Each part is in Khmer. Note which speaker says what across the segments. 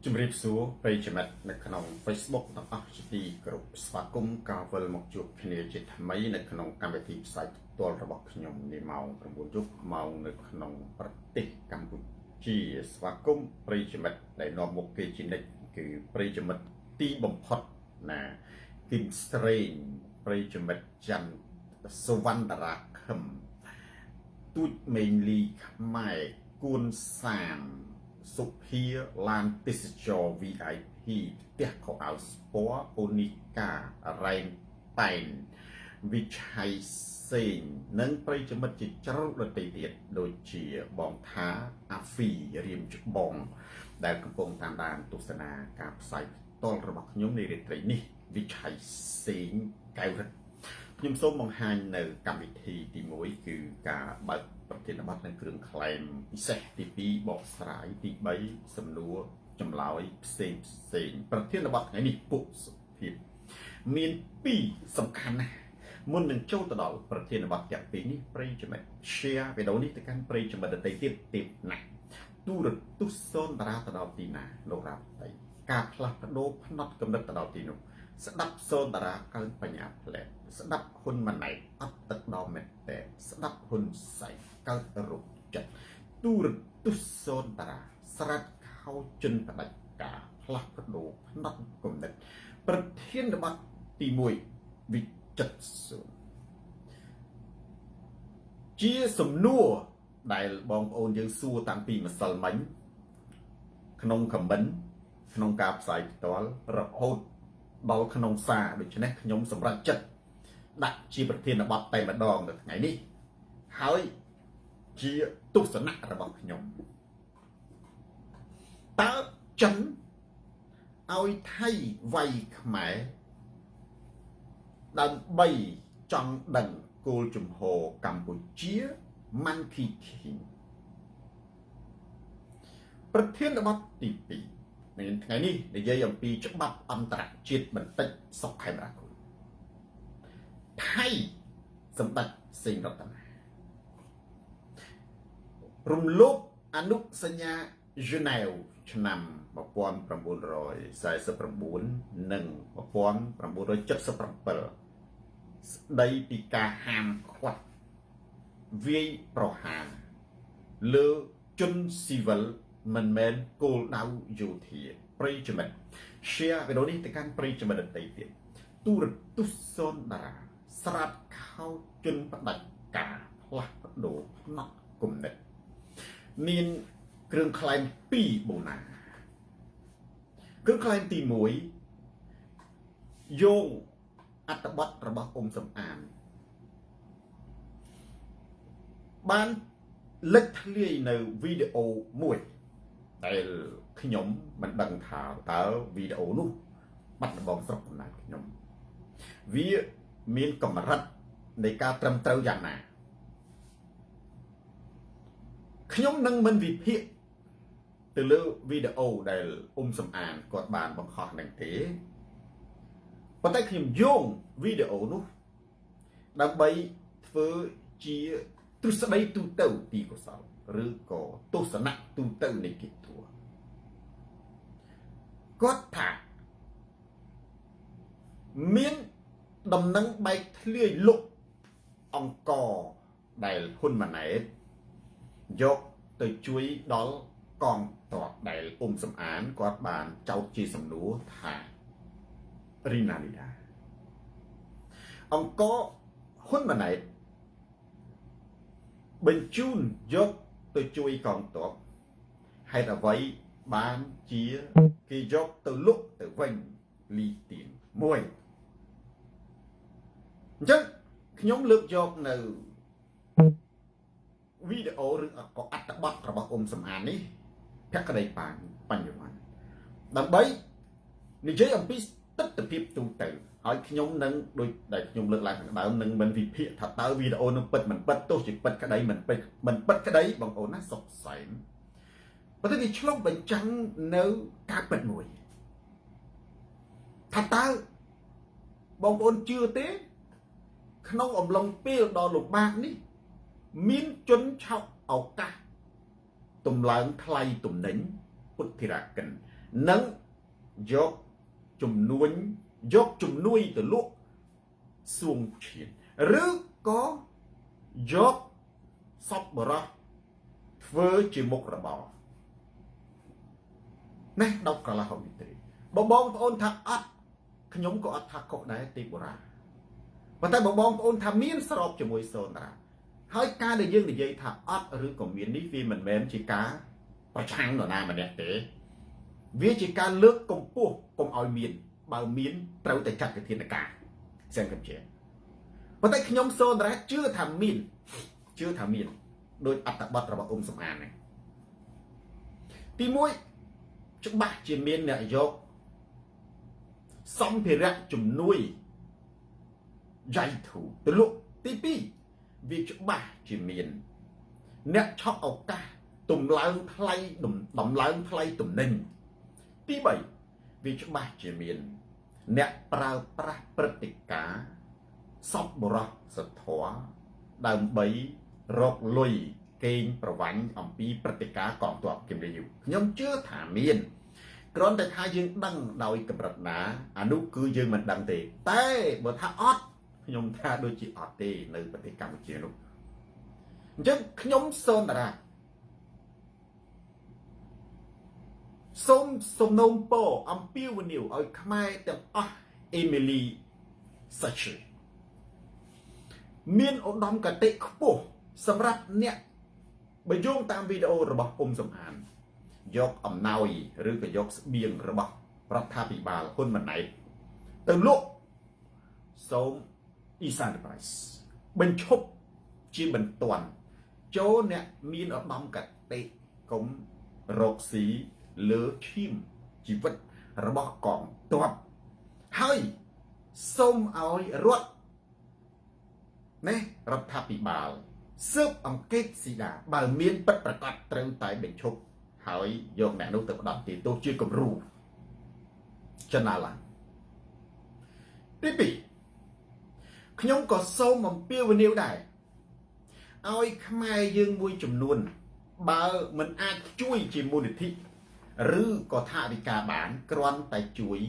Speaker 1: ជំរាបសួរប្រិយមិត្តនៅក្នុង Facebook ទាំងអស់ជាទីគោរពស្វាគមន៍ការវិលមកជួបគ្នាជាថ្មីនៅក្នុងកម្មវិធីផ្សាយផ្ទាល់របស់ខ្ញុំនាម៉ោង 9 យប់ម៉ោងនៅក្នុងប្រទេសកម្ពុជាស្វាគមន៍ប្រិយមិត្តដែលនាំមុខគេជានិច្ចគឺប្រិយមិត្តទីបំផុតណាគឹមស្រេងប្រិយមិត្តច័ន្ទសុវណ្ណរាខឹមទូចមេងលីខ្មែរគួនសាមសុភាឡានទេសចរ VIP ផ្ទះខោអាវស្ពណ៌អូនីការ៉ែងប៉ែនវិឆ័យសេងនិងប្រិយមិត្តជាច្រើនដទៃទៀតដូចជាបងថាអាហ្វីរៀមច្បងដែលកំពុងតាមដានទស្សនាការផ្សាយផ្ទាល់របស់ខ្ញុំនៃរាត្រីនេះវិឆ័យសេងកែវរិទ្ធខ្ញុំសូមបង្ហាញនៅកម្មវិធីទី1គឺការបើកប្រធានបទនៅគ្រឿងក្លែងពិសេសទី2បកស្រាយទី3សំណួរចម្លើយផ្សេងប្រធានបទថ្ងៃនេះពុកសុភាពមាន2សំខាន់ណាស់មុននឹងចូលទៅដល់ប្រធានបទទាំងពីរនេះប្រិយមិត្ត share វីដេអូនេះទៅកាន់ប្រិយមិត្តដទៃទៀតណាស់ទូរទស្សន៍សូនតារាទៅដល់ទីណាលោករ៉ាតីការផ្លាស់ប្ដូរផ្នត់កំណត់ទៅដល់ទីនោះស្ដាប់សូនតារាកើនបញ្ញាផ្លែស្ដាប់ហ៊ុនម៉ាណែតអត់ទឹកដល់មែនតែស្ដាប់ហ៊ុនសែនកើតរុកចិត្តទូរទស្សន៍សូនតារាស្រាត់ខោជិនបដិការផ្លាស់ប្ដូរផ្នត់កំណត់ប្រធានបទទី1វិចិត្រសួនជាសំណួរដែលបងប្អូនយើងសួរតាំងពីម្សិលមិញក្នុងខមមិនក្នុងការផ្សាយផ្ទាល់រហូតដល់ក្នុងសារដូច្នេះខ្ញុំសម្រេចចិត្តដាក់ជាប្រធានបទតែម្ដងនៅថ្ងៃនេះហើយជាទស្សនៈរបស់ខ្ញុំតើចិនឲ្យថៃវាយខ្មែរដើម្បីចង់ដឹងគោលជំហរកម្ពុជាម៉ាន់គីឃីងប្រធានបទទី2នៅថ្ងៃនេះនិយាយអំពីច្បាប់អន្តរជាតិបន្តិចសុខខេមរាគុណថៃសម្ដេចសេងរតនារំលោភអនុសញ្ញាហ្សឺណែវឆ្នាំ1949និង1977ស្ដីពីការហាមឃាត់វាយប្រហារលើជនស៊ីវិលមិនមែនគោលដៅយោធាប្រិយមិត្ត share វីដេអូនេះទៅកាន់ប្រិយមិត្តដទៃទៀតទូរទស្សន៍សូនតារាស្រាត់ខោជនផ្ដាច់ការផ្លាស់ប្ដូរផ្នត់គំនិតមានគ្រឿងក្លែង2បូណាគ្រឿងក្លែងទី1យោងអត្ថបទរបស់អ៊ុំសំអានបានលេចធ្លាយនៅវីដេអូមួយដែលខ្ញុំមិនដឹងថាតើវីដេអូនោះបាត់ដំបងស្រុកកំណើតខ្ញុំវាមានកម្រិតនៃការត្រឹមត្រូវយ៉ាងណាខ្ញុំនឹងមិនវិភាគទៅលើវីដេអូដែលអ៊ុំសំអានគាត់បានបង្ហោះនឹងទេប៉ុន្តែខ្ញុំយោងវីដេអូនោះដើម្បីធ្វើជាទ្រឹស្ដីទូទៅទីកុសលឬក៏ទស្សនៈទូទៅនៃកិច្ចធម៌គាត់ថាមានដំណឹងបែកធ្លាយលុកអង្គដែលហ៊ុនម៉ាណែតយកទៅជួយដល់កងទ័ពដែលអ៊ុំសំអានគាត់បានចោទជាសំណួរថារីណាលីដាអង្គហ៊ុនម៉ាណែតបញ្ជូនយកទៅជួយកងទ័ពហេតុអ្វីបានជាគេយកទៅលុកទៅវិញលីទៀនមួយអញ្ចឹងខ្ញុំលើកយកនៅវីដេអូឬក៏អត្ថបទរបស់អ៊ុំសំអាននេះភក្តីបញ្ញវន្តដើម្បីនិយាយអំពីទស្សនវិជ្ជាទូទៅហើយខ្ញុំនឹងដូចដែលខ្ញុំលើកឡើងខាងដើមនឹងមិនវិភាគថាតើវីដេអូនោះពិតមិនពិតទោះជាពិតក្តីមិនពិតក្តីបងប្អូនណាសុខសែនប៉ុន្តែវាឆ្លុះបញ្ចាំងនៅការពិតមួយថាតើបងប្អូនជឿទេក្នុងអំឡុងពេលដ៏លំបាកនេះមានជនឆក់ឱកាសទំឡើងថ្លៃទំនិញពុទ្ធិរកិន នឹងយកជំនួញយកជំនួយទៅលក់សួងឈានឬក៏យកសពបរោះធ្វើជាមុខរបរណាដល់កន្លះហូបនេះទេបងប្អូនថាអត់ខ្ញុំក៏អត់ថាខុសដែរទីបុរាណប៉ុន្តែបងប្អូនថាមានស្របជាមួយសូនតាហើយការដែលយើងនិយាយថាអត់ឬក៏មាននេះវាមិនមែនជាការប្រឆាំងនរណាម្នាក់ទេវាជាការលើកកម្ពស់កុំឲ្យមានបើមានត្រូវតែចាត់វិធានការសង្កេតជាប៉ុន្តែខ្ញុំសូនតាជឿថាមានដោយអត្តបទរបស់អ៊ុំសំអាននេះទី1ច្បាស់ជាមានអ្នកយកសម្ភារៈជំនួយយ៉ៃធូទៅលក់ទី2វាច្បាស់ជាមានអ្នកឆក់ឱកាសទំឡើងថ្លៃដំឡើងថ្លៃទំនិញទី3វាច្បាស់ជាមានអ្នកប្រើប្រាស់ព្រឹត្តិការណ៍សពបរោះសធរដើម្បីរកលុយកេងប្រវ័ញ្ចអំពីព្រឹត្តិការណ៍កងទ័ពគីមរាយខ្ញុំជឿថាមានគ្រាន់តែថាយើងដឹងដោយកម្រិតណាអានោះគឺយើងមិនដឹងទេតែបើថាអត់ខ្ញុំថាដូចជាអត់ទេនៅប្រទេសកម្ពុជានោះអញ្ចឹងខ្ញុំសូមតារាសូមសំណូមពរអំពាវនាវឲ្យខ្មែរទាំងអស់អេមីលីសាឈឺមានឧត្តមគតិខ្ពស់សម្រាប់អ្នកបើយោងតាមវីដេអូរបស់អ៊ុំសំអានយកអំណោយឬក៏យកស្បៀងរបស់រដ្ឋាភិបាលហ៊ុនម៉ាណែតទៅលក់សូមអ៊ីសានប្រៃសបញ្ឈប់ជាបន្ទាន់ចូលអ្នកមានឧត្តមកតេកុំរកស៊ីលើឈាមជីវិតរបស់កងទ័ពហើយសូមឲ្យរដ្ឋាភិបាលស៊ើបអង្កេតស៊ីដាបើមានពិតប្រាកដត្រូវតែបញ្ឈប់ហើយយកអ្នកនោះទៅផ្ដន្ទាទោសជាគំរូចនាឡាទី2ខ្ញុំក៏សូមអំពាវនាវដែរឲ្យខ្មែរយើងមួយចំនួនបើមិនអាចជួយជាមូលនិធិឬក៏ថវិកាបានគ្រាន់តែជួយ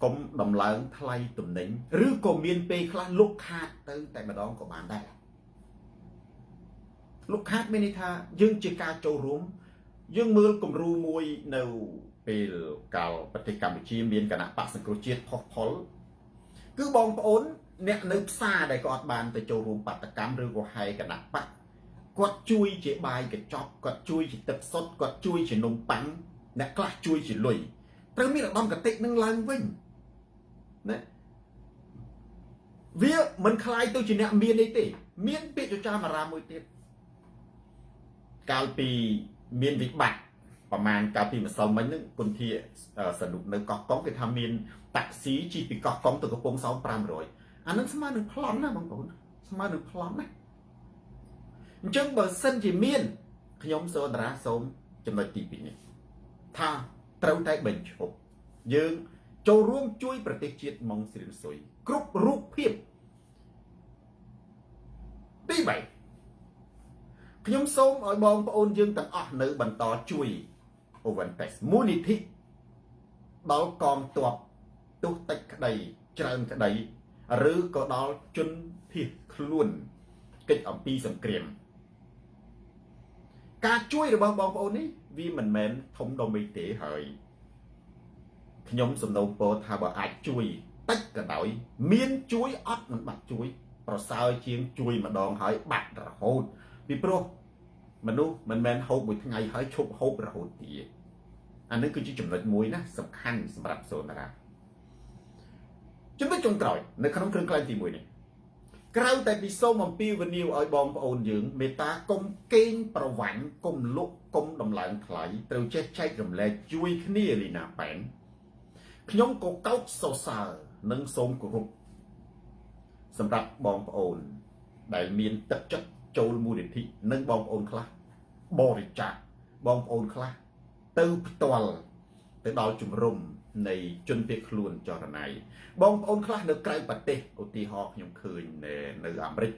Speaker 1: កុំដំឡើងថ្លៃទំនិញឬក៏មានពេលខ្លះលុកខាតទៅតែម្ដងក៏បានដែរលុកខាតមានន័យថាយើងជាការចូលរួមយើងមើលគំរូមួយនៅពេលកាលប្រទេសកម្ពុជាមានគណៈបក្សសង្គ្រោះជាតិផុសផុលគឺបងប្អូនអ្នកនៅផ្សារដែលក៏អត់បានទៅចូលរួមបាតកម្មឬក៏ហែគណៈបកគាត់ជួយជាបាយកញ្ចប់គាត់ជួយជាទឹកសុទ្ធគាត់ជួយជានំប៉័ងអ្នកខ្លះជួយជាលុយត្រូវមានឧត្តមគតិនឹងឡើងវិញណាវាមិនคล้ายទៅជាអ្នកមានអីទេមានពាក្យចចាមអារាមមួយទៀតកាលពីមានវិបត្តិប្រហែលកាលពីម្សិលមិញហ្នឹងគុនធាសនុកនៅកោះកុងគេថាមានតាក់ស៊ីជិះពីកោះកុងទៅកំពង់សោម500អានឹងស្មើនឹងប្លន់ណាបងប្អូនស្មើនឹងប្លន់ណាអញ្ចឹងបើសិនជាមានខ្ញុំសូនតារាសូមចំណុចទី2នេះថាត្រូវតែបញ្ឈប់យើងចូលរួមជួយប្រទេសជាតិម៉ុងស្រីនស៊ុយគ្រប់រូបភាពទី3ខ្ញុំសូមឲ្យបងប្អូនយើងទាំងអស់នៅបន្តជួយអូវ៉ាន់តេសមូលនិធិដល់កងទ័ពទោះតិចក្តីច្រើនក្តីឬក៏ដល់ជនភៀសខ្លួនកិច្ចអំពីសង្គ្រាមការជួយរបស់បងប្អូននេះវាមិនមែនធំដុំអីទេហើយខ្ញុំសំណូមពរថាបើអាចជួយតិចក៏ដោយមានជួយអត់មិនបាត់ជួយប្រសើរជាងជួយម្ដងហើយបាត់រហូតពីព្រោះមនុស្សមិនមែនហូបមួយថ្ងៃហើយឈប់ហូបរហូតទេអានេះគឺជាចំណុចមួយណាសំខាន់សម្រាប់សូនតារាចំណុចចុងក្រោយនៅក្នុងគ្រឿងក្លែងទី1នេះក្រៅតែពីសូមអំពាវនាវឲ្យបងប្អូនយើងមេត្តាកុំកេងប្រវ័ញ្ចកុំលុកកុំដំឡើងថ្លៃត្រូវចេះចែករំលែកជួយគ្នាលីណាប៉ែនខ្ញុំក៏កោតសរសើរនិងសូមគោរពសម្រាប់បងប្អូនដែលមានទឹកចិត្តចូលមូលនិធិនិងបងប្អូនខ្លះបរិច្ចាគបងប្អូនខ្លះទៅផ្ទាល់ទៅដល់ជំរំនៃជនភៀសខ្លួនចរណៃបងប្អូនខ្លះនៅក្រៅប្រទេសឧទាហរណ៍ខ្ញុំឃើញនៅអាមេរិក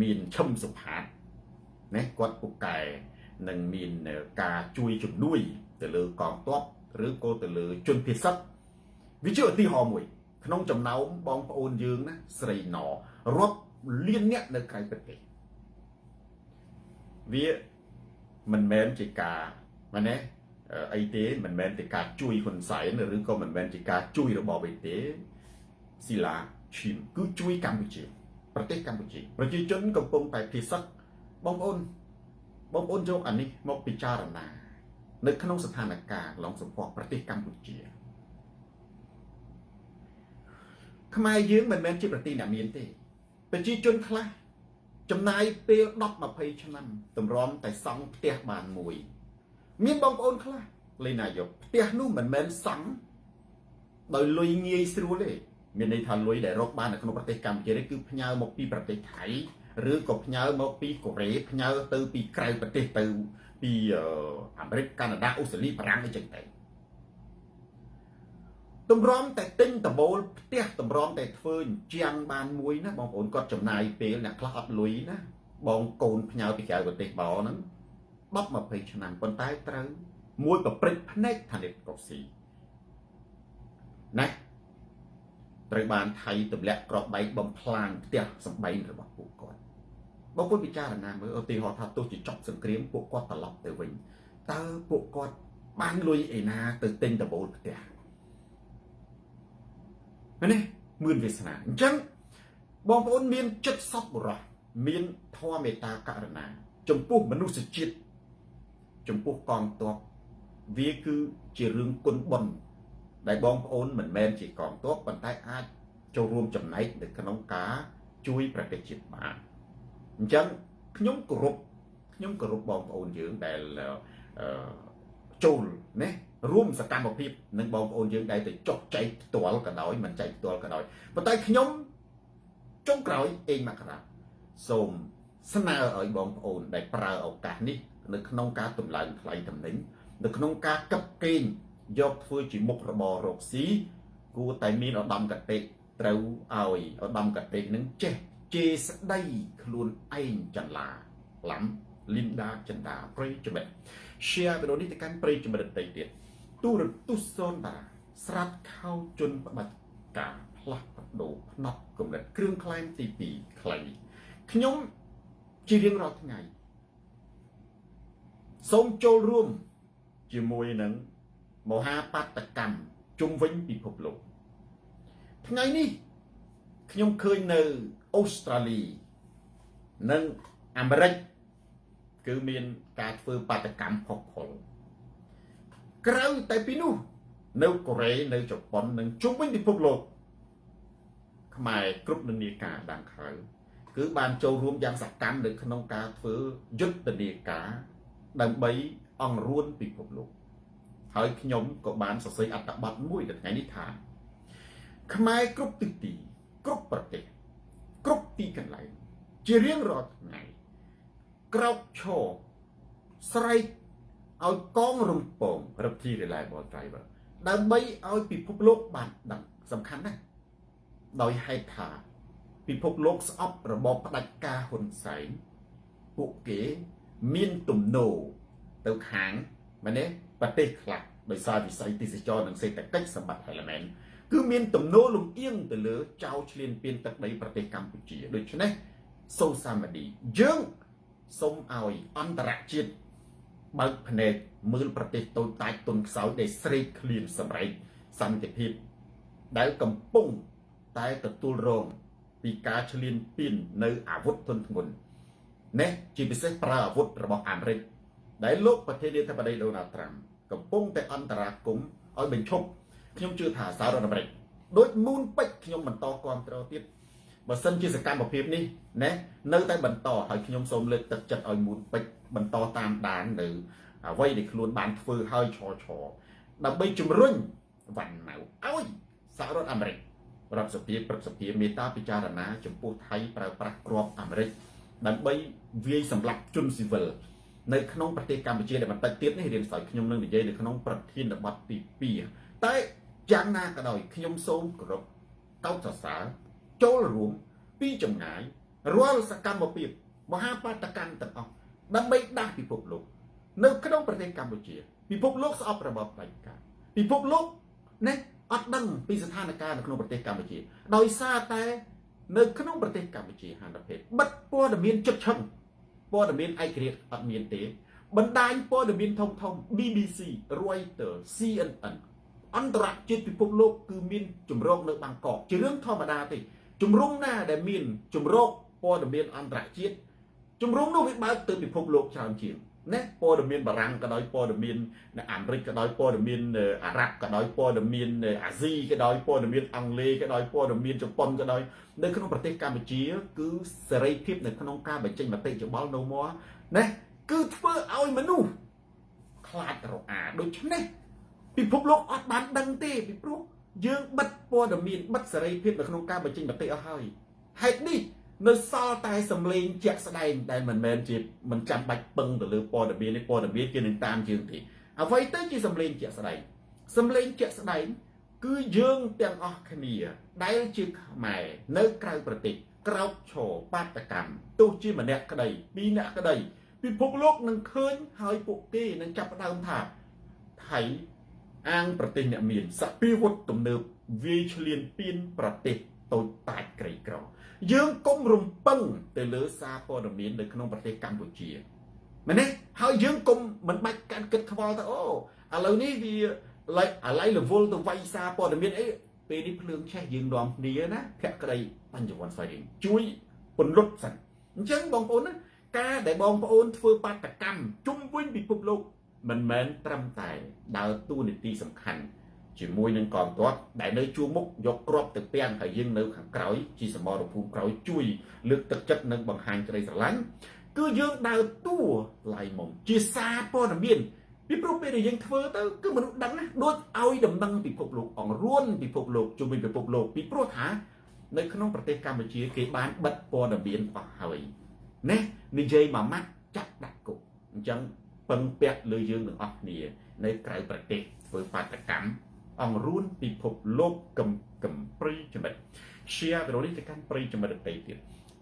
Speaker 1: មានឈឹមសុផាតណាគាត់ពូកែ នឹងមានការជួយជំនួយទៅលើកងទ័ពឬក៏ទៅលើជនភេសជ្ជវាជាឧទាហរណ៍មួយក្នុងចំណោមបងប្អូនយើងណាស្រីណរាប់លានអ្នកនៅក្រៅប្រទេសវាមិនមែនជាការមែនទេអីទេមិនមែនជាការជួយហ៊ុនសែនឬក៏មិនមែនជាការជួយរបស់វិញទេស៊ីឡាឈីមគឺជួយកម្ពុជាប្រទេសកម្ពុជាប្រជាជនកំពុងតែភេសជ្ជបងប្អូនយកអានេះមកពិចារណានៅក្នុងស្ថានភាពឡងសម្ផស្សប្រទេសកម្ពុជាខ្មែរយើងមិនមែនជាប្រទេសអ្នកមានទេប្រជាជនខ្លះចំណាយពេល10-20ឆ្នាំតម្រាំតែសង់ផ្ទះបានមួយមានបងប្អូនខ្លះលេណាយកផ្ទះនោះមិនមែនសង់ដោយលុយងាយស្រួលទេមានន័យថាលុយដែលរកបាននៅក្នុងប្រទេសកម្ពុជានេះគឺផ្ញើមកពីប្រទេសថៃឬក៏ផ្ញើមកពីកូរ៉េផ្ញើទៅពីក្រៅប្រទេសទៅពីអាមេរិកកាណាដាអូស្ត្រាលីបារាំងអីចឹងទៅតម្រាំតែទិញដបូលផ្ទះតម្រាំតែធ្វើអញ្ចឹងបានមួយណាបងប្អូនគាត់ចំណាយពេលអ្នកខ្លះអត់លុយណាបងកូនផ្ញើពីក្រៅប្រទេសបោហ្នឹង10-20ឆ្នាំប៉ុន្តែត្រូវមួយប្រព្រឹត្តភ្នែកថានេះកុកស៊ីណាត្រូវបានថៃទម្លាក់ក្របបែកបំផ្លាញផ្ទះសម្បែងរបស់ពួកគាត់បងប្អូនពិចារណាមើលឧទាហរណ៍ថាទោះជាចប់សង្គ្រាមពួកគាត់ត្រឡប់ទៅវិញតើពួកគាត់បានលុយឯណាទៅទិញដបូលផ្ទះនេះមឿនវាសនាអញ្ចឹងបងប្អូនមានចិត្តសប្បុរសមានធម៌មេត្តាករុណាចំពោះមនុស្សជាតិចំពោះកងទ័ពវាគឺជារឿងគុណបុណ្យដែលបងប្អូនមិនមែនជាកងទ័ពប៉ុន្តែអាចចូលរួមចំណែកនៅក្នុងការជួយប្រទេសជាតិបានអញ្ចឹងខ្ញុំគោរពបងប្អូនយើងដែលចូលណារួមសកម្មភាពនឹងបងប្អូនយើងដែលទៅចុះចែកផ្ទាល់ក៏ដោយមិនចែកផ្ទាល់ក៏ដោយប៉ុន្តែខ្ញុំចុងក្រោយអេងមករាសូមស្នើឲ្យបងប្អូនដែលប្រើឱកាសនេះនៅក្នុងការតម្លើងថ្លៃតំណែងនៅក្នុងការកឹបកេងយកធ្វើជាមុខរបររកស៊ីគួរតែមានឧត្តមកតេត្រូវឲ្យឧត្តមកតេនឹងចេះជេរស្ដីខ្លួនឯងចន្លាឡាំលីនដាចិនដាប្រិយចំណិត share វីដេអូនេះទៅកាន់ប្រិយចំណិតដទៃទៀតទូរទស្សន៍សូនតាស្រាត់ខោជន់ផ្ដាច់ការផ្លាស់ប្ដូរផ្នត់គំនិតគ្រឿងក្លែមទី2ខ្លីខ្ញុំជារៀងរាល់ថ្ងៃសូមចូលរួមជាមួយនឹងមហាបាតកម្មជុំវិញពិភពលោកថ្ងៃនេះខ្ញុំឃើញនៅអូស្ត្រាលីនិងអាមេរិកគឺមានការធ្វើបាតកម្មផុសផុលក្រៅតែពីនោះនៅកូរ៉េនៅជប៉ុននិងជុំវិញពិភពលោកខ្មែរគ្រប់និន្នាការដាំខៅគឺបានចូលរួមយ៉ាងសកម្មនៅក្នុងការធ្វើយុទ្ធនាការដើម្បីអង្រួនពិភពលោកហើយខ្ញុំក៏បានសរសេរអត្ថបទមួយនៅថ្ងៃនេះថាខ្មែរគ្រប់ទិសទីគ្រប់ប្រទេសគ្រប់ទីកន្លែងជារៀងរាល់ថ្ងៃក្រោកឈរស្រែកឲ្យកងរំពង Rapid Reliable Driver ដើម្បីឲ្យពិភពលោកបានដឹងសំខាន់ណាស់ដោយហេតុថាពិភពលោកស្អប់របបផ្ដាច់ការហ៊ុនសែនពួកគេមានទំនោរទៅខាងមែនទេប្រទេសខ្លះដោយសារវិស័យទេសចរនិងសេដ្ឋកិច្ចសម្បត្តិ element គឺមានទំនោរលំអៀងទៅលើចៅឈ្លានពានទឹកដីប្រទេសកម្ពុជាដូច្នេះសូសាម៉ាឌីយើងសូមឲ្យអន្តរជាតិបើកភ្នែកមើលប្រទេសតូចតាចទុនខ្សោយដែលស្រេកឃ្លានសម្រេចសន្តិភាពដែលកំពុងតែទទួលរងពីការឈ្លានពាននៅអាវុធទន់ធ្ងន់នេះជាពិសេសប្រើអាវុធរបស់អាមេរិកដែលលោកប្រធានាធិបតីដូណាល់ត្រាំកំពុងតែអន្តរាគមន៍ឲ្យបញ្ឈប់ខ្ញុំជឿថាសហរដ្ឋអាមេរិកដូចមូនពេជ្រខ្ញុំបន្តគ្រប់គ្រងទៀតបើសិនជាសកម្មភាពនេះណានៅតែបន្តហើយខ្ញុំសូមលើកទឹកចិត្តឲ្យមូនពេជ្របន្តតាមដាននៅអ្វីដែលខ្លួនបានធ្វើឲ្យឆដើម្បីជំរុញវ៉ាន់ម៉ៅឲ្យសហរដ្ឋអាមេរិករដ្ឋសភាព្រឹទ្ធសភាមេត្តាពិចារណាចំពោះថៃប្រើប្រាស់គ្រាប់អាមេរិកដើម្បីវាយសម្លាប់ជនស៊ីវិលនៅក្នុងប្រទេសកម្ពុជាដែលបន្តិចទៀតនេះរៀនស្រាវខ្ញុំនឹងនិយាយនៅក្នុងប្រធានបទទី2តែយ៉ាងណាក៏ដោយខ្ញុំសូមគោរពកោតសរសើរចូលរួមពីចម្ងាយរាល់សកម្មភាពមហាបាតកម្មទាំងអស់ដើម្បីដាស់ពិភពលោក នៅក្នុងប្រទេសកម្ពុជាពិភពលោកស្អប់របបផ្ដាច់ការពិភពលោកណាអត់ដឹងពីស្ថានភាពនៅក្នុងប្រទេសកម្ពុជាដោយសារតែនៅក្នុងប្រទេសកម្ពុជាហានប្រភេទបិទព័ត៌មានជិតឈឹងព័ត៌មានឯករាជ្យអត់មានទេបណ្ដាញព័ត៌មានធំ BBC Reuters CNN អន្តរជាតិពិភពលោកគឺមានជំរកនៅបាងកកជារឿងធម្មតាទេជំរំណាដែលមានជំរកព័ត៌មានអន្តរជាតិជំរំនោះវាបើកទៅពិភពលោកច្រើនជាងណាព័ត៌មានបារាំងក៏ដោយព័ត៌មាននៅអាមេរិកក៏ដោយព័ត៌មានអារ៉ាប់ក៏ដោយព័ត៌មានអាស៊ីក៏ដោយព័ត៌មានអង់គ្លេសក៏ដោយព័ត៌មានជប៉ុនក៏ដោយនៅក្នុងប្រទេសកម្ពុជាគឺសេរីភាពនៅក្នុងការបញ្ចេញមតិយោបល់នៅមកណាគឺធ្វើឲ្យមនុស្សខ្លាចរអាដូច្នេះពិភពលោកអត់បានដឹងទេពីព្រោះយើងបិទព័ត៌មានបិទសេរីភាពនៅក្នុងការបញ្ចេញមតិអស់ហើយហេតុនេះនៅសល់តែសម្លេងជាក់ស្ដែងដែលមិនមែនជាមិនចាំបាច់ពឹងទៅលើព័ត៌មាននេះព័ត៌មានគេនឹងតាមយើងទេអ្វីទៅជាសម្លេងជាក់ស្ដែងសម្លេងជាក់ស្ដែងគឺយើងទាំងអស់គ្នាដែលជាខ្មែរនៅក្រៅប្រទេសក្រោកឈរបាតកម្មទោះជាម្នាក់ក្តីពីរនាក់ក្តីពិភពលោកនឹងឃើញហើយពួកគេនឹងចាប់ផ្ដើមថាថៃអាងប្រទេសអ្នកមានសពិវត្តទំនើបវាយឆ្លៀនពៀនប្រទេសតូចតាចក្រីក្រយើងកុំរំពឹងទៅលើសារព័ត៌មាននៅក្នុងប្រទេសកម្ពុជាមែនទេហើយយើងកុំមិនបាច់កាន់គិតខ្វល់ថាអូឥឡូវនេះវាអាឡៃលវលទៅវាយសារព័ត៌មានអីពេលនេះភ្លើងឆេះយើងនាំគ្នាណាភក្តីបញ្ញវន្តស្វ័យរៀងជួយពន្លត់សិនអញ្ចឹងបងប្អូនណាការដែលបងប្អូនធ្វើបាតកម្មជុំវិញពិភពលោកមិនមែនត្រឹមតែដើរតួនាទីសំខាន់ជាមួយនឹងកងទ័ពដែលនៅជួរមុខយកគ្រាប់ទៅពាំងហើយយើងនៅខាងក្រោយជាសមរភូមិក្រោយជួយលើកទឹកចិត្តនិងបង្ហាញក្តីស្រឡាញ់គឺយើងដើរតួឡាយមកជាសារព័ត៌មានពីព្រោះពេលដែលយើងធ្វើទៅគឺមនុស្សដឹងណាដូចឲ្យដំណឹងពិភពលោកអង្រួនពិភពលោកជុំវិញពិភពលោកពីព្រោះថានៅក្នុងប្រទេសកម្ពុជាគេបានបិទព័ត៌មានអស់ហើយណានិយាយមួយម៉ាត់ចាក់ដាក់គុកអញ្ចឹងពឹងពាក់លើយើងទាំងអស់គ្នានៅក្រៅប្រទេសធ្វើបាតកម្មអង្រួនពិភពលោកកំប្រីចំណិត share វីដេអូនេះទៅកាន់ប្រិយមិត្តដទៃទៀត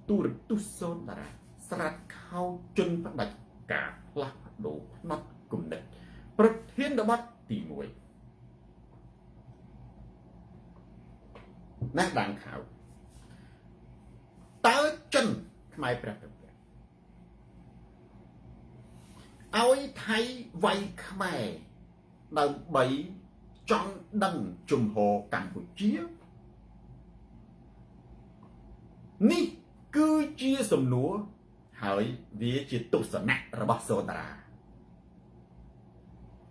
Speaker 1: ទូរទស្សន៍សូនតារាស្រាត់ខោជន់ផ្ដាច់ការផ្លាស់ប្ដូរផ្នត់គំនិតប្រធានបទទី1ណាស់ដាងខៅតើចិនខ្មែរព្រះប្រទានឲ្យថៃវាយខ្មែរដើម្បីចង់ដឹងជំហរកម្ពុជានេះគឺជាសំណួរហើយវាជាទស្សនៈរបស់សូតារា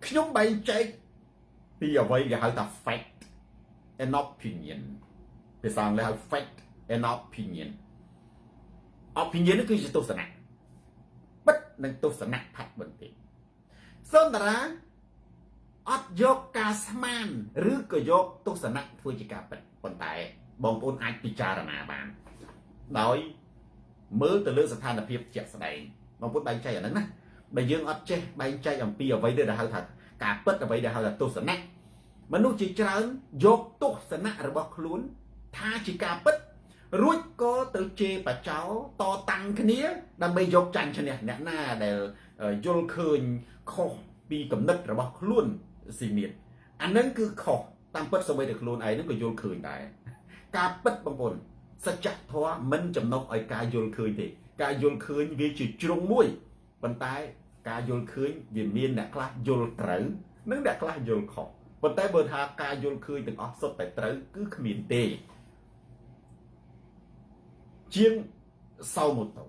Speaker 1: ខ្ញុំបែងចែកពីអ្វីគេហៅថា fact and opinion ភាសាអង់គ្លេសហៅ fact and opinion opinion នេះគឺជាទស្សនៈពិតនិងទស្សនៈផាត់បន្តិចសូតារាអត់យកការស្មានឬក៏យកទស្សនៈធ្វើជាការពិតប៉ុន្តែបងប្អូនអាចពិចារណាបានដោយមើលទៅលើស្ថានភាពជាក់ស្ដែងបងប្អូនបែងចែកអាហ្នឹងណាបើយើងអត់ចេះបែងចែកអំពីអ្វីដែលហៅថាការពិតអ្វីដែលហៅថាទស្សនៈមនុស្សជាច្រើនយកទស្សនៈរបស់ខ្លួនថាជាការពិតរួចក៏ទៅជេរបចោតតាំងគ្នាដើម្បីយកចាញ់ឈ្នះអ្នកណាដែលយល់ឃើញខុសពីគំនិតរបស់ខ្លួនស៊ីមៀតអានឹងគឺខុសតាមពិតសូម្បីតែខ្លួនឯងហ្នឹងក៏យល់ឃើញដែរការពិតបងប្អូនសច្ចធម៌មិនចំណុះឲ្យការយល់ឃើញទេការយល់ឃើញវាជាជ្រុងមួយប៉ុន្តែការយល់ឃើញវាមានអ្នកខ្លះយល់ត្រូវនិងអ្នកខ្លះយល់ខុសប៉ុន្តែបើថាការយល់ឃើញទាំងអស់សុទ្ធតែត្រូវគឺគ្មានទេជាងសោម៉ូតូ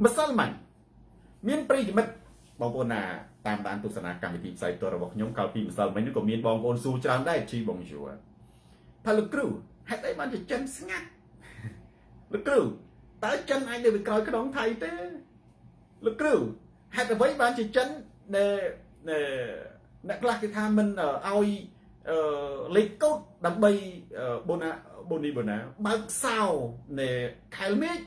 Speaker 1: ម្សិលមិញមានប្រិយមិត្តបងប្អូនណាតាមដានទស្សនាកម្មវិធីផ្សាយផ្ទាល់របស់ខ្ញុំកាលពីម្សិលមិញនេះក៏មានបងប្អូនសួរច្រើនដែរជីបងយួរថាលោកគ្រូហេតុអីបានជាចិនស្ងាត់លោកគ្រូតើចិនអាចនៅពីក្រោយខ្នងថៃទេលោកគ្រូហេតុអ្វីបានជាចិនអ្នកខ្លះគេថាមិនឲ្យលេខកូដដើម្បីបូណាបើកសោនៃខែលមេឃ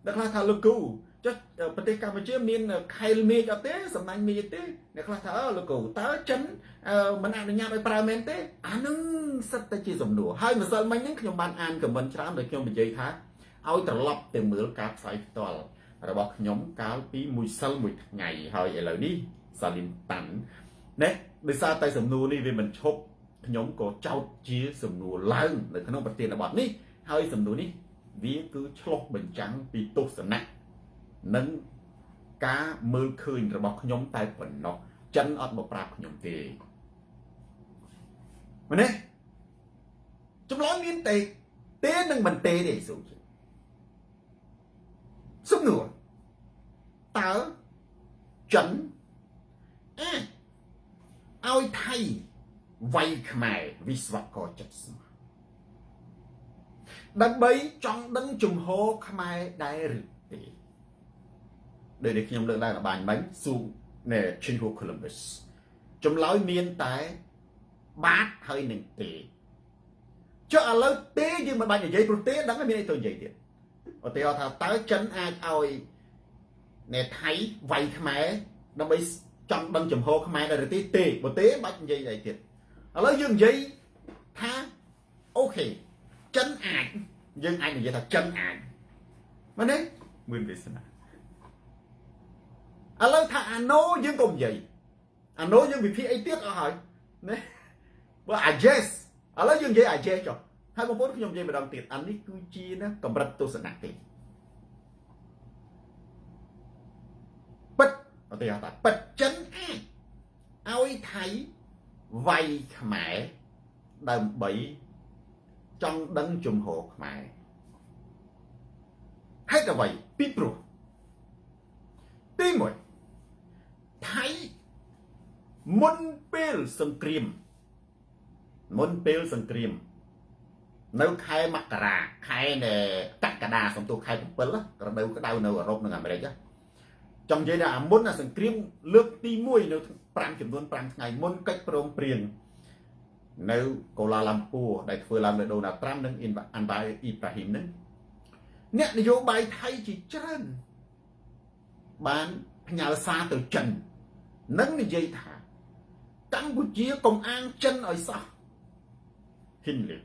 Speaker 1: អ្នកខ្លះថាលោកគ្រូចុះប្រទេសកម្ពុជាមានខែលមេឃអត់ទេសំណាញ់មេឃទេអ្នកខ្លះថាលោកគ្រូតើចិនមិនអនុញ្ញាតឲ្យប្រើមែនទេអានឹងសិតតែជាសំណួរហើយម្សិលមិញហ្នឹងខ្ញុំបានអានខមមិនច្រើនដែលខ្ញុំនិយាយថាឲ្យត្រឡប់ទៅមើលការផ្សាយផ្ទាល់ របស់ខ្ញុំកាលពីមួយសិលមួយថ្ងៃហើយឥឡូវនេះសាលីនតាន់ណាដោយសារតែសំណួរនេះវាមិនឈប់ខ្ញុំក៏ចោទជាសំណួរឡើងនៅក្នុងប្រធានបទនេះហើយសំណួរនេះវាគឺឆ្លុះបញ្ចាំងពីទស្សនៈនិងការមើលឃើញរបស់ខ្ញុំតែប៉ុណ្ណោះចិនអត់មកប្រាប់ខ្ញុំទេមែនទេចម្លើយមានទេនិងមិនទេសូមសំណួរតើចិនឲ្យថៃវាយខ្មែរវិស្វករចិត្តស្មោះដើម្បីចង់ដឹងជំហរខ្មែរដែរឬទេដោយដែលខ្ញុំលើកឡើងអបាញ់មិញស៊ូណែឈិនហូកូឡុំប៊ុសចម្លើយមានតែបាទហើយនឹងទេចុះឥឡូវទេយើងមិនបាច់និយាយព្រោះទេដឹងតែមានអីទៅនិយាយទៀតឧទាហរណ៍ថាតើចិនអាចឲ្យណែថៃវាយខ្មែរដើម្បីចង់ដឹងចំហខ្មែរដែរឬទេបើទេបាច់និយាយអីទៀតឥឡូវយើងនិយាយថាអូខេចិនអាចយើងអាចនិយាយថាចិនអាចមែនទេមឿនវាសនាឥឡូវថាអាណូយើងក៏និយាយអាណូយើងវិភាគអីទៀតអស់ហើយណាបើអា yes ឥឡូវយើងនិយាយអា yes ចុះហើយបងប្អូនខ្ញុំនិយាយម្ដងទៀតអានេះគឺជាណាកម្រិតទស្សនៈទេពិតឧទាហរណ៍ថាពិតចិនអាចឲ្យថៃវាយខ្មែរដើម្បីចង់ដឹងជំហរខ្មែរហេតុអ្វីពីព្រោះទី1ថៃមុនពេលសង្គ្រាមនៅខែមករាខែកក្កដាសំទោសខែ7រដូវក្តៅនៅអឺរ៉ុបនិងអាមេរិកចង់និយាយថាមុនសង្គ្រាមលើកទី1នៅ5ចំនួន5ថ្ងៃមុនកិច្ចព្រមព្រៀងនៅកូឡាឡាំពួរដែលធ្វើឡើងដោយដូណាល់ត្រាំនិងអានបាអ៊ីប្រាហ៊ីមនឹងអ្នកនយោបាយថៃជាច្រើនបានផ្ញើសារទៅចិននិងនិយាយថាកម្ពុជាកុំអាងចិនឲ្យសោះហ៊ីនលី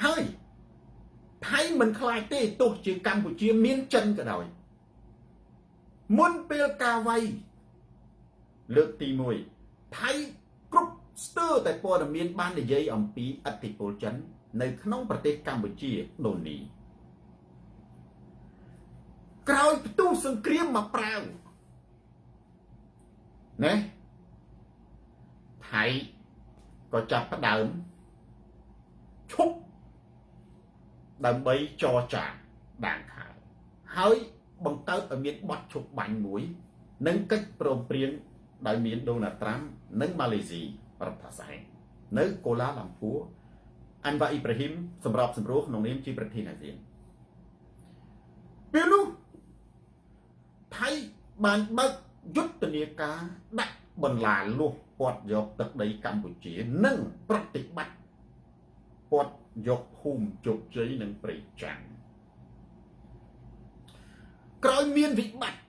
Speaker 1: ហើយថៃមិនខ្លាចទេទោះជាកម្ពុជាមានចិនក៏ដោយមុនពេលការវាយលើកទី1ថៃគ្រប់ស្ទើរតែព័ត៌មានបាននិយាយអំពីឥទ្ធិពលចិននៅក្នុងប្រទេសកម្ពុជាដូនីក្រោយផ្ទុះសង្គ្រាមមកប្រាវណាថៃក៏ចាប់ផ្ដើមឈប់ដើម្បីចរចាដានខែហើយបង្កើតឲ្យមានបទឈប់បាញ់មួយនិងកិច្ចព្រមព្រៀងដោយមានដូណាល់ត្រាំនិងម៉ាឡេស៊ីរដ្ឋាភិបាលនៅកូឡាឡាំពួរអានវ៉ាអ៊ីប្រាហ៊ីមសម្របសម្រួលក្នុងនាមជាប្រធានអាស៊ានពេលនោះថៃបានបើកយុទ្ធនាការដាក់បន្លាលួសពាត់យកទឹកដីកម្ពុជានិងប្រតិបត្តិពាត់យកភូមិជោគជ័យនិងព្រៃច័ន្ទក្រោយមានវិបត្តិ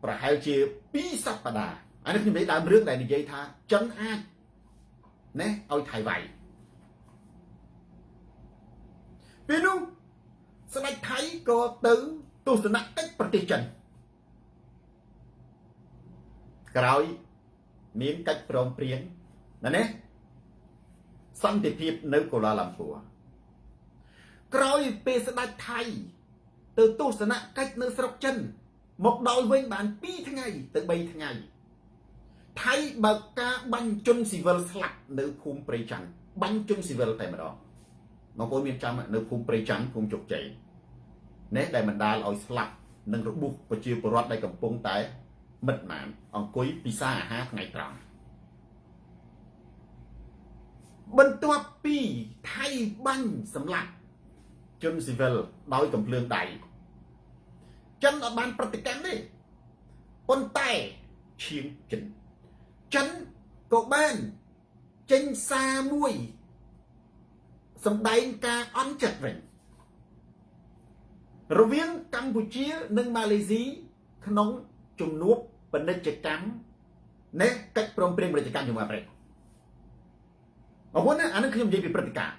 Speaker 1: ប្រហែលជា2សប្តាហ៍អានេះខ្ញុំនិយាយដើមរឿងដែលនិយាយថាចិនអាចណាឲ្យថៃវាយពេលនោះស្ដេចថៃក៏ទៅទស្សនកិច្ចប្រទេសចិនក្រោយមានកិច្ចព្រមព្រៀងណាសន្តិភាពនៅកូឡាឡាំពួរក្រោយពេលស្ដេចថៃទៅទស្សនកិច្ចនៅស្រុកចិនមកដល់វិញបាន2ថ្ងៃទៅ3ថ្ងៃថៃបើកការបាញ់ជនស៊ីវិលស្លាប់នៅភូមិព្រៃច័ន្ទបាញ់ជនស៊ីវិលតែម្ដងបងប្អូនមានចាំនៅភូមិព្រៃច័ន្ទភូមិជោគជ័យនេះដែលបណ្ដាលឲ្យស្លាប់និងរបួសប្រជាពលរដ្ឋដែលកំពុងតែមិត្តម៉ានអង្គុយពិសាអាហារថ្ងៃត្រង់បន្ទាប់ពីថៃបាញ់សម្លាប់ជនស៊ីវិលដោយកំភ្លើងដៃចិនអត់បានប្រតិកម្មទេប៉ុន្តែឈៀងចិនក៏បានចេញសារមួយសម្ដែងការអន់ចិត្តវិញរវាងកម្ពុជានិងម៉ាឡេស៊ីក្នុងជំនួបពាណិជ្ជកម្មនៃកិច្ចព្រមព្រៀងពាណិជ្ជកម្មជាមួយអាមេរិកបងប្អូនណាអានេះខ្ញុំនិយាយពីព្រឹត្តិការណ៍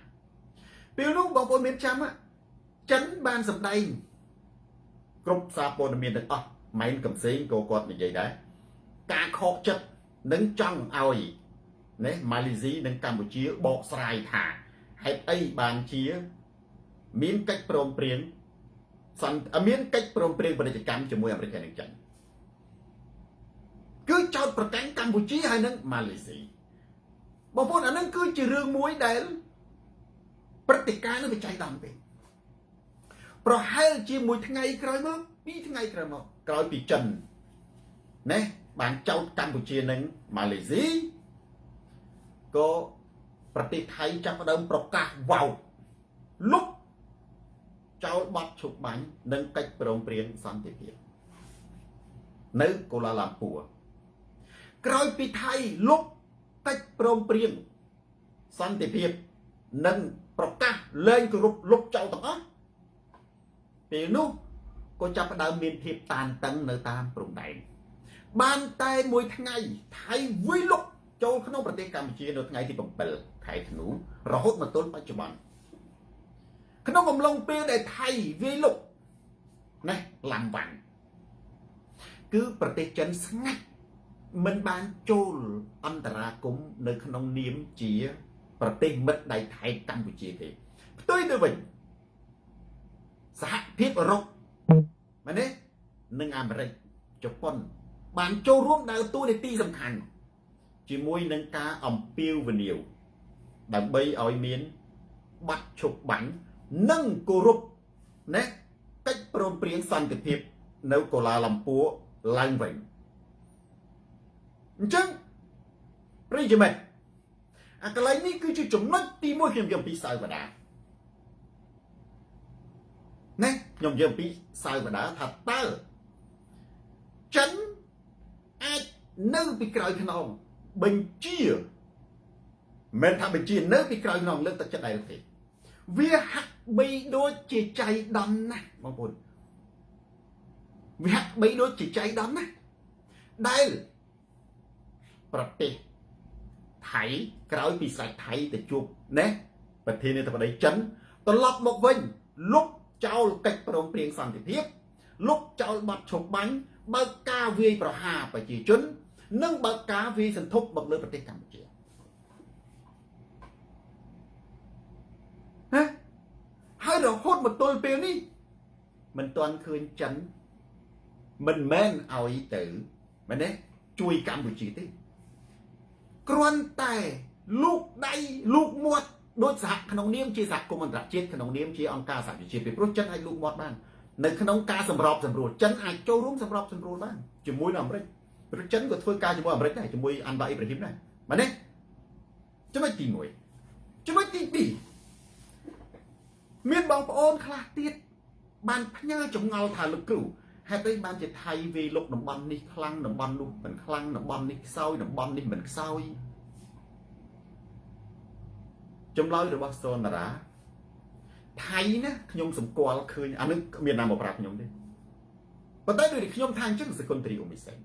Speaker 1: ពេលនោះបងប្អូនមានចាំចិនបានសម្ដែង គ្រប់សារព័ត៌មានទាំងអស់ម៉ែនកំសែងក៏គាត់និយាយដែរការខកចិត្តនឹងចង់ឲ្យណាម៉ាឡេស៊ីនិងកម្ពុជាបកស្រាយថាហេតុអីបានជាមានកិច្ចព្រមព្រៀងមានកិច្ចព្រមព្រៀងពាណិជ្ជកម្មជាមួយអាមេរិកហើយនឹងចិនគឺចោទប្រកាន់កម្ពុជាហើយនឹងម៉ាឡេស៊ីបងប្អូនអានឹងគឺជារឿងមួយដែលព្រឹត្តិការណ៍នឹងវាចៃដន្យពេកប្រហែលជាមួយថ្ងៃក្រោយមក2ថ្ងៃក្រោយមកក្រោយពីចិនណាបានចោទកម្ពុជានិងម៉ាឡេស៊ីក៏ប្រទេសថៃចាប់ផ្ដើមប្រកាសវ៉ោលុបចោលបទឈប់បាញ់និងកិច្ចព្រមព្រៀងសន្តិភាពនៅកូឡាឡាំពួរក្រោយពីថៃលុបកិច្ចព្រមព្រៀងសន្តិភាពនិងប្រកាសលែងគោរពលុបចោលទាំងអស់ពេលនោះក៏ចាប់ផ្ដើមមានភាពតានតឹងនៅតាមព្រំដែនបានតែមួយថ្ងៃថៃវាយលុកចូលក្នុងប្រទេសកម្ពុជានៅថ្ងៃទី7ខែធ្នូរហូតមកទល់បច្ចុប្បន្នក្នុងអំឡុងពេលដែលថៃវាយលុកណាឡាំវ៉ាន់គឺប្រទេសចិនស្ងាត់មិនបានចូលអន្តរាគមន៍នៅក្នុងនាមជាប្រទេសមិត្តដៃថៃកម្ពុជាទេផ្ទុយទៅវិញសហភាពអឺរ៉ុបមែនទេនិងអាមេរិកជប៉ុនបានចូលរួមដើរតួនាទីសំខាន់ជាមួយនឹងការអំពាវនាវដើម្បីឲ្យមានបាត់ឈប់បាញ់និងគោរពណាកិច្ចព្រមព្រៀងសន្តិភាពនៅកូឡាឡាំពួរឡើងវិញអញ្ចឹងប្រិយមិត្តអាកន្លែងនេះគឺជាចំណុចទី1ខ្ញុំនិយាយអំពីសៅវតាណាខ្ញុំនិយាយអំពីសៅវតាថាតើចិនអាចនៅពីក្រោយខ្នងបញ្ជាមិនថាបញ្ជានៅពីក្រោយខ្នងលើកទឹកចិត្តដែរទេវាហាក់បីដូចជាចៃដន្យណាស់បងប្អូនវាហាក់បីដូចជាចៃដន្យណាស់ដែលប្រទេសថៃក្រោយពីស្រេចថៃទៅជួបណាប្រធានាធិបតីចិនត្រឡប់មកវិញលុបចោលកិច្ចព្រមព្រៀងសន្តិភាពលុបចោលបទឈប់បាញ់បើកការវាយប្រហារប្រជាជននិងបើកការវាយសន្ធប់មកលើប្រទេសកម្ពុជាហ៎ហើយរហូតមកទល់ពេលនេះមិនទាន់ឃើញចិនមិនមែនឲ្យទៅមែនទេជួយកម្ពុជាទេគ្រាន់តែลูกដៃลูกមាត់ដោយសហក្នុងនាមជាសហគមន៍អន្តរជាតិក្នុងនាមជាអង្គការសហជីវជាតិពីព្រោះចិនអាចลูกមាត់បាននៅក្នុងការសម្របសម្រួលចិនអាចចូលរួមសម្របសម្រួលបានជាមួយនឹងអាមេរិកព្រោះចិនក៏ធ្វើការជាមួយអាមេរិកដែរជាមួយអានវ៉ាអ៊ីប្រាហ៊ីមដែរមែនទេចំណុចទី1ចំណុចទី2មានបងប្អូនខ្លះទៀតបានផ្ញើចម្ងល់ថាលោកគ្រូហេតុអីបានជាថៃវាយលុកតំបន់នេះខ្លាំងតំបន់នោះមិនខ្លាំងតំបន់នេះខ្សោយតំបន់នេះមិនខ្សោយចម្លើយរបស់សូណារ៉ាថៃណាខ្ញុំសម្គាល់ឃើញអានេះមានណាមកប្រាប់ខ្ញុំទេប៉ុន្តែដូចខ្ញុំថាអញ្ចឹងសកុនត្រីអូមីសេន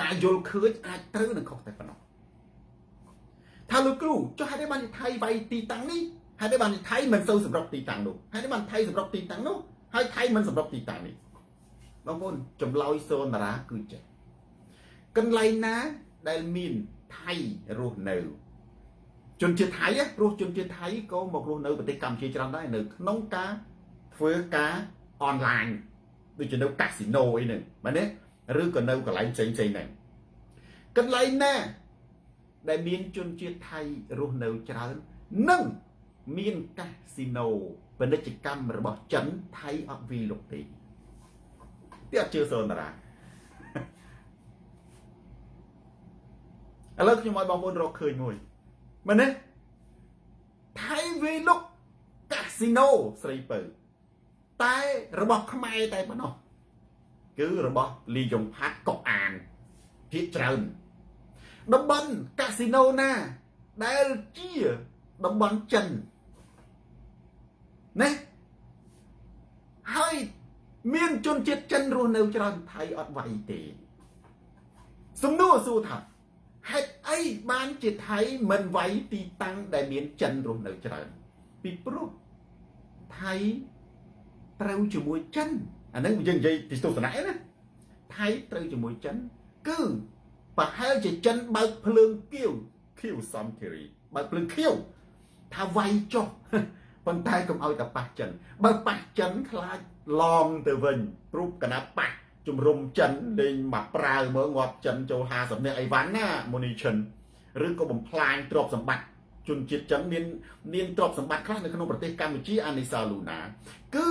Speaker 1: ការយល់ឃើញអាចត្រូវនឹងខុសតែប៉ុណ្ណោះថាលោកគ្រូចុះហេតុអីបានថៃវាយទីតាំងនេះហេតុអីបានថៃមិនសូវសម្របទីតាំងនោះហេតុអីបានថៃសម្របទីតាំងនោះហើយថៃមិនសម្របទីតាំងនេះបងប្អូនចម្លើយសូណារ៉ាគឺចេះកន្លែងណាដែលមានថៃរស់នៅជនជាតិថៃរស់ជនជាតិថៃក៏មករស់នៅប្រទេសកម្ពុជាច្រើនដែរនៅក្នុងការធ្វើការអនឡាញដូចជានៅកាស៊ីណូអីហ្នឹងមែនទេឬក៏នៅកន្លែងផ្សេងហ្នឹងកន្លែងណាដែលមានជនជាតិថៃរស់នៅច្រើននិងមានកាស៊ីណូពាណិជ្ជកម្មរបស់ចិនថៃអត់វាយលុកទេទៀតអត់ជឿសូណារ៉ាឥឡូវខ្ញុំឲ្យបងប្អូនរកឃើញមួយមែនទេថៃវាយលុកកាស៊ីណូស្រីពៅតែរបស់ខ្មែរតែប៉ុណ្ណោះគឺរបស់លីយ៉ុងផាត់កុកអានភាគច្រើនតំបន់កាស៊ីណូណាដែលជាតំបន់ចិនណាហើយមានជនជាតិចិនរស់នៅច្រើនថៃអត់វាយទេសំណួរសួរថាហេតុអីបានជាថៃមិនវាយទីតាំងដែលមានចិនរស់នៅច្រើនពីព្រោះថៃត្រូវជាមួយចិន អាហ្នឹងយើងនិយាយពីទស្សនៈណាថៃត្រូវជាមួយចិនគឺប្រហែលជាចិនបើកភ្លើងគៀវសំធីរីបើកភ្លើងខៀវថាវាយចុះប៉ុន្តែកុំឲ្យតែប៉ះចិនបើប៉ះចិនខ្លាចឡងទៅវិញព្រោះកណាប៉ះជំរុំចិនលេងមកប្រើមើងងាប់ចិនចូល50នាក់អីវ៉ាន់ណា munition ឬក៏បំផ្លាញទ្រព្យសម្បត្តិជនជាតិចិនមានទ្រព្យសម្បត្តិខ្លះនៅក្នុងប្រទេសកម្ពុជាអានីសាលូណាគឺ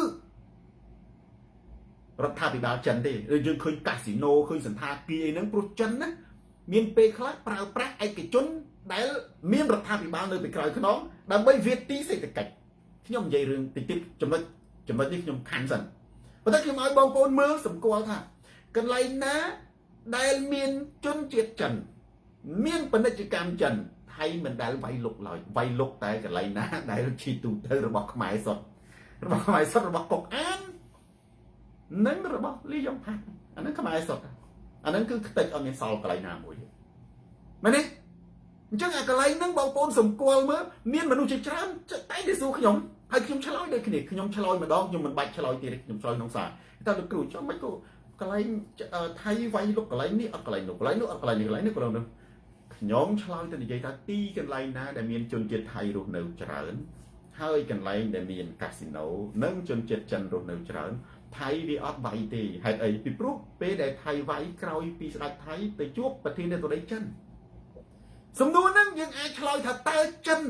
Speaker 1: រដ្ឋាភិបាលចិនទេឬយើងឃើញកាស៊ីណូឃើញសន្តាគារអីហ្នឹងព្រោះចិនណាមានពេលខ្លះប្រើប្រាស់ឯកជនដែលមានរដ្ឋាភិបាលនៅពីក្រោយខ្នងដើម្បីវាទីសេដ្ឋកិច្ចខ្ញុំនិយាយរឿងតិចចំណុចនេះខ្ញុំខាន់សិនប៉ុន្តែខ្ញុំឲ្យបងប្អូនមើលសម្គាល់ថាកន្លែងណាដែលមានជនជាតិចិនមានពាណិជ្ជកម្មចិនថៃមិនដែលវាយលុកឡើយវាយលុកតែកន្លែងណាដែលជាទូទៅរបស់ខ្មែរសុទ្ធរបស់កុកអាននិងរបស់លីយ៉ុងផាត់អាហ្នឹងខ្មែរសុទ្ធអាហ្នឹងគឺខ្ទេចអត់មានសល់កន្លែងណាមួយមែនទេអញ្ចឹងអាកន្លែងហ្នឹងបងប្អូនសម្គាល់មើលមានមនុស្សជាច្រើនតែទៅសួរខ្ញុំហើយខ្ញុំឆ្លើយដូចគ្នាខ្ញុំឆ្លើយម្ដងខ្ញុំមិនបាច់ឆ្លើយទៀតទេខ្ញុំឆ្លើយក្នុងសារតែលោកគ្រូចង់មិនក៏កន្លែងថៃវាយលុកកន្លែងនេះអត់កន្លែងនោះកន្លែងនោះអត់កន្លែងនេះកន្លែងនេះខ្ញុំឆ្លើយទៅនិយាយថាទីកន្លែងណាដែលមានជនជាតិថៃរស់នៅច្រើនហើយកន្លែងដែលមានកាស៊ីណូនិងជនជាតិចិនរស់នៅច្រើនថៃវាអត់វាយទេហេតុអីពីព្រោះពេលដែលថៃវាយក្រោយពីស្ដេចថៃទៅជួបប្រធានាធិបតីចិនសំណួរហ្នឹងយើងអាចឆ្លើយថាតើចិន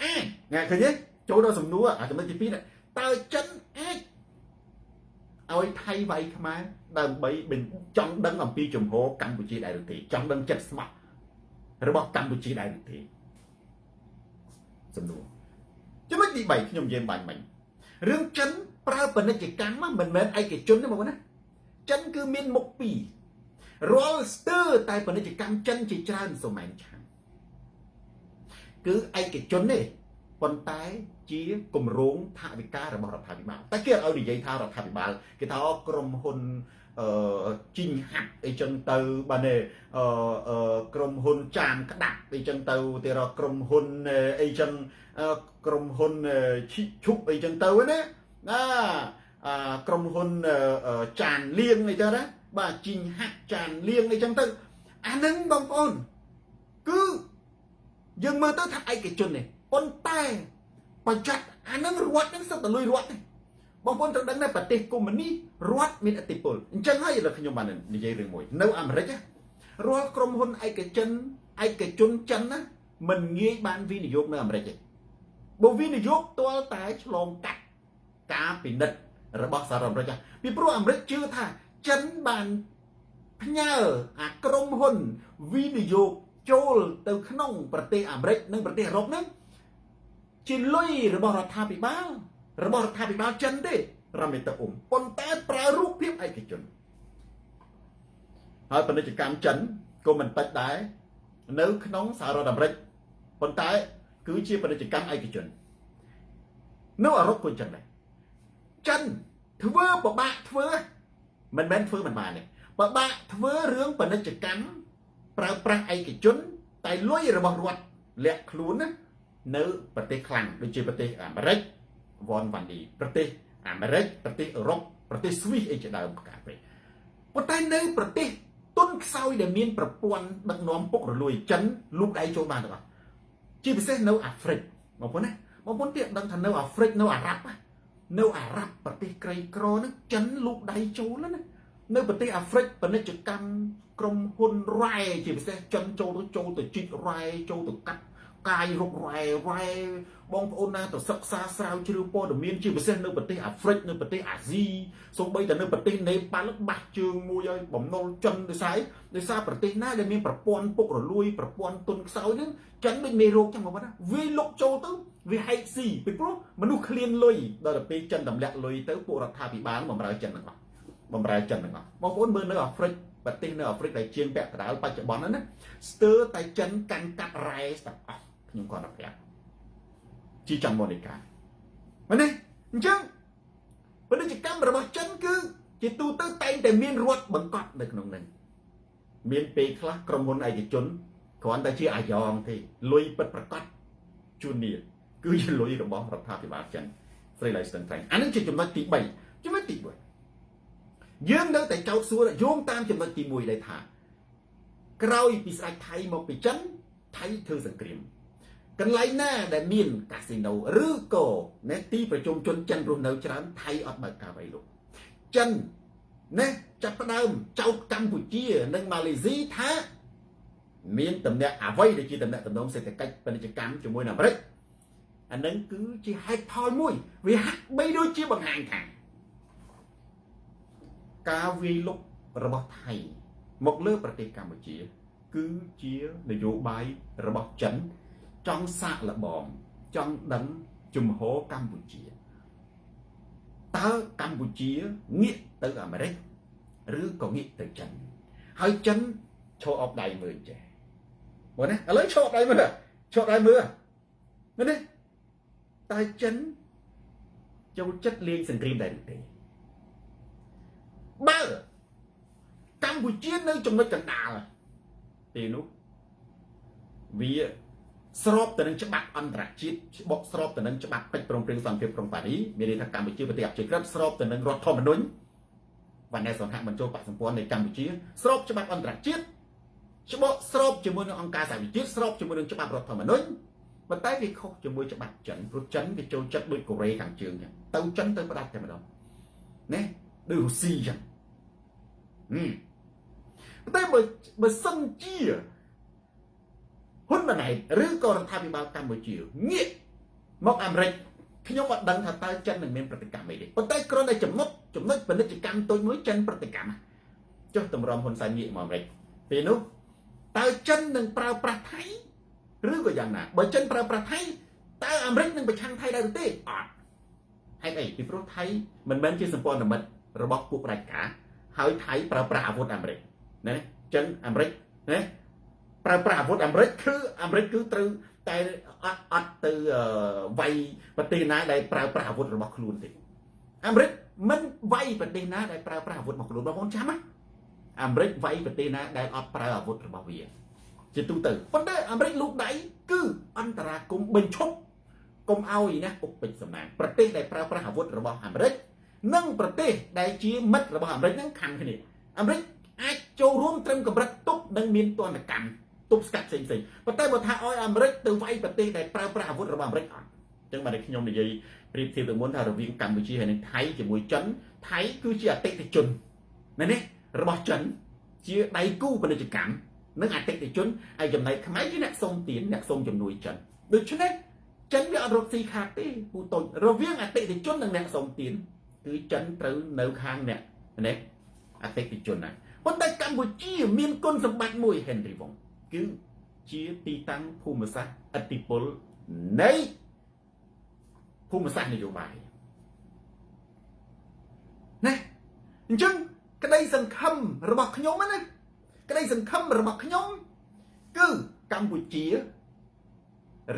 Speaker 1: អាចឃើញទេចូលដល់សំណួរអាចំណុចទី2តើចិនអាចឲ្យថៃវាយខ្មែរដើម្បីចង់ដឹងអំពីជំហរកម្ពុជាដែរឬទេចង់ដឹងចិត្តស្មោះរបស់កម្ពុជាដែរឬទេសំណួរចំណុចទី3ខ្ញុំនិយាយបាញ់មិញរឿងចិនប្រើពាណិជ្ជកម្មមិនមែនឯកជនទេបងប្អូនណាចិនគឺមានមុខពីររាល់ស្ទើរតែពាណិជ្ជកម្មចិនជាច្រើនសូមែនឆាំគឺឯកជនទេប៉ុន្តែជាគម្រោងថវិការបស់រដ្ឋាភិបាលតែគេអត់ឲ្យនិយាយថារដ្ឋាភិបាលគេថាក្រុមហ៊ុនជីងហាត់អីចឹងទៅបាទនេះក្រុមហ៊ុនចានក្តាប់អីចឹងទៅទីរកក្រុមហ៊ុនអីចឹងក្រុមហ៊ុនឈីឈុបអីចឹងទៅណាក្រុមហ៊ុនចានលៀងអីចឹងណាបាទជីងហាត់ចានលៀងអីចឹងទៅអាហ្នឹងបងប្អូនគឺយើងមើលទៅថាឯកជនទេប៉ុន្តែបច្ចុប្បន្នអាហ្នឹងរដ្ឋហ្នឹងសុទ្ធតែលុយរដ្ឋទេបងប្អូនត្រូវដឹងថាប្រទេសកុម្មុយនីសរដ្ឋមានឥទ្ធិពលអញ្ចឹងហើយឥឡូវខ្ញុំបាននិយាយរឿងមួយនៅអាមេរិករាល់ក្រុមហ៊ុនឯកជនចិនណាមិនងាយបានវិនិយោគនៅអាមេរិកទេបើវិនិយោគទាល់តែឆ្លងកាត់ការពិនិត្យរបស់សហរដ្ឋអាមេរិកពីព្រោះអាមេរិកជឿថាចិនបានផ្ញើអាក្រុមហ៊ុនវិនិយោគចូលទៅក្នុងប្រទេសអាមេរិកនិងប្រទេសអឺរ៉ុបហ្នឹងជាលុយរបស់រដ្ឋាភិបាលចិនទេរ៉ាមេតាប៉ុន្តែប្រើរូបភាពឯកជនហើយពាណិជ្ជកម្មចិនក៏មិនតិចដែរនៅក្នុងសហរដ្ឋអាមេរិកប៉ុន្តែគឺជាពាណិជ្ជកម្មឯកជននៅអឺរ៉ុបក៏ចឹងដែរចិនធ្វើពិបាកធ្វើមិនមែនធ្វើមិនបានទេពិបាកធ្វើរឿងពាណិជ្ជកម្មប្រើប្រាស់ឯកជនតែលុយរបស់រដ្ឋលាក់ខ្លួនណានៅប្រទេសខ្លាំងដូចជាប្រទេសអាមេរិកវ៉ាន់វ៉ាន់ឌីប្រទេសអាមេរិកប្រទេសអឺរ៉ុបប្រទេសស្វីសអីជាដើមកាលពេលប៉ុន្តែនៅប្រទេសទុនខ្សោយដែលមានប្រព័ន្ធដឹកនាំពុករលួយចិនលូកដៃចូលបានទាំងអស់ជាពិសេសនៅអាហ្វ្រិកបងប្អូនណាបងប្អូនទៀតដឹងថានៅអាហ្វ្រិកនៅអារ៉ាប់ប្រទេសក្រីក្រហ្នឹងចិនលូកដៃចូលណានៅប្រទេសអាហ្វ្រិកពាណិជ្ជកម្មក្រុមហ៊ុនរ៉ែជាពិសេសចិនចូលទៅជីករ៉ែចូលទៅកាត់កាយរុករ៉ែបងប្អូនណាទៅសិក្សាស្រាវជ្រាវព័ត៌មានជាពិសេសនៅប្រទេសអាហ្វ្រិកនៅប្រទេសអាស៊ីសូម្បីតែនៅប្រទេសនេប៉ាល់បាស់ជើងមួយឲ្យបំណុលចិនដោយសារប្រទេសណាដែលមានប្រព័ន្ធពុករលួយប្រព័ន្ធទុនខ្សោយហ្នឹងចិនដូចមេរោគចឹងបងប្អូនណាវាលុកចូលទៅវាហែកស៊ីពីព្រោះមនុស្សឃ្លានលុយដល់ទៅពេលចិនទម្លាក់លុយទៅពួករដ្ឋាភិបាលបំរើចិនទាំងអស់បងប្អូនមើលនៅអាហ្វ្រិកប្រទេសនៅអាហ្វ្រិកដែលជាងពាក់កណ្ដាលបច្ចុប្បន្នហ្នឹងណាស្ទើរតែចិនកាន់កាប់រ៉ែទាំងអស់ខ្ញុំគាត់ប្រាប់ជាចាំម៉ូនីកាមែនទេអញ្ចឹងពាណិជ្ជកម្មរបស់ចិនគឺជាទូទៅតែងតែមានរដ្ឋបង្កប់នៅក្នុងហ្នឹងមានពេលខ្លះក្រុមហ៊ុនឯកជនគ្រាន់តែជាអាយ៉ងទេលុយពិតប្រាកដជួននេះគឺជាលុយរបស់រដ្ឋាភិបាលចិន Freelance ទាំងអានឹងជាចំណុចទី3ចំណុចទី4 dương đâu tại châu xua dương tam chấm nói tìm mùi đây thả Kroi bị sạch thay một bị chấn thay thư sẵn kìm cần lấy na để miền casino rư cổ nè tí phải chung chân chân rồi nấu chán thay ọt bạc cả vậy luôn chân nè chặt bắt đầu châu Campuchia nâng Malaysia thá miền tầm nè vay để chi tầm nè tầm đông sẽ cách bên chỉ cắm cho môi nào đấy anh ấy cứ chỉ hai thôi môi vì hát mấy đôi chia bằng hàng thằng cao vi lúc rồi bọc thầy một lớpประเทศ Campuchia គឺជានយោបាយរបស់ចិនចង់សាកល្បងចង់ដឹងជំហរកម្ពុជាតើកម្ពុជាងាកទៅអាមេរិកឬក៏ងាកទៅចិនហើយចិនឈរអបដៃមើលចេះមើលណាឥឡូវឈរអបដៃមើលឈរអបដៃមើលមើលនេះតើចិនចូលចិត្តលេងសង្គ្រាមដែរឬទេបើកម្ពុជានៅចំណុចកណ្ដាលទីនោះវាស្របទៅនឹងច្បាប់អន្តរជាតិបកស្របទៅនឹងច្បាប់កិច្ចព្រមព្រៀងសន្តិភាពក្រុងប៉ារីមានន័យថាកម្ពុជាប្រទេសអព្យាក្រឹតស្របទៅនឹងរដ្ឋធម្មនុញ្ញវណ្ណសន្តិបញ្ចូលបកសម្ព័ន្ធនៃកម្ពុជាស្របច្បាប់អន្តរជាតិច្បាប់ស្របជាមួយនឹងអង្គការសហវិជាតិស្របជាមួយនឹងច្បាប់រដ្ឋធម្មនុញ្ញប៉ុន្តែវាខុសជាមួយច្បាប់ចិនព្រោះចិនវាចូលចិត្តដូចកូរ៉េខាងជើងចឹងទៅចិនទៅផ្ដាច់តែម្ដងណាដូចរុស្ស៊ីចឹងតែបើសិនជាហ៊ុនម៉ាណែតឬក៏រដ្ឋាភិបាលកម្ពុជាងាកមកអាមេរិកខ្ញុំអត់ដឹងថាតើចិននឹងមានប្រតិកម្មអីទេប៉ុន្តែគ្រាន់តែចំណុចពាណិជ្ជកម្មតូចមួយចិនប្រតិកម្មចុះតម្រាំហ៊ុនសែនងាកមកអាមេរិកពេលនោះតើចិននឹងប្រើប្រាស់ថៃឬក៏យ៉ាងណាបើចិនប្រើប្រាស់ថៃតើអាមេរិកនឹងប្រឆាំងថៃដែរឬទេអត់ហេតុអីពីព្រោះថៃមិនមែនជាសម្ព័ន្ធមិត្តរបស់ពួកផ្ដាច់ការហើយថៃប្រើប្រាស់អាវុធអាមេរិកណាចឹងអាមេរិកណាប្រើប្រាស់អាវុធអាមេរិកគឺអាមេរិកគឺត្រូវតែអត់ទៅវាយប្រទេសណាដែលប្រើប្រាស់អាវុធរបស់ខ្លួនទេអាមេរិកមិនវាយប្រទេសណាដែលប្រើប្រាស់អាវុធរបស់ខ្លួនបងប្អូនចាំណាអាមេរិកវាយប្រទេសណាដែលអត់ប្រើអាវុធរបស់វាជាទូទៅប៉ុន្តែអាមេរិកលូកដៃគឺអន្តរាគមន៍បញ្ឈប់កុំឲ្យណាពុកពេជ្រសំណាងប្រទេសដែលប្រើប្រាស់អាវុធរបស់អាមេរិកនិងប្រទេសដែលជាមិត្តរបស់អាមេរិកនឹងខំគ្នាអាមេរិកអាចចូលរួមត្រឹមកម្រិតទប់និងមានទណ្ឌកម្មទប់ស្កាត់ផ្សេងប៉ុន្តែបើថាឲ្យអាមេរិកទៅវាយប្រទេសដែលប្រើប្រាស់អាវុធរបស់អាមេរិកអត់អញ្ចឹងបាទខ្ញុំនិយាយប្រៀបធៀបទៅមុនថារវាងកម្ពុជាហើយនិងថៃជាមួយចិនថៃគឺជាអតិថិជនណានេះរបស់ចិនជាដៃគូពាណិជ្ជកម្មនិងអតិថិជនហើយចំណែកខ្មែរជាអ្នកសុំទានអ្នកសុំជំនួយចិនដូច្នេះចិនវាអត់រកស៊ីខាតទេពូតូចរវាងអតិថិជននិងអ្នកសុំទានគឺចិនត្រូវនៅខាងអ្នកណាអតិថិជនណាប៉ុន្តែកម្ពុជាមានគុណសម្បត្តិមួយហេនរីវងគឺជាទីតាំងភូមិសាស្ត្រឥទ្ធិពលនៃភូមិសាស្ត្រនយោបាយណាអញ្ចឹងក្តីសង្ឃឹមរបស់ខ្ញុំណាក្តីសង្ឃឹមរបស់ខ្ញុំគឺកម្ពុជា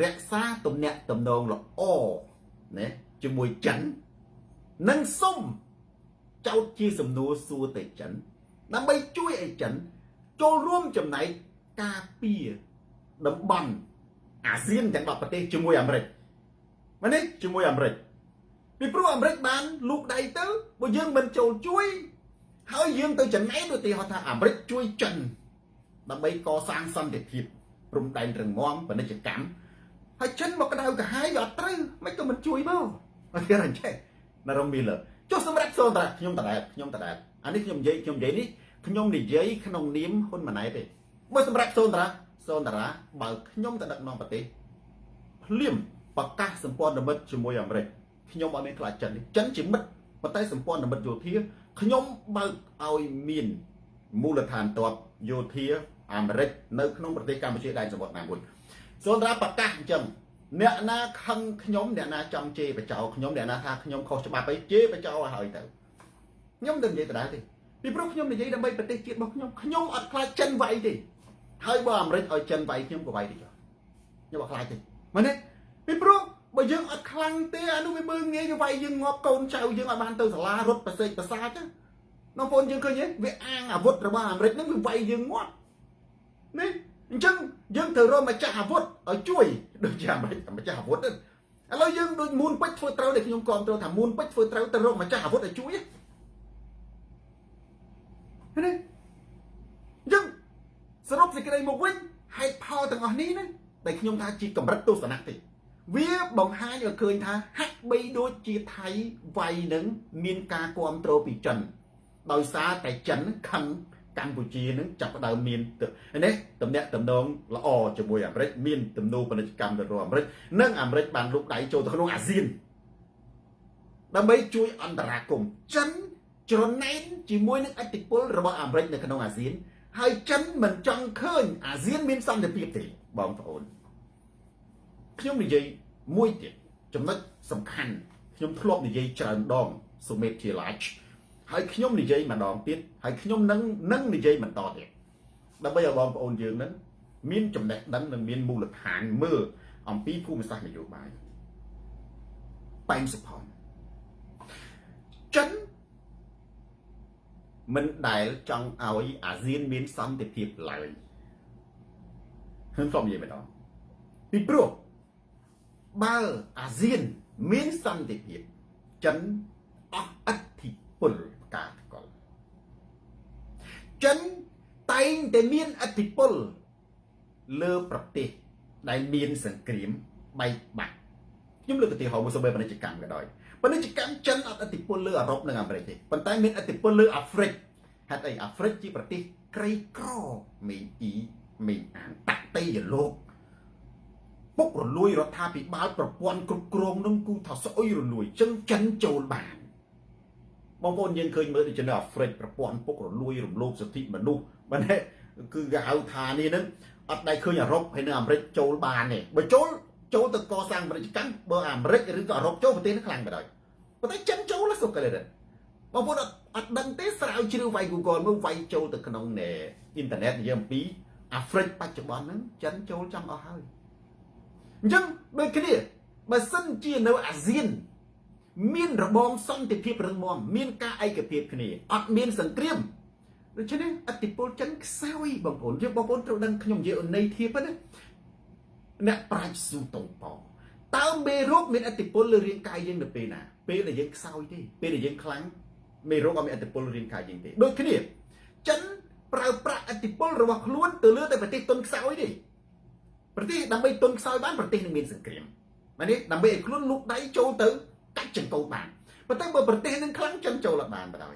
Speaker 1: រក្សាទំនាក់ទំនងល្អណាជាមួយចិននិងសុំចោទជាសំណួរសួរទៅចិនដើម្បីជួយឲ្យចិនចូលរួមចំណែកការពារតំបន់អាស៊ានទាំង10ប្រទេសជាមួយអាមេរិកមែនទេជាមួយអាមេរិកពីព្រោះអាមេរិកបានលូកដៃទៅបើយើងមិនចូលជួយហើយយើងទៅចំណែកដូចទីហៅថាអាមេរិកជួយចិនដើម្បីកសាងសន្តិភាពព្រំដែនរឹងមាំពាណិជ្ជកម្មហើយចិនមកក្តៅកាហាយអត់ត្រូវមិនក៏មិនជួយមកអត់គេរំចេះណារំមីលចុះសម្រាប់សូនតាខ្ញុំតដែលអានេះខ្ញុំនិយាយនេះខ្ញុំនិយាយក្នុងនាមហ៊ុនម៉ាណែតទេបើសម្រាប់សូនតារាបើខ្ញុំទៅដឹកនាំប្រទេសភ្លាមប្រកាសសម្ព័ន្ធមិត្តជាមួយអាមេរិកខ្ញុំអត់មានខ្លាចចិនទេចិនជាមិត្តប៉ុន្តែសម្ព័ន្ធមិត្តយោធាខ្ញុំបើកឲ្យមានមូលដ្ឋានទ័ពយោធាអាមេរិកនៅក្នុងប្រទេសកម្ពុជាដែនសមុទ្រណាមួយសូនតារាប្រកាសអញ្ចឹងអ្នកណាខឹងខ្ញុំអ្នកណាចង់ជេរបចោខ្ញុំអ្នកណាថាខ្ញុំខុសច្បាប់អីជេរបចោឲ្យហើយទៅខ្ញុំមិននិយាយដដែលទេពីព្រោះខ្ញុំនិយាយដើម្បីប្រទេសជាតិរបស់ខ្ញុំអត់ខ្លាចចិនវាយទេហើយបើអាមេរិកឲ្យចិនវាយខ្ញុំក៏វាយទេចុះខ្ញុំអត់ខ្លាចទេមែនទេពីព្រោះបើយើងអត់ខ្លាំងទេអានោះវាមើងងាយវាវាយយើងងាប់កូនចៅយើងឲ្យបានទៅសាលារត់ប្រសេកប្រសាចបងប្អូនយើងឃើញទេវាអាងអាវុធរបស់អាមេរិកហ្នឹងវាវាយយើងងាប់នេះអញ្ចឹងយើងត្រូវរកម្ចាស់អាវុធឲ្យជួយដូចជាអាមេរិកម្ចាស់អាវុធហ្នឹងឥឡូវយើងដូចមូនពេជ្រធ្វើត្រូវដែលខ្ញុំគ្រប់គ្រងថាមូនពេជ្រធ្វើត្រូវទៅរកម្ចាស់អាវុធឲ្យជួយ ណាយើងសរុបសេចក្តីមកវិញហេតុផលទាំងអស់នេះណាដែលខ្ញុំថាជាកម្រិតទស្សនៈទេវាបង្ហាញឲ្យឃើញថាហាក់បីដូចជាថៃវាយនឹងមានការគ្រប់គ្រងពីចិនដោយសារតែចិនខឹងកម្ពុជានឹងចាប់ផ្ដើមមាននេះតំណាក់តំណងល្អជាមួយអាមេរិកមានទំនោរពាណិជ្ជកម្មទៅរកអាមេរិកនិងអាមេរិកបានលុកដៃចូលទៅក្នុងអាស៊ានដើម្បីជួយអន្តរាគមន៍ចិនច្រណែនជាមួយនឹងឥទ្ធិពលរបស់អាមេរិកនៅក្នុងអាស៊ានហើយចិនមិនចង់ឃើញអាស៊ានមានសន្តិភាពទេបងប្អូនខ្ញុំនិយាយមួយទៀតចំណុចសំខាន់ខ្ញុំធ្លាប់និយាយច្រើនដងសុមេតជាឡាច់ហើយខ្ញុំនិយាយម្ដងទៀតហើយខ្ញុំនឹងនិយាយបន្តទៀតដើម្បីឲ្យបងប្អូនយើងនឹងមានចំណេះដឹងនិងមានមូលដ្ឋានមើលអំពីភូមិសាស្ត្រនយោបាយប៉ែនសុផនចិនមិនដែលចង់ឲ្យអាស៊ានមានសន្តិភាពឡើយខ្ញុំសូមនិយាយម្ដងពីព្រោះបើអាស៊ានមានសន្តិភាពចិនអស់ឥទ្ធិពលការកលចិនតែងតែមានឥទ្ធិពលលើប្រទេសដែលមានសង្គ្រាមបែកបាក់ខ្ញុំលើកឧទាហរណ៍មួយសូម្បីពាណិជ្ជកម្មក៏ដោយពាណិជ្ជកម្មចិនអត់ឥទ្ធិពលលើអឺរ៉ុបនិងអាមេរិកទេប៉ុន្តែមានឥទ្ធិពលលើអាហ្វ្រិកហេតុអីអាហ្វ្រិកជាប្រទេសក្រីក្រមេអ៊ីមេអានតាក់តេយលោកពុករលួយរដ្ឋាភិបាលប្រព័ន្ធគ្រប់គ្រងនឹងគឺថាស្អុយរលួយចឹងចិនចូលបានបងប្អូនយើងឃើញមើលដូចជានៅអាហ្វ្រិកប្រព័ន្ធពុករលួយរំលោភសិទ្ធិមនុស្សបាទគឺគេហៅថានេះនឹងអត់ដែលឃើញអឺរ៉ុបហើយនៅអាមេរិកចូលបានទេបើចូលទៅកសាងពាណិជ្ជកម្មបើអាមេរិកឬក៏អឺរ៉ុបចូលប្រទេសនេះខ្លាំងក៏ដោយប៉ុន្តែចិនចូលសុខក៏ដែរបងប្អូនអត់ដឹងទេស្រាវជ្រាវវាយ Google មើលវាយចូលទៅក្នុងអ៊ីនធឺណិតនិយាយអំពីអាហ្វ្រិកបច្ចុប្បន្នហ្នឹងចិនចូលចង់អស់ហើយអញ្ចឹងដូចគ្នាបើសិនជានៅអាស៊ានមានរបងសន្តិភាពរឹងមាំមានការឯកភាពគ្នាអត់មានសង្គ្រាមដូច្នេះឥទ្ធិពលចិនខ្សោយបងប្អូនយើងបងប្អូនត្រូវដឹងខ្ញុំនិយាយអន័យធៀបណាអ្នកប្រាជ្ញស៊ូតុងប៉តើមេរោគមានឥទ្ធិពលលើរាងកាយយើងនៅពេលណាពេលដែលយើងខ្សោយទេពេលដែលយើងខ្លាំងមេរោគអត់មានឥទ្ធិពលលើរាងកាយយើងទេដូចគ្នាចិនប្រើប្រាស់ឥទ្ធិពលរបស់ខ្លួនទៅលើតែប្រទេសទុនខ្សោយទេប្រទេសដើម្បីទុនខ្សោយបានប្រទេសនឹងមានសង្គ្រាមបាទនេះដើម្បីឲ្យខ្លួនលូកដៃចូលទៅកាច់ចង្កូតបានប៉ុន្តែបើប្រទេសនឹងខ្លាំងចិនចូលអត់បានបណ្ដោយ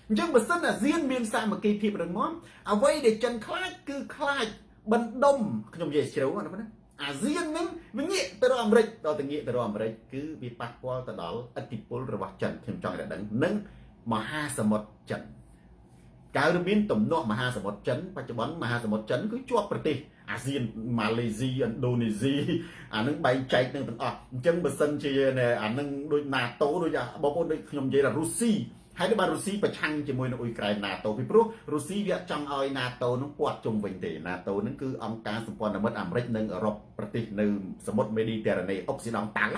Speaker 1: អញ្ចឹងបើសិនអាស៊ានមានសាមគ្គីភាពរឹងមាំអ្វីដែលចិនខ្លាចគឺខ្លាចបណ្ដុំខ្ញុំនិយាយជ្រៅណាអាស៊ាននឹងវាងាកទៅរកអាមេរិកដល់ទៅងាកទៅរកអាមេរិកគឺវាប៉ះពាល់ទៅដល់ឥទ្ធិពលរបស់ចិនខ្ញុំចង់ឲ្យដឹងនិងមហាសមុទ្រចិនកើតមានទំនាស់មហាសមុទ្រចិនបច្ចុប្បន្នមហាសមុទ្រចិនគឺជាប់ប្រទេសអាស៊ានម៉ាឡេស៊ីឥណ្ឌូនេស៊ីអានឹងបែងចែកនឹងទាំងអស់អញ្ចឹងបើសិនជាអានឹងដូច NATO ដូចបងប្អូនដូចខ្ញុំនិយាយថារុស្ស៊ីហើយបើរុស្ស៊ីប្រឆាំងជាមួយនឹងអ៊ុយក្រែន NATO ពីព្រោះរុស្ស៊ីវាចង់ឲ្យ NATO នឹងពាត់ជុំវិញទេ NATO នឹងគឺអង្គការសម្ព័ន្ធមិត្តអាមេរិកនិងអឺរ៉ុបប្រទេសនៅសមុទ្រមេឌីទែរ៉ាណេអុកស៊ីដង់តាល់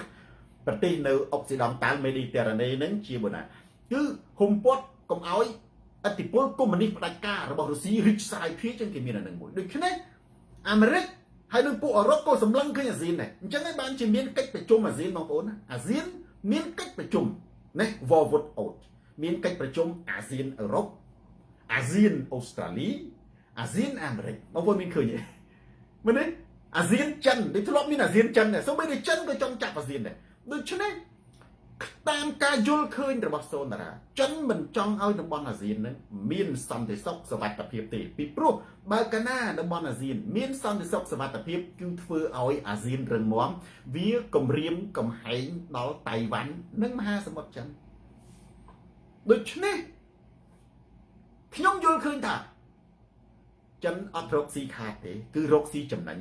Speaker 1: ប្រទេសនៅអុកស៊ីដង់តាល់មេឌីទែរ៉ាណេនឹងជាបុណាគឺហ៊ុំពាត់កុំឲ្យឥទ្ធិពលកុម្មុយនីសផ្ដាច់ការរបស់រុស្ស៊ីរីកសាយភាយចឹងគេមានអានឹងមួយដូច្នេះអាមេរិកហើយនឹងពួកអឺរ៉ុបក៏សម្លឹងឃើញអាស៊ានដែរអញ្ចឹងហើយបានជាមានកិច្ចប្រជុំអាស៊ានបងប្អូនណាអាស៊ានមានកិច្ចប្រជុំណា Forward Out មានកិច្ចប្រជុំអាស៊ានអឺរ៉ុបអាស៊ានអូស្ត្រាលីអាស៊ានអាមេរិកបងប្អូនមានឃើញទេមែនទេអាស៊ានចិនដូចធ្លាប់មានអាស៊ានចិនដែរសូម្បីតែចិនក៏ចង់ចាប់អាស៊ានដែរដូច្នេះតាមការយល់ឃើញរបស់សូណារ៉ាចិនមិនចង់ឲ្យតំបន់អាស៊ាននឹងមានសន្តិសុខសុវត្ថិភាពទេពីព្រោះបើកាលណាតំបន់អាស៊ានមានសន្តិសុខសុវត្ថិភាពគឺធ្វើឲ្យអាស៊ានរឹងមាំវាគំរាមកំហែងដល់តៃវ៉ាន់និងមហាសមុទ្រចិនដូច្នេះខ្ញុំយល់ឃើញថាចិនអត់រកស៊ីខាតទេគឺរកស៊ីចំណេញ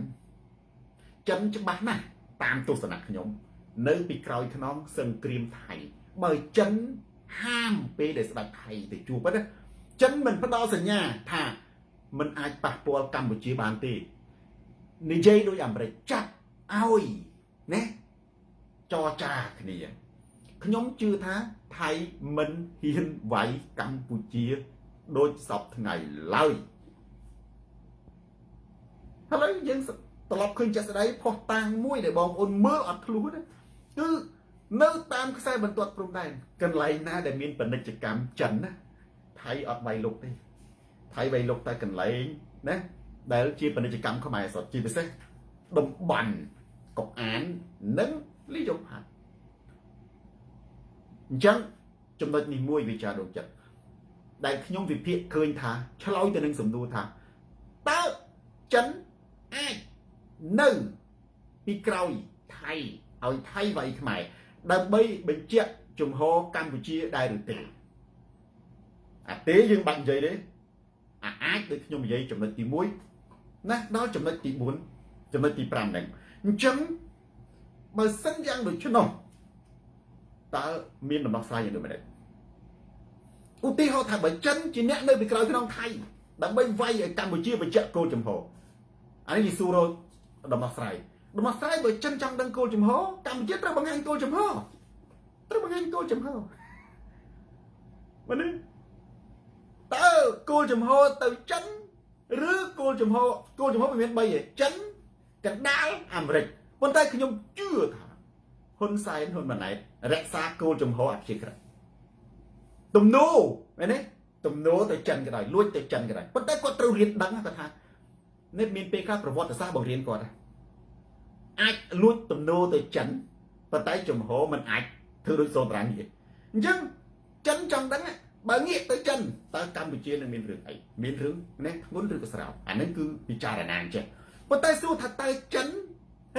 Speaker 1: ចិនច្បាស់ណាស់តាមទស្សនៈខ្ញុំនៅពីក្រោយខ្នងសង្គ្រាមថៃបើចិនហាមពេលដែលស្ដេចថៃទៅជួបណាចិនមិនផ្ដល់សញ្ញាថាមិនអាចប៉ះពាល់កម្ពុជាបានទេនិយាយដោយអាមេរិកចាត់ឲ្យណាចរចាគ្នាខ្ញុំជឿថាថៃមិនហ៊ានវាយកម្ពុជាដូចសពថ្ងៃឡើយឥឡូវយើងត្រឡប់ឃើញចាក់ស្ដីផុសតាងមួយដែលបងប្អូនមើលអត់ធ្លុះណាគឺនៅតាមខ្សែបន្ទាត់ព្រំដែនកន្លែងណាដែលមានពាណិជ្ជកម្មចិនណាថៃអត់វាយលុកទេ thay vậy lúc ta cần lấy nè để chia phần cho cắm không ai sọt chia sẽ đồng bằng cọc án nâng lý do hạt chẳng chúng ta đi mua vì trà đồ chật đại nhóm việc thiện khơi thà cho lối từ nâng sầm đua thà tớ chấn ai nâng đi cày thay vậy mày đâm bay bên chết chùm hô Campuchia đại được tiền tế dương bằng vậy đấy ai được nhóm vậy chùm nó tìm muối nè đó chùm nó tìm muốn chùm nó tìm pram này chấm mà sân giang được chứ nào ta miền đồng bắc sai vậy được mà đấy ưu tiên họ thà bởi chân chỉ nét nơi bị cày cái non thay đâm bay vay ở Campuchia bên chết cô chùm hô anh đi xu rồi đồng bắc sai bởi chân trong đang cô chùm hô Campuchia rất bằng anh cô chùm hô rất bằng anh cô chùm hô mà nên tớ cô chùm hô từ chấn rứ cô chùm hô bên miền bay vậy chấn cảnh đá Americ bên tay khi nhung chưa thả hôn sai hôn mà này rẽ xa cô chùm hô áp chiếc tùm nô vậy đấy tùm nô tới chân cái này lui tới chân cái này bên tay có trâu riết đắng cái thằng nên miền tây khácប្រវត្តិសាស្ត្របង្រៀនគាត់អាចលួចទំនោរទៅចិនប៉ុន្តែចំហមិនអាចធ្វើដូចសូនប្រាំងនេះអញ្ចឹងចិនចង់ដឹងបើងាកទៅចិនតើកម្ពុជានឹងមានរឿងអីមានរឿងនេះធ្ងន់ឬក៏ស្រាលអានេះគឺពិចារណាអញ្ចឹងប៉ុន្តែសួរថាតើចិន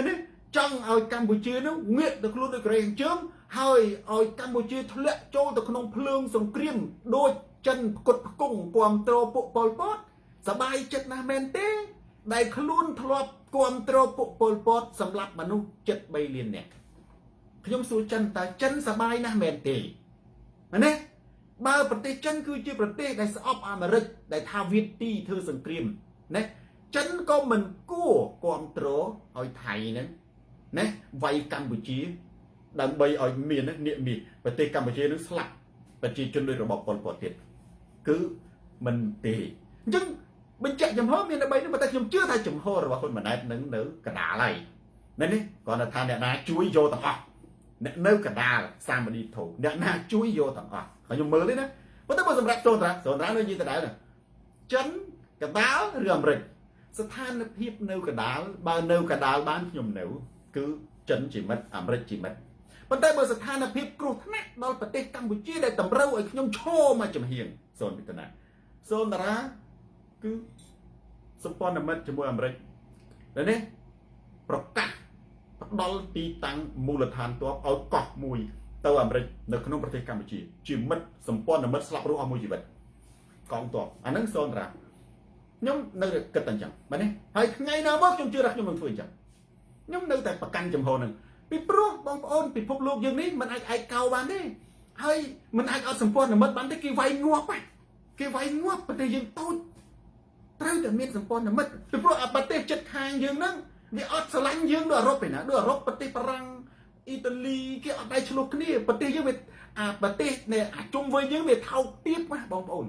Speaker 1: នេះចង់ឲ្យកម្ពុជានោះងាកទៅខ្លួនដូចកូរ៉េអញ្ចឹងហើយឲ្យកម្ពុជាធ្លាក់ចូលទៅក្នុងភ្លើងសង្គ្រាមដូចចិនផ្គត់ផ្គង់គ្រប់គ្រងពួកប៉ុលពតសបាយចិត្តណាស់មែនទេដែលខ្លួនធ្លាប់គ្រប់គ្រងពួកប៉ុលពតសម្រាប់មនុស្សចិត្ត3លាននាក់ខ្ញុំសួរចិនតើចិនសបាយណាស់មែនទេណាបើប្រទេសចិនគឺជាប្រទេសដែលស្អប់អាមេរិកដែលថាវាទីធ្វើសង្គ្រាមណាចិនក៏មិនគួរគ្រប់គ្រងឲ្យថៃហ្នឹងណាវាយកម្ពុជាដើម្បីឲ្យមាននាគមានប្រទេសកម្ពុជានឹងស្លាប់ប្រជាជនដោយរបបប៉ុលពតទៀតគឺមិនទេអញ្ចឹងបញ្ជាក់ចំហមានតែ3នេះតែខ្ញុំជឿថាចំហរបស់ហ៊ុនម៉ាណែតនឹងនៅកណ្ដាលហើយនេះគាត់ថាអ្នកណាជួយយកទាំងអស់អ្នកនៅកណ្ដាលសាមឌីធូអ្នកណាជួយយកទាំងអស់ខ្ញុំមើលទេណាប៉ុន្តែបើសម្រាប់សូនតានៅនិយាយដដែលចិនកណ្ដាលឬអាមេរិកស្ថានភាពនៅកណ្ដាលបើនៅកណ្ដាលបានខ្ញុំនៅគឺចិនជាមិត្តអាមេរិកជាមិត្តប៉ុន្តែបើស្ថានភាពគ្រោះថ្នាក់ដល់ប្រទេសកម្ពុជាដែលតម្រូវឲ្យខ្ញុំឈរមកចំហៀងសូនពិតណាសូនតារាគឺសម្ព័ន្ធមិត្តជាមួយអាមេរិកដែលនេះប្រកាសផ្ដល់ទីតាំងមូលដ្ឋានទ័ពឲ្យកោះមួយទៅអាមេរិកនៅក្នុងប្រទេសកម្ពុជាជាមិត្តសម្ព័ន្ធមិត្តស្លាប់រស់អស់មួយជីវិតកងទ័ពអាហ្នឹងសូនតារាខ្ញុំនៅគិតតែអញ្ចឹងបាទនេះហើយថ្ងៃណាមកខ្ញុំជឿថាខ្ញុំនឹងធ្វើអញ្ចឹងខ្ញុំនៅតែប្រកាន់ចំហហ្នឹងពីព្រោះបងប្អូនពិភពលោកយើងនេះមិនអាចឯកោបានទេហើយមិនអាចអត់សម្ព័ន្ធមិត្តបានទេគេវាយងាប់ប្រទេសយើងតូចត្រូវតែមានសម្ព័ន្ធមិត្តពីព្រោះប្រទេសជិតខាងយើងហ្នឹងវាអត់ស្រឡាញ់យើងដូចអឺរ៉ុបឯណាដូចអឺរ៉ុបប្រទេសបារាំងអ៊ីតាលីគេអត់ដៃឆ្លោះគ្នាប្រទេសយើងវាប្រទេសនេះជុំវិញយើងវាថោកទាបណាបងប្អូន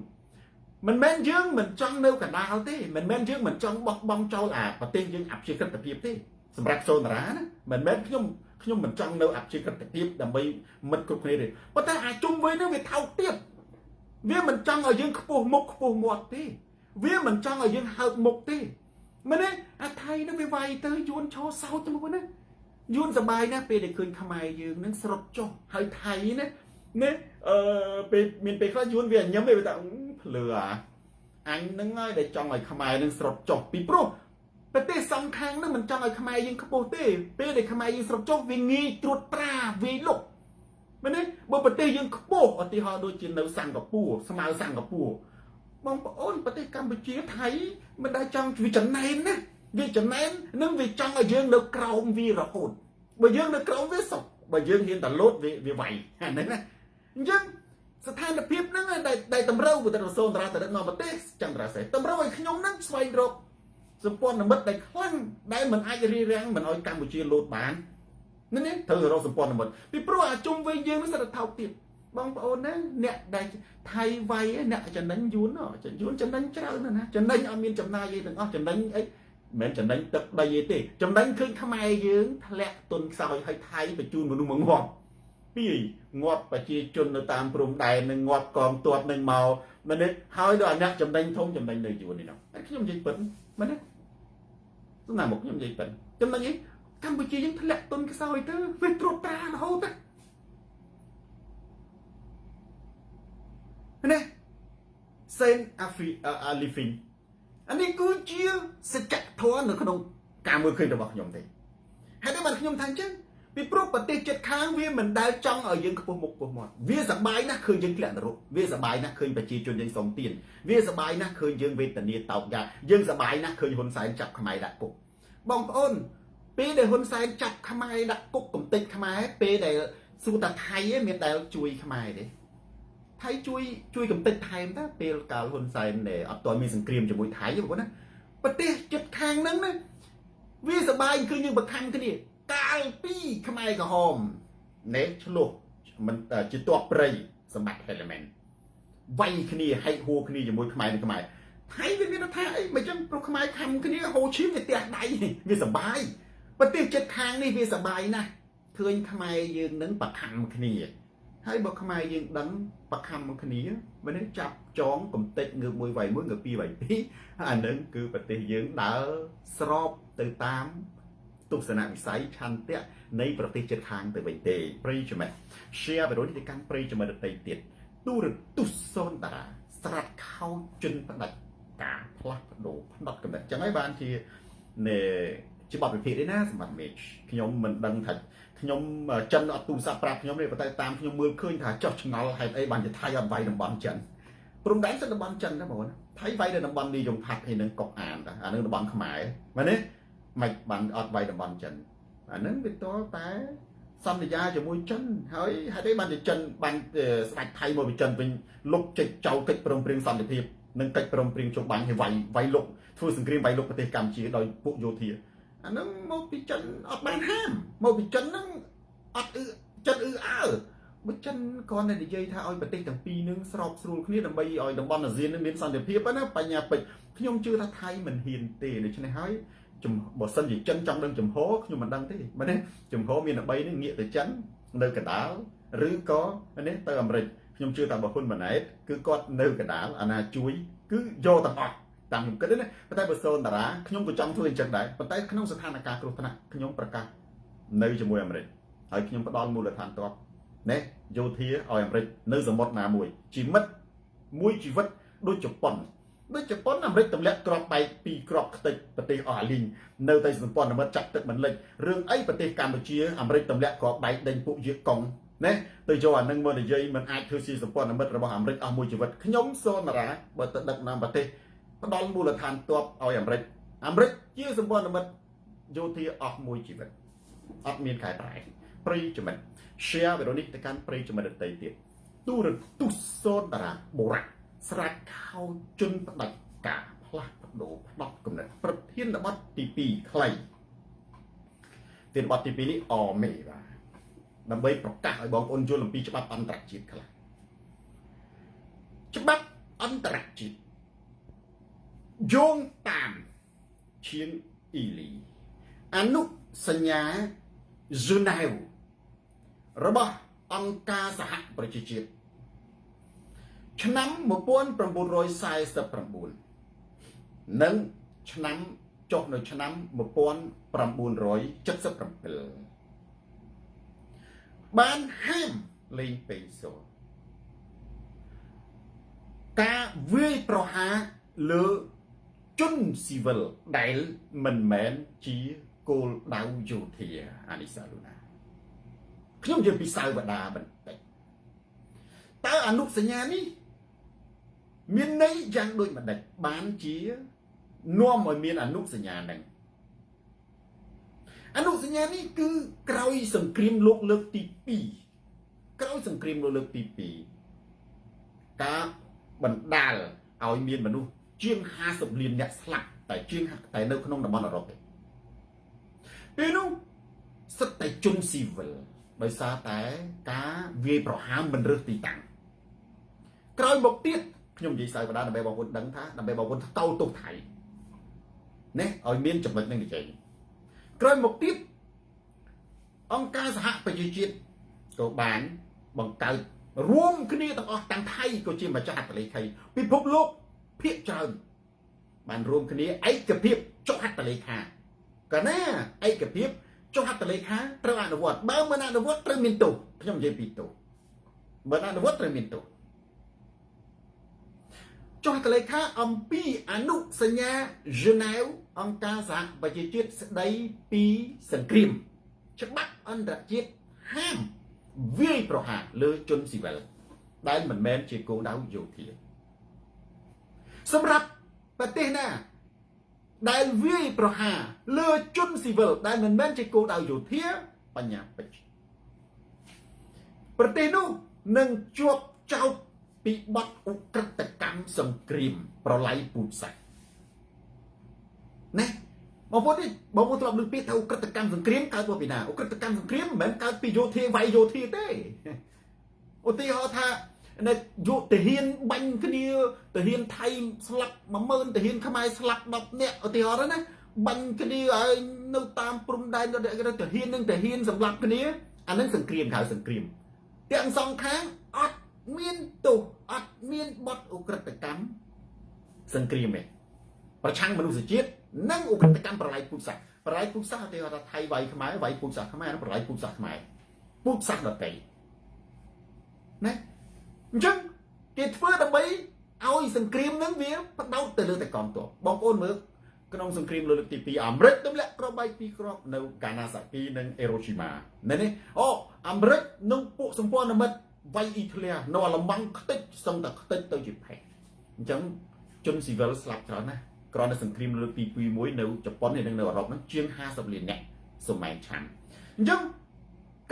Speaker 1: មិនមែនយើងមិនចង់នៅកណ្ដាលទេមិនមែនយើងមិនចង់បោះបង់ចោលប្រទេសយើងអព្យាក្រឹតភាពទេសម្រាប់សូនតារាណាមិនមែនខ្ញុំមិនចង់នៅអព្យាក្រឹតភាពដើម្បីមិត្តគ្រប់គ្នាទេប៉ុន្តែជុំវិញហ្នឹងវាថោកទាបវាមិនចង់ឲ្យយើងខ្ពស់មុខខ្ពស់មាត់ទេវាមិនចង់ឲ្យយើងហើបមុខទេមែនទេអាថៃនោះវាវាយទៅយួនឈរសោតទៅមកណាយួនសបាយណាស់ពេលដែលឃើញខ្មែរយើងនឹងស្រុតចុះហើយថៃណាពេលមានពេលខ្លះយួនវាញឹមវាថាភ្លឺអញនឹងហើយដែលចង់ឲ្យខ្មែរនឹងស្រុតចុះពីព្រោះប្រទេសសងខាងនឹងមិនចង់ឲ្យខ្មែរយើងខ្ពស់ទេពេលដែលខ្មែរយើងស្រុតចុះវាងាយត្រួតត្រាវាយលុកមែនទេបើប្រទេសយើងខ្ពស់ឧទាហរណ៍ដូចជានៅសិង្ហបុរីស្មើសិង្ហបុរីបងប្អូនប្រទេសកម្ពុជាថៃមិនដែលចង់វាចំណែនណាវាចំណែននឹងវាចង់ឲ្យយើងនៅក្រោមវារហូតបើយើងនៅក្រោមវាសុខបើយើងហ៊ានតែលោតវាវាយហ្នឹងណាអញ្ចឹងស្ថានភាពហ្នឹងដែលតម្រូវទៅសូនតារាទៅដល់ប្រទេសចន្ទរាសេតម្រូវឲ្យខ្ញុំហ្នឹងស្វែងរកសម្ព័ន្ធមិត្តដែលខ្លាំងដែលមិនអាចរារាំងមិនឲ្យកម្ពុជាលោតបាននេះត្រូវរកសម្ព័ន្ធមិត្តពីព្រោះអាជុំវិញយើងនឹងសិតថោកទៀតបងប្អូនណាអ្នកដែលថៃវាយអ្នកចំណេញយួនចំណេញច្រើនណាស់ចំណេញអត់មានចំណាយអីទាំងអស់ចំណេញអីមិនមែនចំណេញទឹកដីទេចំណេញឃើញខ្មែរយើងធ្លាក់ទុនខ្សោយឲ្យថៃបញ្ជូនមនុស្សមកងាប់ ពីងាប់ប្រជាជននៅតាមព្រំដែននឹងងាប់កងទ័ពនឹងមកមែនទេហើយដល់អ្នកចំណេញធំចំណេញនៅយួននេះហ្នឹងខ្ញុំនិយាយពិតមែនទេសំណាមកខ្ញុំនិយាយពិតចំណេញអីកម្ពុជាយើងធ្លាក់ទុនខ្សោយទៅវាត្រួតត្រារហូតណាសេនអាហ្វីអាលីហ្វីងអានេះគឺជាសច្ចធម៌នៅក្នុងការមើលឃើញរបស់ខ្ញុំទេហើយតែបានខ្ញុំថាអញ្ចឹងពីព្រោះប្រទេសជិតខាងវាមិនដែលចង់ឲ្យយើងខ្ពស់មុខខ្ពស់មាត់វាសបាយណាស់ឃើញយើងធ្លាក់នរកវាសបាយណាស់ឃើញប្រជាជនយើងសុំទានវាសបាយណាស់ឃើញយើងវេទនាតោកយ៉ាយើងសបាយណាស់ឃើញហ៊ុនសែនចាប់ខ្មែរដាក់គុកបងប្អូនពេលដែលហ៊ុនសែនចាប់ខ្មែរដាក់គុកកំទេចខ្មែរពេលដែលសួរតាថៃមានដែលជួយខ្មែរទេថៃជួយកំទេចថែមតើពេលកាលហ៊ុនសែនអត់ទាន់មានសង្គ្រាមជាមួយថៃបងប្អូនណាប្រទេសជិតខាងហ្នឹងណាវាសបាយឃើញយើងប្រខំគ្នាកាលពីខ្មែរក្រហមណែឆ្លោះមិនជាតបព្រៃសម្បត្តិ element វាយគ្នាហែកហួរគ្នាជាមួយខ្មែរនិងខ្មែរថៃវាមានថាអីមិនចឹងព្រោះខ្មែរខំគ្នាហូរឈាមវាទះដៃវាសបាយប្រទេសជិតខាងនេះវាសបាយណាស់ឃើញខ្មែរយើងនឹងប្រខំគ្នាហើយបើខ្មែរយើងដឹងប្រខំគ្នាមិនទេចាប់ចងកំទេចងើបមួយវាយមួយងើបពីរវាយពីរអានឹងគឺប្រទេសយើងដើរស្របទៅតាមទស្សនវិស័យឆន្ទៈនៃប្រទេសជិតខាងទៅវិញទេប្រិយមិត្ត share វីដេអូនេះទៅកាន់ប្រិយមិត្តដទៃទៀតទូរទស្សន៍សូនតារាស្រាត់ខោជន់ផ្ដាច់ការផ្លាស់ប្ដូរផ្នត់កំណត់ចឹងហើយបានជាបទវិភាគទេណាសម្បត្តិ match ខ្ញុំមិនដឹងថាខ្ញុំចិនអត់ទូរស័ព្ទប្រាប់ខ្ញុំទេប៉ុន្តែតាមខ្ញុំមើលឃើញថាចោះឆ្ងល់ហេតុអីបានជាថៃអត់វាយតំបន់ចិនព្រំដែនសិនតំបន់ចិនណាបងប្អូនថៃវាយនៅតំបន់នេះយងផាត់ឯនឹងកុកអានតាអានឹងតំបន់ខ្មែរមែនទេមិនបានអត់វាយតំបន់ចិនអានឹងវាតតែសន្យាជាមួយចិនហើយហេតុអីបានជាចិនបានស្ដេចថៃមកពីចិនវិញលុបចេញចោលកិច្ចព្រមព្រៀងសន្តិភាពនិងកិច្ចព្រមព្រៀងជុំបាញ់ឲ្យវាយលុកធ្វើសង្គ្រាមវាយលុកប្រទេសកម្ពុជាដោយពួកយោធាអានឹងមកពីចិនអត់បានហាមមកពីចិនហ្នឹងអត់ចិនអើបើចិនគ្រាន់តែនិយាយថាឲ្យប្រទេសទាំងពីរនឹងស្របស្រួលគ្នាដើម្បីឲ្យតំបន់អាស៊ាននឹងមានសន្តិភាពណាបញ្ញាពេជ្រខ្ញុំជឿថាថៃមិនហ៊ានទេដូច្នេះហើយបើសិនជាចិនចង់ដឹងចំហខ្ញុំមិនដឹងទេមែនទេចំហមាន3នឹងងាកទៅចិននៅកណ្ដាលឬក៏នេះទៅអាមេរិកខ្ញុំជឿថាបើហ៊ុនម៉ាណែតគឺគាត់នៅកណ្ដាលអាណាជួយគឺយកទាំងអស់តាមខ្ញុំគិតទេណាប៉ុន្តែបើសូនតារាខ្ញុំក៏ចង់ធ្វើអញ្ចឹងដែរប៉ុន្តែក្នុងស្ថានភាពគ្រោះថ្នាក់ខ្ញុំប្រកាសនៅជាមួយអាមេរិកហើយខ្ញុំផ្ដល់មូលដ្ឋានទ័ពណែយោធាឲ្យអាមេរិកនៅសមុទ្រណាមួយជីវិតមួយជីវិតដូចជប៉ុនអាមេរិកទម្លាក់ក្របបែកពីក្របខ្ទេចប្រទេសអស់អាលីងនៅតែសម្ព័ន្ធមិត្តចាក់ទឹកមិនលិចរឿងអីប្រទេសកម្ពុជាអាមេរិកទម្លាក់ក្របបែកដេញពួកយាកុងណាទៅយកអានឹងមកនិយាយមិនអាចធ្វើជាសម្ព័ន្ធមិត្តរបស់អាមេរិកអស់មួយជីវិតខ្ញុំសូនរាបើទៅដឹកនាំប្រទេសផ្ដល់មូលដ្ឋានទ័ពឲ្យអាមេរិកជាសម្ព័ន្ធមិត្តយោធាអស់មួយជីវិតអត់មានកែប្រែប្រិយមិត្ត share វីដេអូនេះទៅកាន់ប្រិយមិត្តដទៃទៀតទូរទស្សន៍សូនតារាបុរៈស្រាច់ខោជន់ផ្ដាច់ការផ្លាស់ប្ដូរផ្នត់គំនិតប្រធានបទទី2ខ្លីប្រធានបទទី2នេះអមេបាទដើម្បីប្រកាសឲ្យបងប្អូនយល់អំពីច្បាប់អន្តរជាតិខ្លះច្បាប់អន្តរជាតិយោងតាមឈៀងអ៊ីលីអនុសញ្ញាហ្សឺណែវរបស់អង្គការសហប្រជាជាតិឆ្នាំ1949និងឆ្នាំចុះនៅឆ្នាំ1977បានហាមលេងពេញសូលការវាយប្រហារលើជនស៊ីវិលដែលមិនមែនជាគោលដៅយោធាអានិសាលូណាខ្ញុំនិយាយពីសាវតាបន្តិចតើអនុសញ្ញានេះមានន័យយ៉ាងដូចម្ដេចបានជានាំឲ្យមានអនុសញ្ញាហ្នឹងអនុសញ្ញានេះគឺក្រោយសង្គ្រាមលោកលើកទី2ក្រោយសង្គ្រាមលោកលើកទី2ការបណ្ដាលឲ្យមានមនុស្សជាង50លានអ្នកស្លាប់តែនៅក្នុងតំបន់អឺរ៉ុបទេពេលនោះសិតតែជនស៊ីវិលដោយសារតែការវាយប្រហារមិនរើសទីតាំងក្រោយមកទៀតខ្ញុំនិយាយសាវតាដើម្បីបងប្អូនដឹងថាដើម្បីបងប្អូនតោទោសថៃណែឲ្យមានចំណុចនឹងនិយាយក្រោយមកទៀតអង្គការសហប្រជាជាតិ ក៏បានបង្កើតរួមគ្នាទាំងអស់ទាំងថៃក៏ជាម្ចាស់ហត្ថលេខីពិភពលោកភាគច្រើនបានរួមគ្នាឯកភាពចុះហត្ថលេខាកាលណាឯកភាពចុះហត្ថលេខាត្រូវអនុវត្តបើមិនអនុវត្តត្រូវមានទោសខ្ញុំនិយាយពីទោសបើអនុវត្តត្រូវមានទោសចុះហត្ថលេខាអំពីអនុសញ្ញាហ្សឺណែវអង្គការសហប្រជាជាតិស្ដីពីសង្គ្រាមច្បាប់អន្តរជាតិហាមវាយប្រហារលើជនស៊ីវិលដែលមិនមែនជាគោលដៅយោធាសម្រាប់ប្រទេសណាដែលវាយប្រហារលើជនស៊ីវិលដែលមិនមែនជាគោលដៅយោធាបញ្ញាពេជ្រប្រទេសនោះនឹងជាប់ចោទពីបទឧក្រិដ្ឋកម្មសង្គ្រាមប្រល័យពូជសាសន៍ណាបងប្អូនធ្លាប់លើកពាក្យថាឧក្រិដ្ឋកម្មសង្គ្រាមកើតមកពីណាឧក្រិដ្ឋកម្មសង្គ្រាមមិនមែនកើតពីយោធាវាយយោធាទេឧទាហរណ៍ថានៅយុទ្ធហ៊ានបាញ់គ្នាទាហានថៃស្លាប់ 10000 ទាហានខ្មែរស្លាប់ 10 នាក់ឧទាហរណ៍ណាបាញ់គ្នាឲ្យនៅតាមព្រំដែនទាហាននឹងទាហានសម្លាប់គ្នាអានឹងសង្គ្រាមហៅសង្គ្រាមទាំងសងខាងអត់មានទោសអត់មានបទឧក្រិដ្ឋកម្មសង្គ្រាមទេប្រឆាំងមនុស្សជាតិនិងឧក្រិដ្ឋកម្មប្រល័យពូជសាសន៍ប្រល័យពូជសាសន៍ឧទាហរណ៍ថាថៃវាយខ្មែរវាយពូជសាសន៍ខ្មែរប្រល័យពូជសាសន៍ខ្មែរពូជសាសន៍ដទៃណាអញ្ចឹងគេធ្វើដើម្បីឲ្យសង្គ្រាមនឹងវាបដោតទៅលើតែកងទ័ពបងប្អូនមើលក្នុងសង្គ្រាមលើកទី2អាមេរិកទម្លាក់គ្រាប់បែក2គ្រាប់នៅកាណាសាគីនិងអេរ៉ូស៊ីម៉ានេះអូអាមេរិកនិងពួកសម្ព័ន្ធមិត្តវាយអ៊ីតាលីនៅអាល្លឺម៉ង់ខ្ទេចសឹងតែខ្ទេចទៅជាផេះអញ្ចឹងជនស៊ីវិលស្លាប់ច្រើនណាស់គ្រាន់តែសង្គ្រាមលើកទី2មួយនៅជប៉ុននិងនៅអឺរ៉ុបហ្នឹងជាង50លាននាក់សម័យឆាំអញ្ចឹង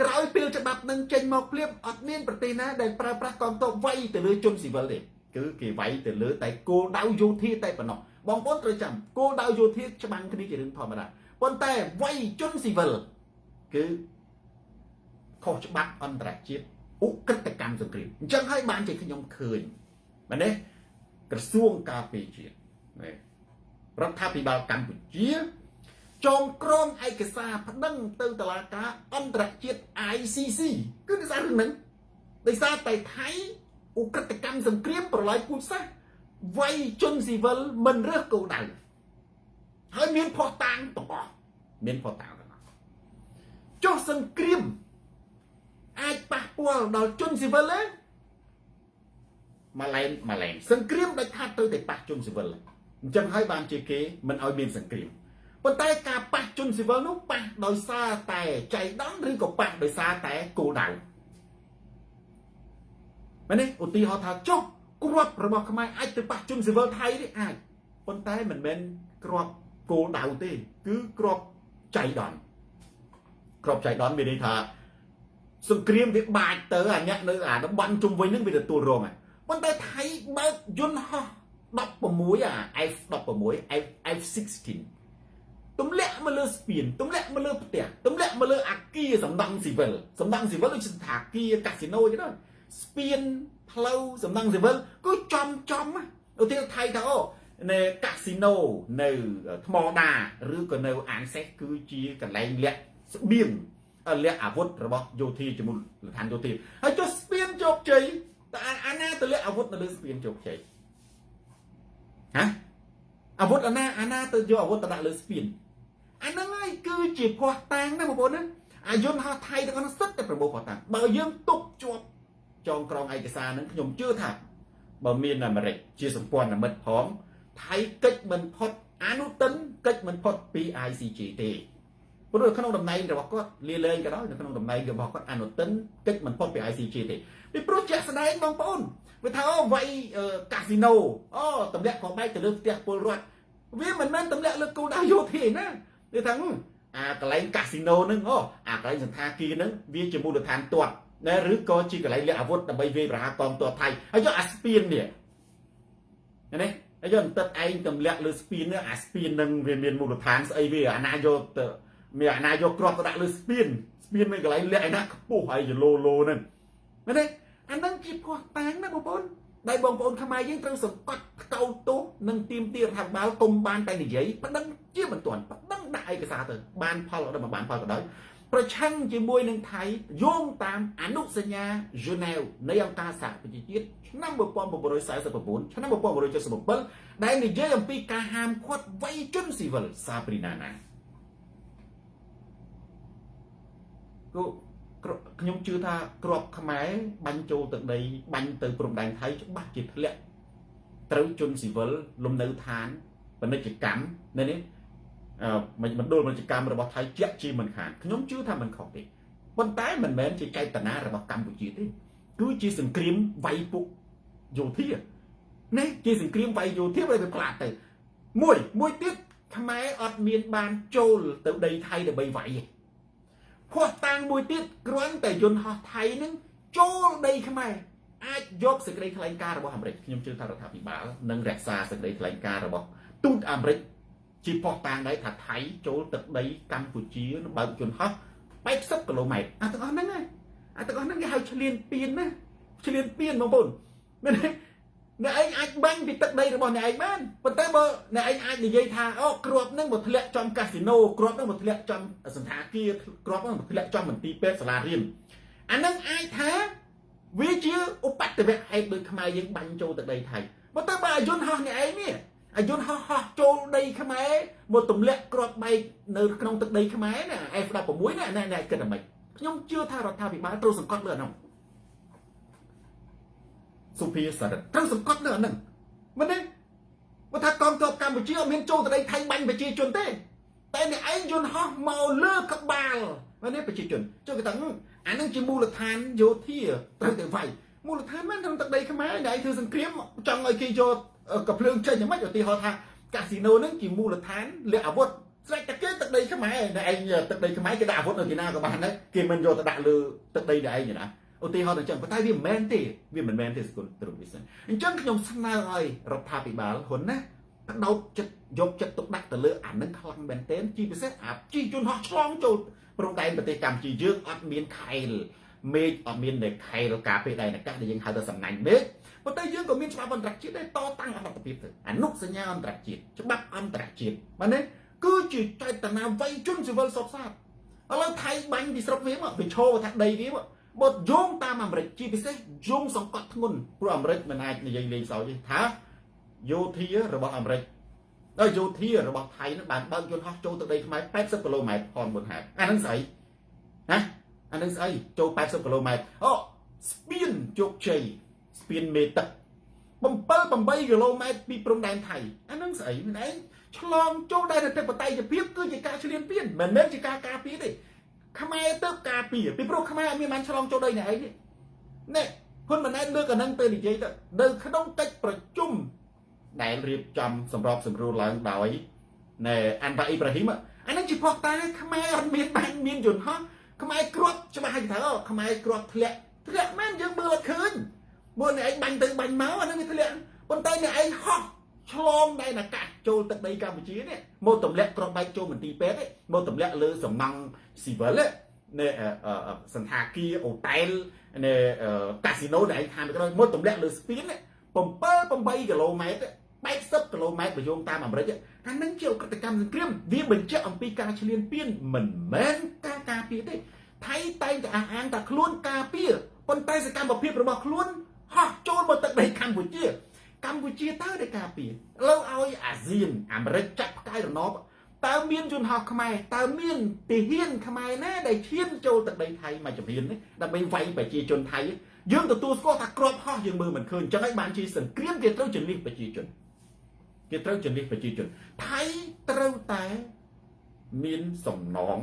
Speaker 1: ក្រោយពេលច្បាប់នឹងចេញមកភ្លាមអត់មានប្រទេសណាដែលប្រើប្រាស់កងទ័ពវាយទៅលើជនស៊ីវិលទេគឺគេវាយទៅលើតែគោលដៅយោធាតែប៉ុណ្ណោះបងប្អូនត្រូវចាំគោលដៅយោធាច្បាំងគ្នាជារឿងធម្មតាប៉ុន្តែវាយជនស៊ីវិលគឺខុសច្បាប់អន្តរជាតិឧក្រិដ្ឋកម្មសង្គ្រាមអញ្ចឹងហើយបានជាខ្ញុំឃើញមែនទេក្រសួងការពារជាតិរដ្ឋាភិបាលកម្ពុជាចងក្រងឯកសារប្តឹងទៅតុលាការអន្តរជាតិ ICC គឺដោយសាររឿងហ្នឹងដោយសារតែថៃឧក្រិដ្ឋកម្មសង្គ្រាមប្រល័យពូជសាសន៍វាយជនស៊ីវិលមិនរើសគោលដៅហើយមានភស្តុតាងទាំងអស់មានភស្តុតាងទាំងអស់ចុះសង្គ្រាមអាចប៉ះពាល់ដល់ជនស៊ីវិលទេម៉ាឡែងសង្គ្រាមដាច់ខាតទៅតែប៉ះជនស៊ីវិលអញ្ចឹងហើយបានជាគេមិនឲ្យមានសង្គ្រាមប៉ុន្តែការប៉ះជនស៊ីវិលនោះប៉ះដោយសារតែចៃដន្យឬក៏ប៉ះដោយសារតែគោលដៅមែនទេឧទាហរណ៍ថាចុះគ្រាប់របស់ខ្មែរអាចទៅប៉ះជនស៊ីវិលថៃទេអាចប៉ុន្តែមិនមែនគ្រាប់គោលដៅទេគឺគ្រាប់ចៃដន្យគ្រាប់ចៃដន្យមានន័យថាសង្គ្រាមវាបាចទៅអាអ្នកនៅអាតំបន់ជុំវិញហ្នឹងវាទទួលរងហើយប៉ុន្តែថៃបើកយន្តហោះ16អា F16 F16 ទម្លាក់មកលើស្ពានទម្លាក់មកលើផ្ទះទម្លាក់មកលើអាគារសំណង់ស៊ីវិលដូចស្ថាគារកាស៊ីណូចឹងដែរស្ពានផ្លូវសំណង់ស៊ីវិលគឺចំឧទាហរណ៍ថៃថាអូនៅកាស៊ីណូនៅថ្មដាឬក៏នៅអានសេះគឺជាកន្លែងលាក់ស្បៀងលាក់អាវុធរបស់យោធាជាមួយលដ្ឋានយោធាហើយចុះស្ពានជោគជ័យតើអាណាទៅលាក់អាវុធនៅលើស្ពានជោគជ័យហ៎អាវុធអាណាទៅយកអាវុធទៅដាក់លើស្ពានអាហ្នឹងហើយគឺជាភស្តុតាងណាបងប្អូនណាអាយន្តហោះថៃទាំងអស់សិតតែប្រមូលភស្តុតាងបើយើងទុកជាប់ចងក្រងឯកសារហ្នឹងខ្ញុំជឿថាបើមានអាមេរិកជាសម្ព័ន្ធមិត្តផងថៃកិច្ចមិនផុតអនុទិនកិច្ចមិនផុតពី ICJ ទេព្រោះក្នុងតំណែងរបស់គាត់លាលែងក៏ដោយនៅក្នុងតំណែងរបស់គាត់អនុទិនកិច្ចមិនផុតពី ICJ ទេពីព្រោះជាក់ស្ដែងបងប្អូនវាថាអូវាយកាស៊ីណូអូទម្លាក់គ្រាប់បែកទៅលើផ្ទះពលរដ្ឋវាមិនមែនទម្លាក់លើគោលដៅយោធាណាវាថាអាកន្លែងកាស៊ីណូហ្នឹងអូអាកន្លែងសន្តាគារហ្នឹងវាជាមូលដ្ឋានទ័ពណាឬក៏ជាកន្លែងលាក់អាវុធដើម្បីវាយប្រហារកងទ័ពថៃហើយយកអាស្ពាននេះណាហើយយកអន្តិតឯងទម្លាក់លើស្ពាននេះអាស្ពានហ្នឹងវាមានមូលដ្ឋានស្អីវាអាណាយកទៅមានអាណាយកគ្រាប់ទៅដាក់លើស្ពានមានកន្លែងលាក់ឯណាខ្ពស់ហើយជាឡូហ្នឹងមែនទេអាហ្នឹងជាភស្តុតាងណាបងប្អូនដែលបងប្អូនខ្មែរយើងត្រូវសង្កត់ថ្កោលទោសនិងទាមទាររដ្ឋាភិបាលគុំបានតែនិយាយប៉ណ្ណឹងជាមិនទាន់ប៉ណ្ណឹងដាក់ឯកសារទៅបានផលក៏ដោយមិនបានផលក៏ដោយ
Speaker 2: ប្រឆាំងជាមួយនឹងថៃយោងតាមអនុសញ្ញា Geneva នៃអង្គការសហប្រជាជាតិឆ្នាំ 1949 ឆ្នាំ 1977 ដែលនិយាយអំពីការហាមឃាត់វ័យជនស៊ីវិលសាព្រីណាណាខ្ញុំជឿថាក្របខ្មែរបាញ់ចូលទឹកដីបាញ់ទៅព្រំដែនថៃច្បាស់ជាធ្លាក់ត្រូវជនស៊ីវិលលំនៅឋានពាណិជ្ជកម្មនេះមណ្ឌលពាណិជ្ជកម្មរបស់ថៃជាក់ជាមិនខានខ្ញុំជឿថាមិនខុសទេប៉ុន្តែមិនមែនជាចេតនារបស់កម្ពុជាទេគឺជាសង្គ្រាមវាយពុកយោធានេះជាសង្គ្រាមវាយយោធាដែលវាផ្លាតទៅមួយទៀតខ្មែរអត់មានបានចូលទៅដីថៃដើម្បីវាយទេភ័ស្តុតាងមួយទៀតគ្រាន់តែយន្តហោះថៃនឹងចូលដីខ្មែរអាចយកសេចក្តីថ្លែងការណ៍របស់អាមេរិកខ្ញុំជឿថារដ្ឋាភិបាលនឹងរក្សាសេចក្តីថ្លែងការណ៍របស់ទូតអាមេរិកជាភ័ស្តុតាងដែរថាថៃចូលទឹកដីកម្ពុជាបើកយន្តហោះ80គីឡូម៉ែត្រទាំងអស់ហ្នឹងគេហៅឈ្លានពានណាឈ្លានពានបងប្អូនមែនទេអ្នកឯងអាចបាញ់ពីទឹកដីរបស់អ្នកឯងបានប៉ុន្តែបើអ្នកឯងអាចនិយាយថាអូគ្រាប់ហ្នឹងមកធ្លាក់ចំកាស៊ីណូគ្រាប់ហ្នឹងមកធ្លាក់ចំសន្តាគារគ្រាប់ហ្នឹងមកធ្លាក់ចំមន្ទីរពេទ្យសាលារៀនអាហ្នឹងអាចថាវាជាឧបទ្ទវហេតុដូចខ្មែរយើងបាញ់ចូលទឹកដីថៃប៉ុន្តែបើអាយន្តហោះអ្នកឯងនេះអាយន្តហោះចូលដីខ្មែរមកទម្លាក់គ្រាប់បែកនៅក្នុងទឹកដីខ្មែរណា F16 ណាអ្នកគិតអ្វីខ្ញុំជឿថារដ្ឋាភិបាលត្រូវសង្កត់លើអានោះសុភាសារត្រូវសង្កត់លើអាហ្នឹងមែនទេបើថាកងទ័ពកម្ពុជាអត់មានចូលទៅដីថៃបាញ់ប្រជាជនទេតែអ្នកឯងយន្តហោះមកលើក្បាលមែនទេប្រជាជនចូលគេថាអាហ្នឹងជាមូលដ្ឋានយោធាត្រូវតែវាយមូលដ្ឋានមែនក្នុងទឹកដីខ្មែរដែលធ្វើសង្គ្រាមចង់ឲ្យគេយកកំភ្លើងចេញយ៉ាងម៉េចឧទាហរណ៍ថាកាស៊ីណូហ្នឹងជាមូលដ្ឋានលាក់អាវុធស្រេចតែគេទឹកដីខ្មែរតែឯងទឹកដីខ្មែរគេដាក់អាវុធនៅទីណាក៏បានដែរគេមិនយកទៅដាក់លើទឹកដីតែឯងទេណាឧទាហរណ៍ទៅចឹងប៉ុន្តែវាមិនមែនទេសគុណទ្រង់វិសិនអញ្ចឹងខ្ញុំស្នើឲ្យរដ្ឋាភិបាលហ៊ុនណាបដោតចិត្តយកចិត្តទុកដាក់ទៅលើអានឹងខ្លាំងមែនទែនជាពិសេសអាជីជនហោះឆ្លងចូលព្រំដែនប្រទេសកម្ពុជាយើងអត់មានខែលមេឃអត់មានខែលការពេលដែនអាកាសដែលយើងហៅថាសំណាញ់មេឃប៉ុន្តែយើងក៏មានច្បាប់អន្តរជាតិដែរតតាំងអន្តរជាតិទៅអនុសញ្ញាអន្តរជាតិច្បាប់អន្តរជាតិបាទនេះគឺជាចេតនាវ័យជនស៊ីវិលសពសាស្ត្រឥឡូវថៃបាញ់ពីស្រុកវាមកវាឈោថាដីវាមកបើយោងតាមអាមេរិកជាពិសេសយោងសង្កត់ធ្ងន់ព្រោះអាមេរិកមិនអាចនិយាយលេងសើចទេថាយោធារបស់អាមេរិកដល់យោធារបស់ថៃនឹងបានបើកយន្តហោះចូលទៅដីខ្មែរ80គីឡូម៉ែត្រផងមុនហេតុអានឹងស្អីណាអានឹងស្អីចូល80គីឡូម៉ែត្រអូស្ពានជោគជ័យស្ពានមេទឹក7-8គីឡូម៉ែត្រពីព្រំដែនថៃអានឹងស្អីមិនឯងឆ្លងចូលដែនអធិបតេយ្យភាពគឺជាការឈ្លានពានមិនមែនជាការការពារទេខ្មែរទៅការពារពីព្រោះខ្មែរអត់មានបានឆ្លងចូលដីណែឯងនេះហ៊ុនម៉ាណែតលើកអានឹងទៅនិយាយទៅនៅក្នុងកិច្ចប្រជុំដែលរៀបចំសម្របសម្រួលឡើងដោយនៅអានវ៉ាអ៊ីប្រាហ៊ីមអានឹងជាផុសតាខ្មែរអត់មានបានមានយន្តហោះខ្មែរគ្រាប់ច្បាស់ហើយថាខ្មែរគ្រាប់ធ្លាក់មែនយើងមើលអត់ឃើញមើលអ្នកឯងបាញ់ទៅបាញ់មកអានឹងវាធ្លាក់ប៉ុន្តែអ្នកឯងហោះឆ្លងដែនអាកាសចូលទឹកដីកម្ពុជានេះមកទម្លាក់គ្រាប់បែកចូលមន្ទីរពេទ្យមកទម្លាក់លើសំណង់ស៊ីវិលនៅសន្តាគារអូតែលនៅកាស៊ីណូដែលឯងថាទៅមកទម្លាក់លើស្ពាន7-8គីឡូម៉ែត្រ80គីឡូម៉ែត្រប្រយោងតាមអាមេរិកអានឹងជាអក្រិតកម្មសង្គ្រាមវាបញ្ជាក់អំពីការឈ្លានពានមិនមែនការការពារទេថៃតែងតែអះអាងថាខ្លួនការពារប៉ុន្តែសកម្មភាពរបស់ខ្លួនហោះចូលមកទឹកដីកម្ពុជាតើដែលការពារឥឡូវឲ្យអាស៊ានអាមេរិកចាក់ផ្កាយរណបតើមានយន្តហោះខ្មែរតើមានទាហានខ្មែរណាដែលឈានចូលទឹកដីថៃមួយជំហាននេះដើម្បីវាយប្រជាជនថៃយើងទទួលស្គាល់ថាក្របហោះយើងមើលមិនឃើញអញ្ចឹងហើយបានជាសង្គ្រាមគេត្រូវជំនះប្រជាជនថៃត្រូវតែមានសំណង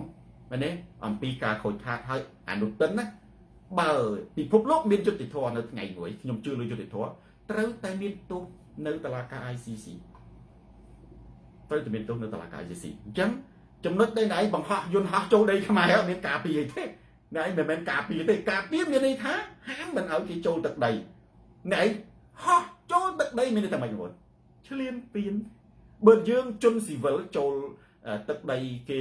Speaker 2: មែនទេអំពីការខូចខាតហើយអនុទិនណាបើពិភពលោកមានយុត្តិធម៌នៅថ្ងៃមួយខ្ញុំជឿលើយុត្តិធម៌ត្រូវតែមានទោសនៅតុលាការ ICC ត្រូវតែមានទោសនៅតុលាការ ICC អញ្ចឹងចំណុចដែលបង្ហោះយន្តហោះចូលដីខ្មែរអត់មានការពារអីទេណែមិនមែនការពារទេការពារមានន័យថាហាមមិនឲ្យគេចូលទឹកដីណែហោះចូលទឹកដីមានន័យថាម៉េចបងឈ្លានពានបើយើងជនស៊ីវិលចូលទឹកដីគេ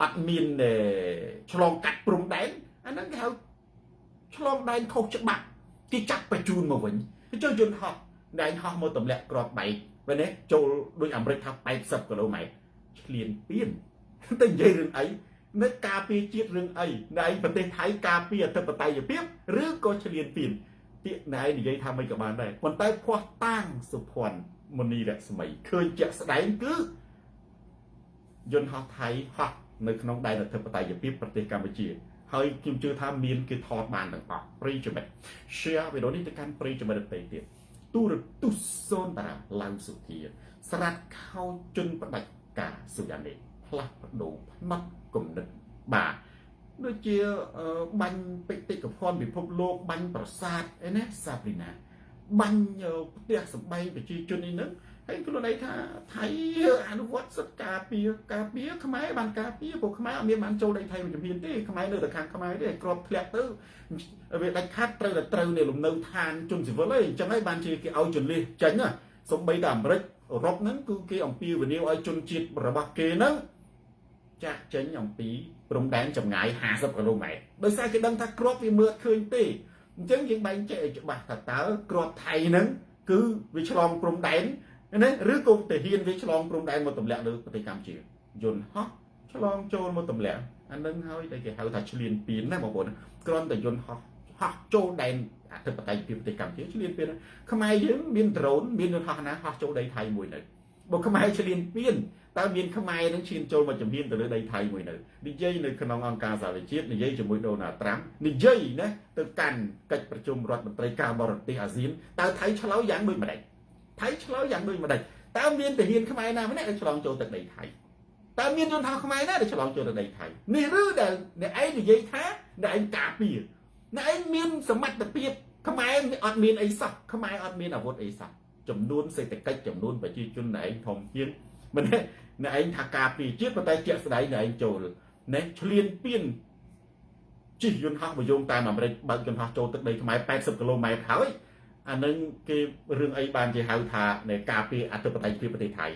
Speaker 2: អត់មានឆ្លងកាត់ព្រំដែនអាហ្នឹងគេហៅឆ្លងដែនខុសច្បាប់គេចាប់បញ្ជូនមកវិញអញ្ចឹងយន្តហោះដែលហោះមកទម្លាក់គ្រាប់បែកវិញចូលដូចអាមេរិកថា80គីឡូម៉ែត្រឈ្លានពានតែនិយាយរឿងអី នៅការពារជាតិរឿងអីណែឯងប្រទេសថៃការពារអធិបតេយ្យភាពឬក៏ឆ្លៀនពៀនពាក្យណែឯងនិយាយថាមិនក៏បានដែរប៉ុន្តែភ័ស្តុតាងសុភ័ណ្ឌមនីរស្មីឃើញជាក់ស្ដែងគឺយន្តហោះថៃហោះនៅក្នុងដែនអធិបតេយ្យភាពប្រទេសកម្ពុជាហើយខ្ញុំជឿថាមានគេថតបានទាំងអស់ប្រិយមិត្ត share វីដេអូនេះទៅកាន់ប្រិយមិត្តដទៃទៀតទូរទស្សន៍សូនតារាឡើងសុធាស្រាត់ខោជន់ផ្ដាច់ការសុយ៉ានេផ្លាស់ប្ដូរផ្នែកគំនិតបាទដូចជាបាញ់បេតិកភណ្ឌពិភពលោកបាញ់ប្រាសាទអីណាសាប្រីណាបាញ់ផ្ទះសម្បែងប្រជាជននេះនឹងហើយខ្លួនឯងថាថៃអនុវត្តសិទ្ធិការពារខ្មែរបានការពារពួកខ្មែរអត់មានបានចូលដីថៃមួយជំហានទេខ្មែរនៅតែខាងខ្មែរទេក្របធ្លាក់ទៅវាដាច់ខាត់ត្រូវនៅលំនៅឋានជនស៊ីវិលឯងអញ្ចឹងហើយបានជាគេឲ្យជន្លៀសចេញណាសូម្បីតែអាមេរិកអឺរ៉ុបហ្នឹងគឺគេអំពាវនាវឲ្យជនជាតិរបស់គេហ្នឹងចាក់ចេញអំពីព្រំដែនចម្ងាយ50គីឡូម៉ែត្រដោយសារគេដឹងថាក្របវាមើលឃើញទេអញ្ចឹងយើងបែងចែកឲ្យច្បាស់ថាតើក្របថៃហ្នឹងគឺវាឆ្លងព្រំដែនណាឬក៏ទៅហ៊ានវាឆ្លងព្រំដែនមកទម្លាក់លើប្រទេសកម្ពុជាយន្តហោះឆ្លងចូលមកទម្លាក់អានឹងហើយដែលគេហៅថាឆ្លៀនពៀនណាបងប្អូនគ្រាន់តែយន្តហោះចូលដែនអធិបតេយ្យភាពប្រទេសកម្ពុជាឆ្លៀនពៀនខ្មែរយើងមានដ្រូនមានយន្តហោះណាហោះចូលដីថៃមួយនៅបើខ្មែរឆ្លៀនពៀនតើមានខ្មែរនឹងឈានចូលមកជំហានទៅលើដីថៃមួយនៅនិយាយនៅក្នុងអង្គការសហប្រជាជាតិនិយាយជាមួយដូណាល់ត្រាំនិយាយណាទៅកាន់កិច្ចប្រជុំរដ្ឋមន្ត្រីការបរទេសអាស៊ានតើថៃឆ្លើយយ៉ាងដូចម្ដេចថៃឆ្លើយយ៉ាងដូចម្ដេចតើមានទាហានខ្មែរណាម្នាក់ដែលឆ្លងចូលទឹកដីថៃតើមានយន្តហោះខ្មែរណាដែលឆ្លងចូលទឹកដីថៃនេះឬដែលអ្នកឯងនិយាយថាអ្នកឯងការពារអ្នកឯងមានសមត្ថភាពខ្មែរអត់មានអីសោះខ្មែរអត់មានអាវុធអីសោះចំនួនសេដ្ឋកិច្ចចំនួនប្រជាជនអ្នកឯងធំជាងមិនទេអ្នកឯងថាការពារជាតិប៉ុន្តែជាក់ស្ដែងអ្នកឯងចូលណាឆ្លៀនពៀនជិះយន្តហោះមកយោងតាមអាមេរិកបើកយន្តហោះចូលទឹកដីខ្មែរ80គីឡូម៉ែត្រហើយអានឹងគេរឿងអីបានជាហៅថានៃការពារអធិបតេយ្យភាពប្រទេសថៃ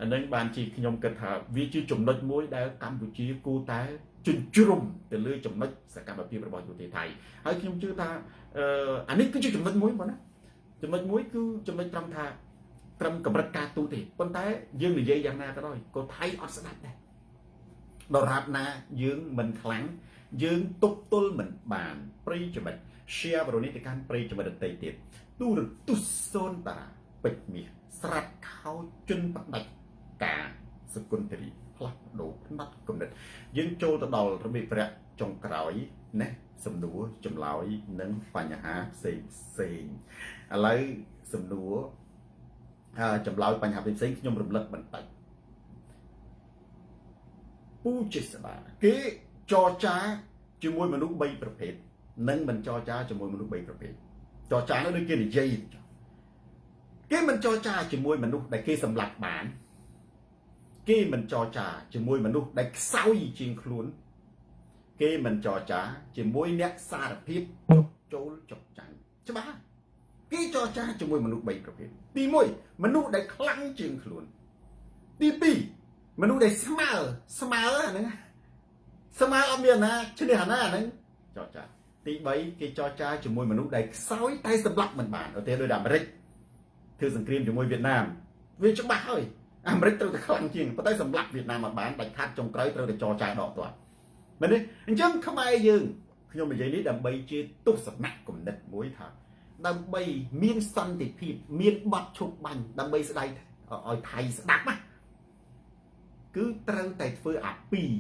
Speaker 2: អានឹងបានជាខ្ញុំគិតថាវាជាចំណុចមួយដែលកម្ពុជាគួរតែជញ្ជ្រុំទៅលើចំណុចសកម្មភាពរបស់ប្រទេសថៃហើយខ្ញុំជឿថាអានេះគឺជាចំណុចមួយបងណាចំណុចមួយគឺចំណុចត្រង់ថាត្រឹមកម្រិតការទូទេប៉ុន្តែយើងនិយាយយ៉ាងណាក៏ដោយក៏ថៃអត់ស្ដាប់ដែរដរាបណាយើងមិនខ្លាំងយើងទប់ទល់មិនបានប្រិយចំណុច share វីដេអូនេះទៅកាន់ប្រិយចំណុចដទៃទៀតទូរទស្សន៍សូនតារាពេជ្រមាសស្រាត់ខោជន់ផ្ដាច់ការសកុន្ទរីផ្លាស់ប្ដូរផ្នែកគំនិតយើងចូលទៅដល់របៀបរយៈចុងក្រោយណាសំណួរចម្លើយនិងបញ្ហាផ្សេងឥឡូវសំណួរចម្លើយបញ្ហាផ្សេងខ្ញុំរំលឹកបន្តិចពូជាស្ដាគេចរចាជាមួយមនុស្ស3ប្រភេទនិងមិនចរចាជាមួយមនុស្ស3ប្រភេទចរចានោះដូចគេនិយាយគេមិនចរចាជាមួយមនុស្សដែលគេសម្លាប់បានគេមិនចរចាជាមួយមនុស្សដែលខ្សោយជាងខ្លួនគេមិនចរចាជាមួយអ្នកសារភាពចូលចុកចាញ់ច្បាស់គេចរចាជាមួយមនុស្ស3ប្រភេទទី1មនុស្សដែលខ្លាំងជាងខ្លួនទី2មនុស្សដែលស្មើអាហ្នឹងស្មើអត់មានណាឈ្នះណាហ្នឹងចរចាទី3គេចរចាជាមួយមនុស្សដែលខ្សោយតែសម្លាប់មិនបានឧទាហរណ៍ដូចអាមេរិកធ្វើសង្គ្រាមជាមួយវៀតណាមវាច្បាស់ហើយអាមេរិកត្រូវតែខ្លាំងជាងប៉ុន្តែសម្លាប់វៀតណាមអត់បានដាច់ខាតចុងក្រោយត្រូវតែចរចាដកទាត់មែនទេអញ្ចឹងខ្មែរយើងខ្ញុំនិយាយនេះដើម្បីជាទស្សនៈគំនិតមួយថាដើម្បីមានសន្តិភាពមានបទឈប់បាញ់ដើម្បីស្ដាយឲ្យថៃស្ដាប់ណាគឺត្រូវតែធ្វើអា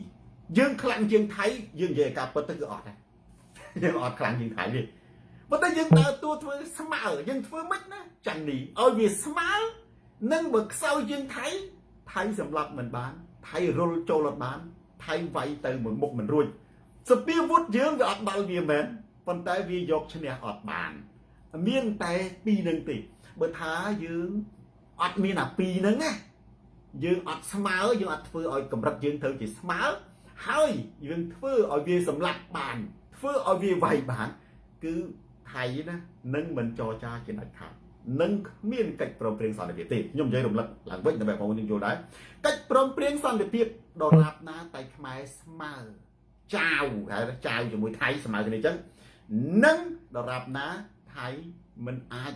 Speaker 2: 2យើងខ្លាំងជាងថៃយើងនិយាយការពិតទៅគឺអត់ដែរយើងអត់ខ្លាំងជាងថៃទេប៉ុន្តែយើងដើរតួធ្វើស្មើយើងធ្វើមិនណាចាន់នេះឲ្យវាស្មើនឹងបើខ្សោយជាងថៃសម្លាប់មិនបានថៃរុលចូលអត់បានថៃវាយទៅមួយមុខមិនរួចសពាវុធយើងវាអត់ដល់វាមែនប៉ុន្តែវាយកឈ្នះអត់បានមានតែ2នឹងទេបើថាយើងអត់មានអា2ហ្នឹងណាយើងអត់ស្មើយើងអត់ធ្វើឲ្យកម្រិតយើងត្រូវជាស្មើហើយយើងធ្វើឲ្យវាសម្លាប់បានធ្វើឲ្យវាវាយបានគឺថៃណានឹងមិនចរចាជាដាច់ខាតនឹងគ្មានកិច្ចព្រមព្រៀងសន្តិភាពទេខ្ញុំនិយាយរំលឹកឡើងវិញដើម្បីបងប្អូនយើងយល់ដែរកិច្ចព្រមព្រៀងសន្តិភាពដរាបណាតែខ្មែរស្មើចាវជាមួយថៃស្មើគ្នាអញ្ចឹងនឹងដរាបណាថៃមិនអាច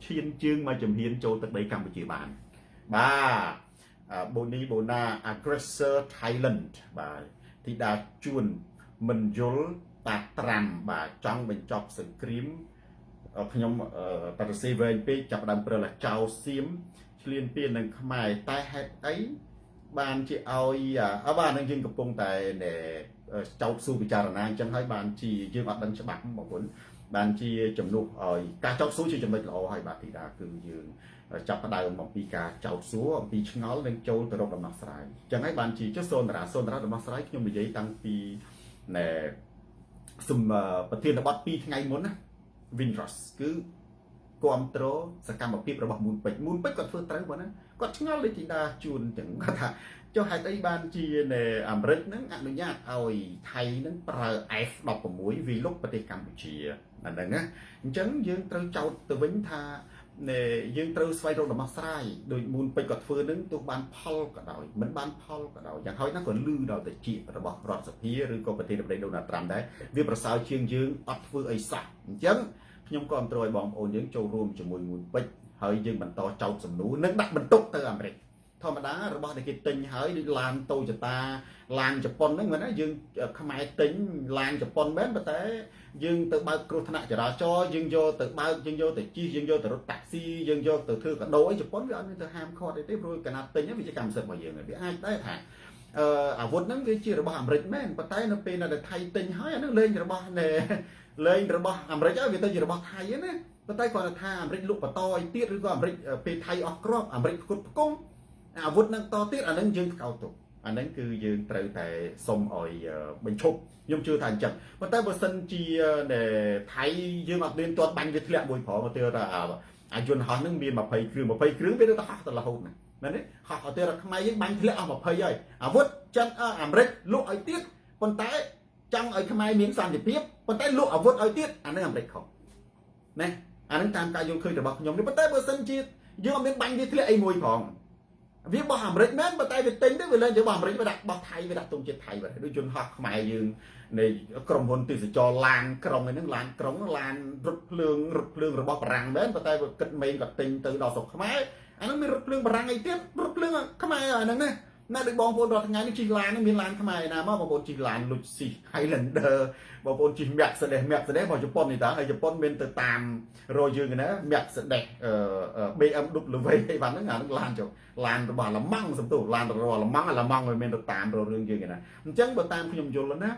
Speaker 2: ឈានជើងមកជំហានចូលទឹកដីកម្ពុជាបានបាទ
Speaker 1: Boni Bona Aggressor Thailand បាទធីតាជួនមិនយល់តាត្រាំបាទចង់បញ្ចប់សង្គ្រាមខ្ញុំបដិសេធវែងពេកចាប់ដើមព្រិលចៅសៀមឆ្លៀនពៀននឹងខ្មែរតែហេតុអីបានជាឲ្យបាទនឹងយើងកំពុងតែចោទសួរពិចារណាអញ្ចឹងហើយបានជាយើងអត់ដឹងច្បាស់បងប្អូនបានជាជំនួសឲ្យការចោទសួរជាចំណុចល្អហើយបាទធីតាគឺយើងចាប់ផ្ដើមអំពីការចោទសួរអំពីឆ្ងល់និងចូលទៅរកដំណោះស្រាយអញ្ចឹងហើយបានជាចុះសូនតារាដំណោះស្រាយខ្ញុំនិយាយតាំងពីសំប្រធានបទ2ថ្ងៃមុនណា Windrush គឺគ្រប់គ្រងសកម្មភាពរបស់មូនពេជ្រគាត់ធ្វើត្រូវប៉ុណ្ណាគាត់ឆ្ងល់លេខធីតាជួនអញ្ចឹងគាត់ថាចុះហេតុអីបានជាអាមេរិកហ្នឹងអនុញ្ញាតឲ្យថៃហ្នឹងប្រើ F16 វាលុកប្រទេសកម្ពុជាអាហ្នឹងណាអញ្ចឹងយើងត្រូវចោទទៅវិញថាយើងត្រូវស្វែងរកដំណោះស្រាយដោយមូនពេជ្រគាត់ធ្វើនឹងទោះបានផលក៏ដោយមិនបានផលក៏ដោយយ៉ាងហោចណាស់ក៏លឺដល់តិចរបស់រដ្ឋសភាឬក៏ប្រធានាធិបតីដូណាល់ត្រាំដែរវាប្រសើរជាងយើងអត់ធ្វើអីសោះអញ្ចឹងខ្ញុំក៏អន្តរឲ្យបងប្អូនយើងចូលរួមជាមួយមូនពេជ្រហើយយើងបន្តចោទសំណួរនិងដាក់បន្ទុកទៅអាមេរិកធម្មតារបស់ដែលគេទិញហើយដូចឡានតូយតាឡានជប៉ុនហ្នឹងមែនទេយើងខ្មែរទិញឡានជប៉ុនមែនប៉ុន្តែយើងទៅបើកគ្រោះថ្នាក់ចរាចរណ៍យើងយកទៅបើកយើងយកទៅជិះយើងយកទៅរត់តាក់ស៊ីយើងយកទៅធ្វើកាដូអីជប៉ុនវាអត់មានទៅហាមឃាត់អីទេព្រោះកាលណាទិញវាជាកម្មសិទ្ធិរបស់យើងវាអាចដែរថាអាវុធហ្នឹងវាជារបស់អាមេរិកមែនប៉ុន្តែនៅពេលដែលថៃទិញហើយអាហ្នឹងលេងរបស់អាមេរិកហើយវាទៅជារបស់ថៃណាប៉ុន្តែគាត់ថាអាមេរិកលក់បន្តឲ្យទៀតឬក៏អាមេរិកពេលថៃអស់គ្រាប់អាមេរិកផ្គត់ផ្គង់អាវុធនឹងតទៀតអានឹងយើងកោតទុកអានឹងគឺយើងត្រូវតែសុំឲ្យបញ្ឈប់ខ្ញុំជឿថាអញ្ចឹងប៉ុន្តែបើសិនជាថៃយើងអត់មានទាត់បាញ់វាធ្លាក់មួយប្រមកទៅថាអាយន្តហោះនឹងមាន20គ្រឿងវាទៅហោះទៅរហូតណាមែនទេហោះទៅខ្មែរយើងបាញ់ធ្លាក់អស់20ហើយអាវុធចិនអាមេរិកលក់ឲ្យទៀតប៉ុន្តែចង់ឲ្យខ្មែរមានសន្តិភាពប៉ុន្តែលក់អាវុធឲ្យទៀតអានឹងអាមេរិកខុសណាអានឹងតាមការយល់ឃើញរបស់ខ្ញុំនេះប៉ុន្តែបើសិនជាយើងអត់មានបាញ់វាធ្លាក់អីមួយផងវាបោះអាមេរិកមែនប៉ុន្តែវាទិញទៅវាលែងទៅបោះអាមេរិកវាដាក់បោះថៃវាដាក់ទង់ជាតិថៃបាទដូចយន្តហោះខ្មែរយើងនៃក្រុមហ៊ុនទេសចរឡានក្រុងហ្នឹងឡានក្រុងឡានរថភ្លើងរបស់បារាំងមែនប៉ុន្តែវាគិតមេងក៏ទិញទៅដល់ស្រុកខ្មែរអាហ្នឹងមានរថភ្លើងបារាំងអីទៀតរថភ្លើងខ្មែរអាហ្នឹងណាដូចបងប្អូនរាល់ថ្ងៃនេះជិះឡានហ្នឹងមានឡានខ្មែរណាមកបងប្អូនជិះឡាន Luxi Highlander បងប្អូនជិះ Mercedes របស់ជប៉ុននេះតាហើយជប៉ុនមានទៅតាមរយយើងណា Mercedes BMW អីបានហ្នឹងអាហ្នឹងឡានរបស់អាល្លឺម៉ង់សំទោសឡានរបស់អាល្លឺម៉ង់វាមានទៅតាមររឿងយើងឯណាអញ្ចឹងបើតាមខ្ញុំយល់ណា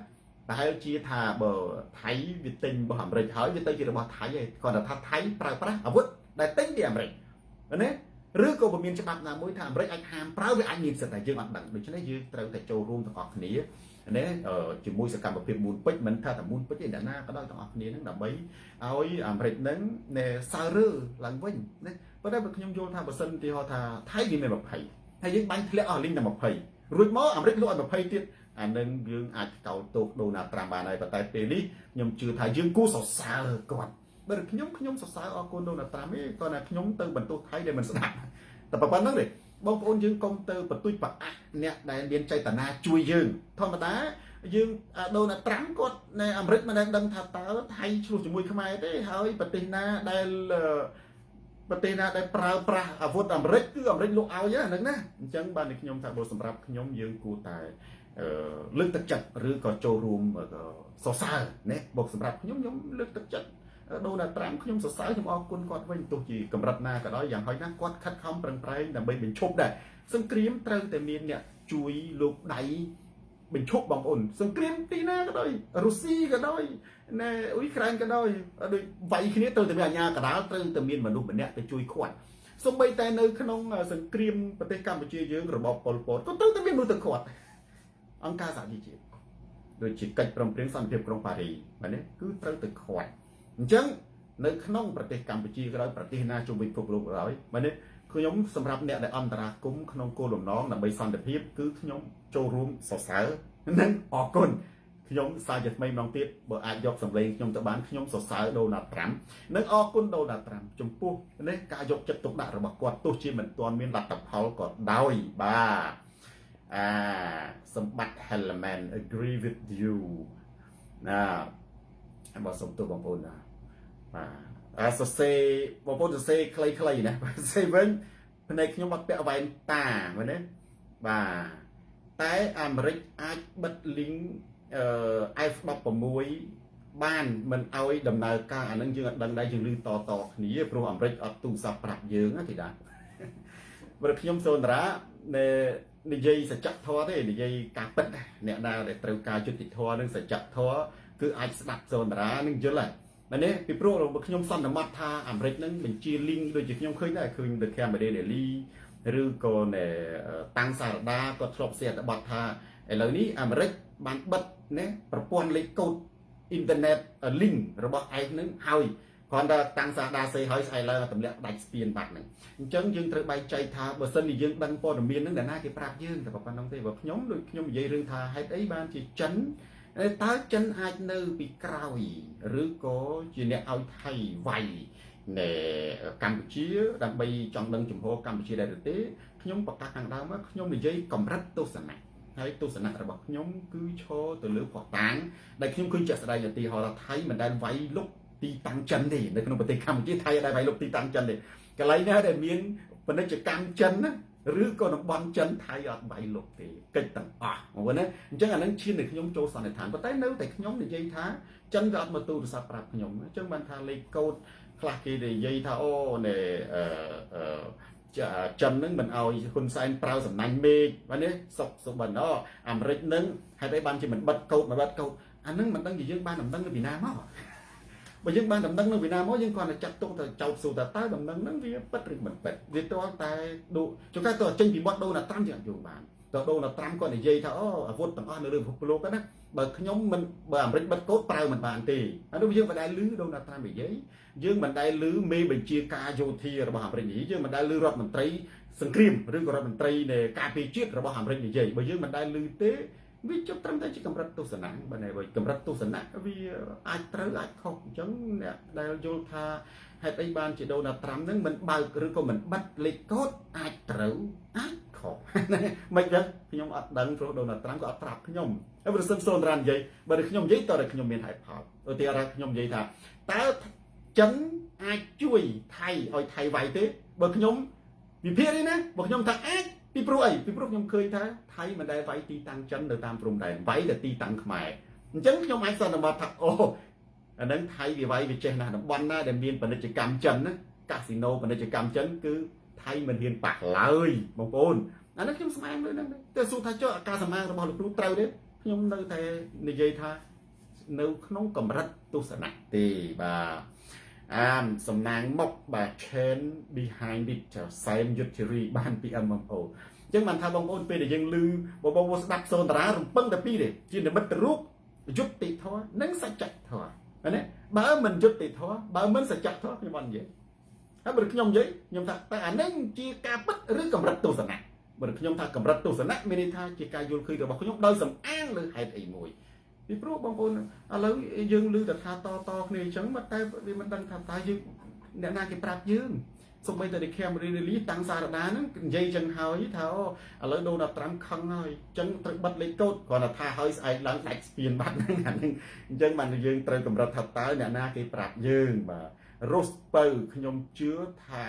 Speaker 1: ប្រហែលជាថាបើថៃវាទិញរបស់អាមេរិកហើយវាទៅជារបស់ថៃហើយគាត់ថាថៃប្រើប្រាស់អាវុធដែលទិញពីអាមេរិកណាឬក៏វាមានច្បាប់ណាមួយថាអាមេរិកអាចហាមប្រើវាអាចមានសិទ្ធិតែយើងអត់ដឹងដូច្នេះយើងត្រូវតែចូលរួមទាំងអស់គ្នាណាជាមួយសកម្មភាពមូនពេជ្រមិនថាតែមូនពេជ្រទេអ្នកណាក៏ដោយទាំងអស់គ្នានឹងដើម្បីឲ្យអាមេរិកនឹងសើរើឡើងវិញណាប៉ុន្តែបើខ្ញុំយល់ថាបើសិនទីហោថាថៃវាមាន20ហើយយើងបាញ់ធ្លាក់អស់លីងតែ20រួចមកអាមេរិកលក់ឲ្យ20ទៀតអានឹងយើងអាចកោតទោសដូណាល់ត្រាំបានហើយប៉ុន្តែពេលនេះខ្ញុំជឿថាយើងគួរសរសើរគាត់បើខ្ញុំសរសើរអរគុណដូណាល់ត្រាំទេគាត់ថាខ្ញុំទៅបន្ទោសថៃដែលមិនស្ដាប់តែប៉ុណ្្នឹងទេបងប្អូនយើងកុំទៅបន្ទុយប្រអាក់អ្នកដែលមានចេតនាជួយយើងធម្មតាយើងដូណាល់ត្រាំគាត់នៅអាមេរិកមិនដែលដឹងថាតើថៃឆ្លោះជាមួយខ្មែរទេហើយប្រទេសណាដែលប្រើប្រាស់អាវុធអាមេរិកគឺអាមេរិកលក់ឲ្យហ្នឹងណាអញ្ចឹងបានខ្ញុំថាបើសម្រាប់ខ្ញុំយើងគួរតែលើកទឹកចិត្តឬក៏ចូលរួមសរសើរណាបើសម្រាប់ខ្ញុំលើកទឹកចិត្តដូណាល់ត្រាំខ្ញុំសរសើរខ្ញុំអរគុណគាត់វិញទោះជាកម្រិតណាក៏ដោយយ៉ាងហោចណាស់គាត់ខិតខំប្រឹងប្រែងដើម្បីបញ្ឈប់ដែរសង្គ្រាមត្រូវតែមានអ្នកជួយលោកដៃបញ្ឈប់បងប្អូនសង្គ្រាមទីណាក៏ដោយរុស្ស៊ីក៏ដោយអ៊ុយក្រែនក៏ដោយដូចវាយគ្នាត្រូវតែមានអាជ្ញាកណ្ដាលត្រូវតែមានមនុស្សម្នាក់ទៅជួយគាត់សូម្បីតែនៅក្នុងសង្គ្រាមប្រទេសកម្ពុជាយើងរបបប៉ុលពតក៏ត្រូវតែមានមនុស្សទៅគាត់អង្គការសហជីវជាតិដូចជាកិច្ចព្រមព្រៀងសន្តិភាពក្រុងប៉ារីបាទនេះគឺត្រូវទៅគាត់អញ្ចឹងនៅក្នុងប្រទេសកម្ពុជាក៏ដោយប្រទេសណាជុំវិញពិភពលោកក៏ដោយបាទនេះខ្ញុំសម្រាប់អ្នកដែលអន្តរាគមន៍ក្នុងគោលបំណងដើម្បីសន្តិភាពគឺខ្ញុំចូលរួមសរសើរនិងអរគុណខ្ញុំសារជាថ្មីម្ដងទៀតបើអាចយកសម្លេងខ្ញុំទៅបានខ្ញុំសរសើរដូណាល់ត្រាំនិងអរគុណដូណាល់ត្រាំចំពោះនេះការយកចិត្តទុកដាក់របស់គាត់ទោះជាមិនទាន់មានលទ្ធផលក៏ដោយបាទសម្បត្តិ Hellman agree with you ណាបើសុំទោសបងប្អូនណាបាទសរសេរបងប្អូនសរសេរខ្លីៗណាសរសេរវិញភ្នែកខ្ញុំអត់ពាក់វ៉ែនតាមែនទេ
Speaker 2: បាទតែអាមេរិកអាចបិទ link F16 បានមិនឲ្យដំណើរការអានឹងយើងអត់ដឹងដែរយើងឮតគ្នាព្រោះអាមេរិកអត់ទូរស័ព្ទប្រាប់យើងណាទីតាបើខ្ញុំសូនតារានិយាយសច្ចធម៌ទេនិយាយការពិតអ្នកណាដែលត្រូវការយុត្តិធម៌និងសច្ចធម៌គឺអាចស្ដាប់សូនតារានឹងយល់ហើយមែនទេពីព្រោះរបស់ខ្ញុំសន្មតថាអាមេរិកនឹងបញ្ជា link ដូចជាខ្ញុំឃើញដែរឃើញ The Camera Daily ឬក៏តាំងសារដាក៏ធ្លាប់សេតបတ်ថាឥឡូវនេះអាមេរិកបានបិទណាប្រព័ន្ធលេខកូដអ៊ីនធឺណិត link របស់ឯងនឹងហើយគ្រាន់តែតាំងសារដាសេហើយស្អែកឡើងទម្លាក់ដាច់ស្ពានបាត់ហ្នឹងអញ្ចឹងយើងត្រូវបែងចែកថាបើសិនជាយើងដឹងព័ត៌មានហ្នឹងអ្នកណាគេប្រាប់យើងតែប៉ុណ្្នឹងទេបើខ្ញុំដូចខ្ញុំនិយាយរឿងថាហេតុអីបានជាចិនតើចិនអាចនៅពីក្រោយឬក៏ជាអ្នកឲ្យថៃវាយនៅកម្ពុជាដើម្បីចង់ដឹងចំហកម្ពុជាដែរឬទេខ្ញុំប្រកាសខាងដើមមកខ្ញុំនិយាយកម្រិតទស្សនៈហើយទស្សនៈរបស់ខ្ញុំគឺឈរទៅលើផតាំងដែលខ្ញុំឃើញជាក់ស្ដែងឧទាហរណ៍ថាថៃមិនដែលវាយលុកទីតាំងចិនទេនៅក្នុងប្រទេសកម្ពុជាថៃអត់ដែលវាយលុកទីតាំងចិនទេកន្លែងណាដែលមានពាណិជ្ជកម្មចិនណាឬក៏តំបន់ចិនថៃអត់វាយលុកទេកិច្ចទាំងអស់បងប្អូនណាអញ្ចឹងអានឹងឈានតែខ្ញុំចូលសន្និដ្ឋានប៉ុន្តែនៅតែខ្ញុំនិយាយថាចិនវាអត់មកទូរស័ព្ទប្រាប់ខ្ញុំអញ្ចឹងបានថាលេខកូដខ្លះគេនិយាយថាអូចិននឹងមិនអោយហ៊ុនសែនប្រើសំណាញ់មេឃបាទនេះសុបិនអាមេរិកនឹងហេតុអីបានជាមិនបិទកូដអានឹងមិនដឹងជាយើងបានដំណឹងពីណាមកបើយើងបានដំណឹងនៅពីណាមកយើងគ្រាន់តែចាត់ទុកទៅចោទសួរតើដំណឹងហ្នឹងវាពិតឬមិនពិតវាទាល់តែចុះតែចេញពីមាត់ដូណាល់ត្រាំយើងអត់យល់បានតើដូណាល់ត្រាំគាត់និយាយថាអូអាវុធទាំងអស់នៅលើពិភពលោកហ្នឹងណាបើខ្ញុំមិនបើអាមេរិកបិទកូដប្រើមិនបានទេអានោះយើងមិនដែលឮដូណាល់ត្រាំនិយាយយើងមិនដែលឮមេបញ្ជាការយោធារបស់អាមេរិកនិយាយយើងមិនដែលឮរដ្ឋមន្ត្រីសង្គ្រាមឬក៏រដ្ឋមន្ត្រីនៃការពារជាតិរបស់អាមេរិកនិយាយបើយើងមិនដែលឮទេវាចុះត្រឹមតែជាកម្រិតទស្សនៈបើណែកម្រិតទស្សនៈវាអាចត្រូវអាចខុសអញ្ចឹងអ្នកដែលយល់ថាហេតុអីបានជាដូណាល់ត្រាំនឹងមិនបើកឬក៏មិនបិទលេខកូដអាចត្រូវអាចខុសមិនចឹងខ្ញុំអត់ដឹងព្រោះដូណាល់ត្រាំក៏អត់ប្រាប់ខ្ញុំហើយប្រសិនសូនរ៉ាននិយាយបើខ្ញុំនិយាយតើខ្ញុំមានហេតុផលឧទាហរណ៍ខ្ញុំនិយាយថាតើចិនអាចជួយថៃឲ្យថៃវាយទេបើខ្ញុំវិភាគនេះណាបើខ្ញុំថាអាចពីព្រោះអីពីព្រោះខ្ញុំឃើញថាថៃមិនដែលវាយទីតាំងចិននៅតាមព្រំដែនវាយតែទីតាំងខ្មែរអញ្ចឹងខ្ញុំអាចសន្មតថាអូអានឹងថៃវាវាយវាចេះណាស់តំបន់ណាដែលមានពាណិជ្ជកម្មចិនណាកាស៊ីណូពាណិជ្ជកម្មចិនគឺថៃមិនហ៊ានប៉ះឡើយបងប្អូនអានេះខ្ញុំស្មានលើហ្នឹងតែសួរថាចុះការសម្មាងរបស់លោកគ្រូត្រូវទេខ្ញុំនៅតែនិយាយថានៅក្នុងកម្រិតទស្សនៈទេបាទសំណាងមុខបាទ chain behind it សែនយុទ្ធជរីបានពី MMO អញ្ចឹងបានថាបងប្អូនពេលដែលយើងឮបងប្អូនស្ដាប់សូនតារារំពឹងតែពីរទេជានិមិត្តរូបយុត្តិធម៌និងសច្ចធម៌ណាបើមិនយុត្តិធម៌បើមិនសច្ចធម៌ខ្ញុំអត់និយាយហើយបើខ្ញុំនិយាយខ្ញុំថាតែអានេះជាការពិតឬកម្រិតទស្សនៈបើខ្ញុំថាកម្រិតទស្សនៈមានន័យថាជាការយល់ឃើញរបស់ខ្ញុំដោយសំអាងលើហេតុអីមួយពីព្រោះបងប្អូនឥឡូវយើងឮតែថាតគ្នាអញ្ចឹងតែវាមិនដឹងថាតើយើងអ្នកណាគេប្រាប់យើងសូម្បីតែ Camera Daily តាំងសារដាហ្នឹងនិយាយចឹងហើយថាឥឡូវដូណាល់ត្រាំខឹងហើយអញ្ចឹងត្រូវបិទលេខកូដគ្រាន់តែថាហើយស្អែកឡើងដាច់ស្ពានបាត់ហ្នឹងអាហ្នឹងអញ្ចឹងបានយើងត្រូវកម្រិតថាតើអ្នកណាគេប្រាប់យើងបាទរស់ពៅខ្ញុំជឿថា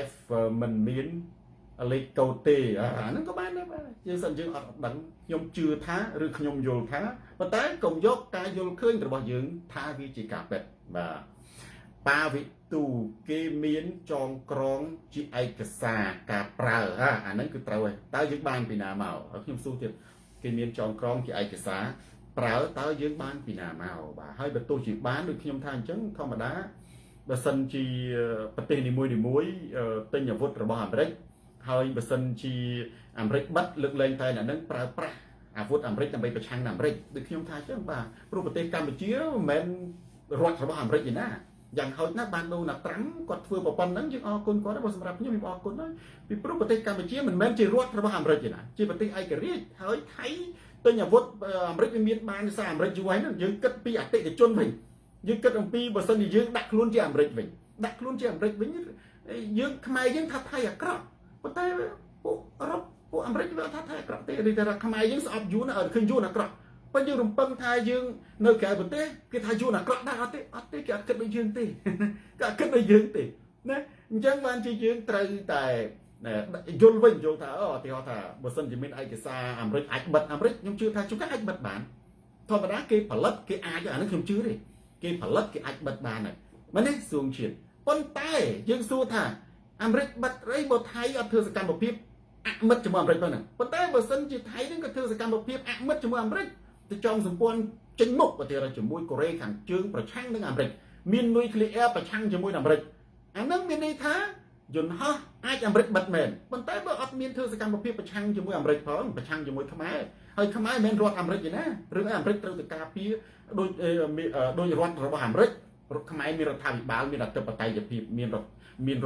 Speaker 2: F មិនមានលេខកូដទេអាហ្នឹងក៏បានដែរបាទយើងសិនយើងអត់ដឹងខ្ញុំជឿថាឬខ្ញុំយល់ថាប៉ុន្តែកុំយកការយល់ឃើញរបស់យើងថាវាជាការពិតបាទប៉ាវិទូគេមានចងក្រងជាឯកសារការប្រើអាហ្នឹងគឺត្រូវហើយតើយើងបានពីណាមកខ្ញុំសួរទៀតគេមានចងក្រងជាឯកសារប្រើតើយើងបានពីណាមកបាទហើយបើទោះជាបានដូចខ្ញុំថាអញ្ចឹងធម្មតាបើសិនជាប្រទេសនីមួយទិញអាវុធរបស់អាមេរិកហើយបើសិនជាអាមេរិកបិទលើកលែងតែអ្នកនឹងប្រើប្រាស់អាវុធអាមេរិកដើម្បីប្រឆាំងនឹងអាមេរិកដូចខ្ញុំថាអញ្ចឹងបាទព្រោះប្រទេសកម្ពុជាមិនមែនរដ្ឋរបស់អាមេរិកទេណាយ៉ាងហោចណាស់បានដូណាល់ត្រាំគាត់ធ្វើប៉ុណ្ណឹងយើងអរគុណគាត់ហើយសម្រាប់ខ្ញុំអរគុណហើយពីព្រោះប្រទេសកម្ពុជាមិនមែនជារដ្ឋរបស់អាមេរិកទេណាជាប្រទេសឯករាជ្យហើយថៃទិញអាវុធអាមេរិកវាមានបានសារអាមេរិកយូរហើយហ្នឹងយើងគិតពីអតិថិជនវិញយើងគិតអំពីបើសិនជាយើងដាក់ខ្លួនជាអាមេរិកវិញដាក់ខ្លួនជាអាមេរិកវិញយើងខ្មែរយើងថាថៃអាក្រក់ប៉ុន្តែពួកអឺរ៉ុបពួកអាមេរិកវាថាថៃអាក្រក់ទេឬថាខ្មែរយើងស្អប់យួនឲ្យឃើញយួនអាក្រក់ប៉ុន្តែយើងរំពឹងថាយើងនៅក្រៅប្រទេសគេថាយួនអាក្រក់ដែរអត់ទេគេអត់គិតដូចយើងទេគេអត់គិតដូចយើងទេណាអញ្ចឹងបានជាយើងត្រូវតែ យល់វិញយល់ថាទីហោថាបើសិនជាមានឯកសារអាមេរិកអាចបិទអាមេរិកខ្ញុំជឿថាជួនកាលអាចបិទបានធម្មតាគេផលិតគេអាចអានេះខ្ញុំជឿទេគេផលិតគេអាចបិទបានហើយមែនទេសួងជាតិប៉ុន្តែយើងសួរថាអាមេរិកបិទអីបើថៃអត់ធ្វើសកម្មភាពអមិត្តជាមួយអាមេរិកហ្នឹងប៉ុន្តែបើសិនជាថៃហ្នឹងក៏ធ្វើសកម្មភាពអមិត្តជាមួយអាមេរិកទៅចងសម្ព័ន្ធចេញមុខប្រទេសជាមួយកូរ៉េខាងជើងប្រឆាំងនឹងអាមេរិកមាននុយក្លេអ៊ែរប្រឆាំងជាមួយអាមេរិកអាហ្នឹងមានន័យថាយន្តហោះអាចអាមេរិកបិទមែនប៉ុន្តែបើអត់មានធ្វើសកម្មភាពប្រឆាំងជាមួយអាមេរិកផងប្រឆាំងជាមួយខ្មែរហើយខ្មែរមិនមែនរដ្ឋអាមេរិកទេណារឿងអាមេរិកត្រូវទៅការពារដោយរដ្ឋរបស់អាមេរិកខ្មែរមានរដ្ឋាភិបាលមានអធិបតេយ្យភាពមានរ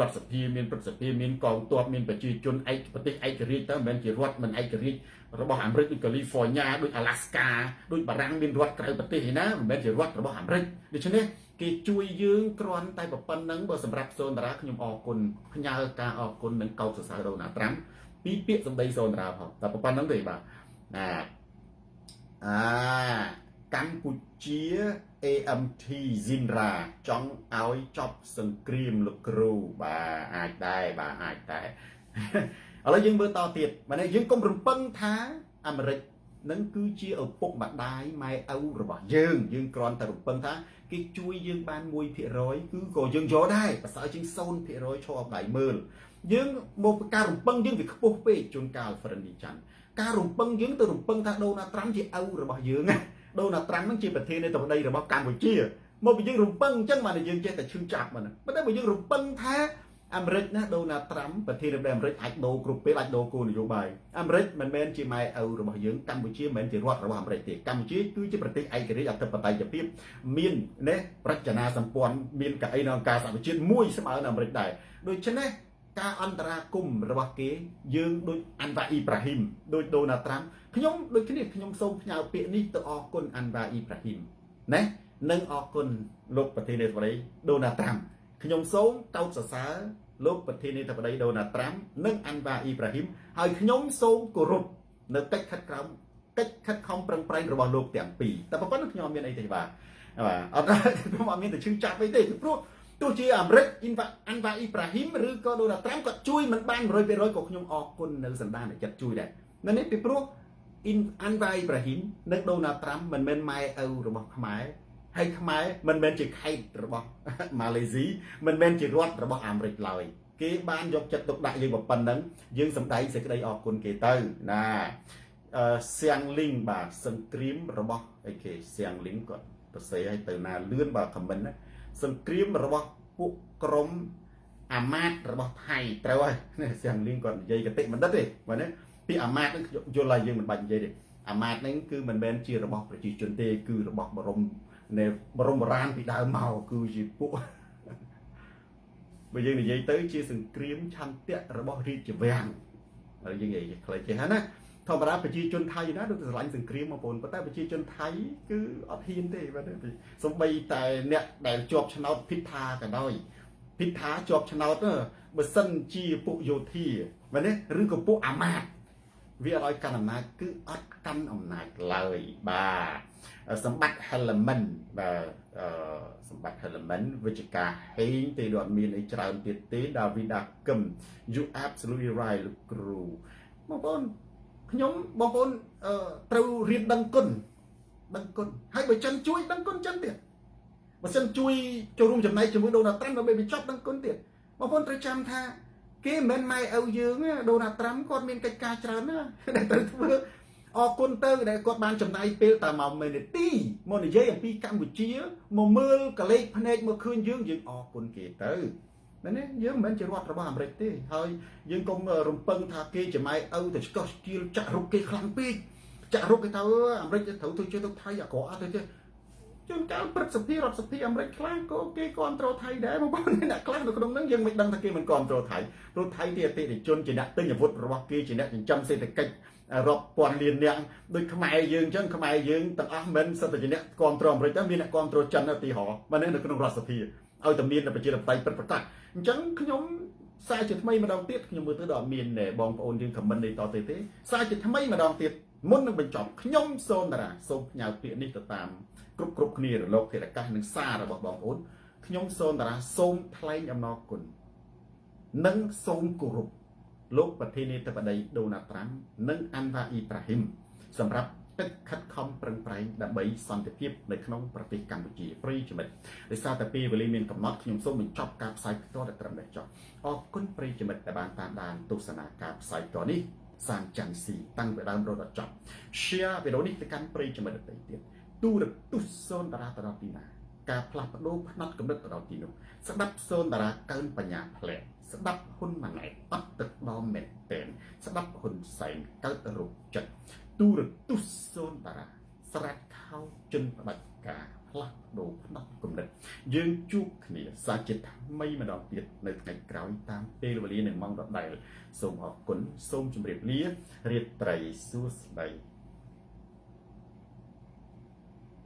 Speaker 2: ដ្ឋសភាមានព្រឹទ្ធសភាមានកងទ័ពមានប្រជាជនប្រទេសឯករាជ្យទៅមិនមែនជារដ្ឋមិនឯករាជ្យរបស់អាមេរិកដូចកាលីហ្វ័រញ៉ាដូចអាឡាស្កាដូចបារាំងមានរដ្ឋក្រៅប្រទេសឯណាមិនមែនជារដ្ឋរបស់អាមេរិកដូច្នេះគេជួយយើងគ្រាន់តែប៉ុណ្្នឹងបើសម្រាប់សូនតារាខ្ញុំអរគុណផ្ញើការអរគុណនិងកោតសរសើរដូណាត្រាំពីពាក្យសម្ដីសូនតារាផងតែប៉ុណ្្នឹងទេបាទកម្ពុជា AMT Zinra ចង់ឲ្យចប់សង្គ្រាមលោកគ្រូបាទអាចដែរបាទអាចដែរឥឡូវយើងមើលតទៀតមកនេះយើងកុំរំពឹងថាអាមេរិកនឹងគឺជាឪពុកម្ដាយម៉ែឪរបស់យើងគ្រាន់តែរំពឹងថាគេជួយយើងបាន 1% គឺក៏យើងយកដែរប្រសើរជាង 0% ឈរអបដៃមើលយើងមកការរំពឹងយើងវាខ្ពស់ពេកជួនកាល friendly ចាន់ការរំពឹងយើងទៅរំពឹងថាដូណាល់ត្រាំជាឪរបស់យើងណាដូណាល់ត្រាំនឹងជាប្រធានាធិបតីរបស់កម្ពុជាមកពីយើងរំពឹងអញ្ចឹងបានតែយើងចេះតែឈឺចាប់មកប៉ុន្តែបើយើងរំពឹងថាអាមេរិកណាដូណាល់ត្រាំប្រធានាធិបតីអាមេរិកអាចដូរគ្រប់ពេលអាចដូរគោលនយោបាយអាមេរិកមិនមែនជាម៉ែឪរបស់យើងកម្ពុជាមិនមែនជារដ្ឋរបស់អាមេរិកទេកម្ពុជាគឺជាប្រទេសឯករាជ្យអធិបតេយ្យភាពមានណាប្រជាណាសម្ព័ន្ធមានកៅអីនៅអង្គការសហប្រជាជាតិមួយស្មើនឹងអាមេរិកដែរដូច្នេះការអន្តរាគមរបស់គេយើងដូចអាន់វ៉ាអ៊ីប្រាហ៊ីមដូចដូណាល់ត្រាំខ្ញុំដូចគ្នាខ្ញុំសូមផ្ញើពាក្យនេះទៅអរគុណអាន់វ៉ាអ៊ីប្រាហ៊ីមណានិងអរគុណលោកប្រធានាធិបតីដូណាល់ត្រាំខ្ញុំសូមកោតសរសើរលោកប្រធានាធិបតីដូណាល់ត្រាំនិងអាន់វ៉ាអ៊ីប្រាហ៊ីមហើយខ្ញុំសូមគោរពនៅកិច្ចខិតខំប្រឹងប្រែងរបស់លោកទាំងពីរតែប៉ុណ្ណឹងខ្ញុំអត់មានអីទេបាទអត់ខ្ញុំអត់មានតែឈឺចាប់អីទេព្រោះទោះជាអាមេរិកអាន់វ៉ាអ៊ីប្រាហ៊ីមឬក៏ដូណាល់ត្រាំគាត់ជួយមិនបាន 100% ក៏ខ្ញុំអរគុណនៅសន្តានចិត្តជួយដែរនៅនេះពីព្រោះអាន់វ៉ាអ៊ីប្រាហ៊ីមនិងដូណាល់ត្រាំមិនមែនម៉ែឪរបស់ខ្មែរហើយខ្មែរមិនមែនជាខេត្តរបស់ម៉ាឡេស៊ីមិនមែនជារដ្ឋរបស់អាមេរិកឡើយគេបានយកចិត្តទុកដាក់យើងប៉ុណ្ណឹងយើងសម្ដែងសេចក្តីអរគុណគេទៅណាសៀងលីងបាទសង្គ្រាមរបស់អីគេសៀងលីងគាត់សរសេរឲ្យទៅណាលឿនបាទខមមិនណាសង្គ្រាមរបស់ពួកក្រុមអាម៉ាតរបស់ថៃត្រូវហើយសៀងលីងគាត់និយាយកតិបណ្ឌិតទេបាទណាពីអាម៉ាតនឹងយល់ហើយយើងមិនបាច់និយាយទេអាម៉ាតហ្នឹងគឺមិនមែនជារបស់ប្រជាជនទេគឺរបស់បរមបុរាណពីដើមមកគឺជាពួកបើយើងនិយាយទៅជាសង្គ្រាមឆន្ទៈរបស់រាជវាំងហើយយើងនិយាយខ្លីចេះណាធម្មតាប្រជាជនថៃណាដូចស្រឡាញ់សង្គ្រាមបងប្អូនប៉ុន្តែប្រជាជនថៃគឺអត់ហ៊ានទេបាទសូម្បីតែអ្នកដែលជាប់ឆ្នោតភិថាក៏ដោយភិថាជាប់ឆ្នោតបើសិនជាពួកយោធាបាទនេះឬក៏ពួកអាម៉ាតវាឲ្យកាន់អំណាចគឺអត់កាន់អំណាចឡើយបាទសម្បត្តិ Helmand បាទសម្បត្តិ Helmand វិជ្ជការហេងទេអត់មានអីច្រើនទៀតទេ Davida Kim you absolutely right លោកគ្រូបងប្អូនខ្ញុំបងប្អូនត្រូវរៀនដឹងគុណហើយបើចិនជួយដឹងគុណចិនទៀតបើចិនជួយចូលរួមចំណែកជាមួយដូណាល់ត្រាំដើម្បីបញ្ចប់ដឹងគុណទៀតបងប្អូនត្រូវចាំថាគេមិនមែនម៉ែឪយើងដូណាល់ត្រាំគាត់មានកិច្ចការច្រើនណាស់ដែលត្រូវធ្វើអរគុណទៅដែលគាត់បានចំណាយពេលតែ1នាទីមកនិយាយអំពីកម្ពុជាមកមើលកលេសភ្នែកមកឃើញយើងអរគុណគេទៅណាយើងមិនមែនជារដ្ឋរបស់អាមេរិកទេហើយយើងកុំរំពឹងថាគេជាម៉ែឪទៅឆ្កោះស្ទាលចាក់រុកគេខ្លាំងពេកចាក់រុកគេទៅអាមេរិកត្រូវទៅជួយទៅថៃអាក្រក់អត់ទៅទេជួនកាលព្រឹទ្ធសភារដ្ឋសភាអាមេរិកខ្លះក៏គេគ្រប់គ្រងថៃដែរបងប្អូនអ្នកខ្លះនៅក្នុងហ្នឹងយើងមិនដឹងថាគេមិនគ្រប់គ្រងថៃព្រោះថៃជាអតិថិជនជាអ្នកទិញអាវុធរបស់គេជាអ្នកចិញ្ចឹមសេដ្ឋកិច្ចរាប់ពាន់លាននាក់ដូចខ្មែរយើងអញ្ចឹងខ្មែរយើងទាំងអស់មិនសិតតែជាអ្នកគ្រប់គ្រងអាមេរិកតែមានអ្នកគ្រប់គ្រងចិនឧទាហរណ៍បើនៅក្នុងរដ្ឋសភាឲ្យតែមានប្រជាធិបតេយ្យពិតប្រាកដអញ្ចឹងខ្ញុំសារជាថ្មីម្ដងទៀតខ្ញុំមើលទៅដល់មានបងប្អូនយើងខមមិននេះតទៅទេសារជាថ្មីម្ដងទៀតមុននឹងបញ្ចប់ខ្ញុំសូមតារាសូមផ្ញើពាក្យនេះទៅតាមគ្រប់គ្នារលកធាតុអាកាសនិងសាររបស់បងប្អូនខ្ញុំសូមតារាសូមថ្លែងអំណរគុណនិងសូមគោរពព លោកប្រធានាធិបតីដូណាល់ត្រាំនិងអាន់វ៉ាអ៊ីប្រាហ៊ីមសម្រាប់ទឹកខិតខំប្រឹងប្រែងដើម្បីសន្តិភាពនៅក្នុងប្រទេសកម្ពុជាប្រិយមិត្តដោយសារតែពេលវេលាមានកំណត់ខ្ញុំសូមបញ្ចប់ការផ្សាយផ្ទាល់តែត្រឹមនេះចុះអរគុណប្រិយមិត្តដែលបានតាមដានទស្សនាការផ្សាយផ្ទាល់នេះសានច័ន្ទស៊ីតាំងពីដើមរហូតដល់ចប់ share វីដេអូនេះទៅកាន់ប្រិយមិត្តដទៃទៀតទូរទស្សន៍សូនតារាទៅដល់ទីណាការផ្លាស់ប្ដូរផ្នត់គំនិតទៅដល់ទីនោះស្ដាប់សូនតារាកើនបញ្ញាផ្លែស្ដាប់ហ៊ុនម៉ាណែតអត់ទឹកដល់មែនតែនស្ដាប់ហ៊ុនសែនកើតរោគចិត្តទូរទស្សន៍សូនតារាស្រាច់ខោជនផ្ដាច់ការផ្លាស់ប្ដូរផ្នត់គំនិតយើងជួបគ្នាសាជាថ្មីម្ដងទៀតនៅថ្ងៃក្រោយតាមពេលវេលានិងម៉ោងដដែលសូមអរគុណសូមជម្រាបលារាត្រីសួស្តី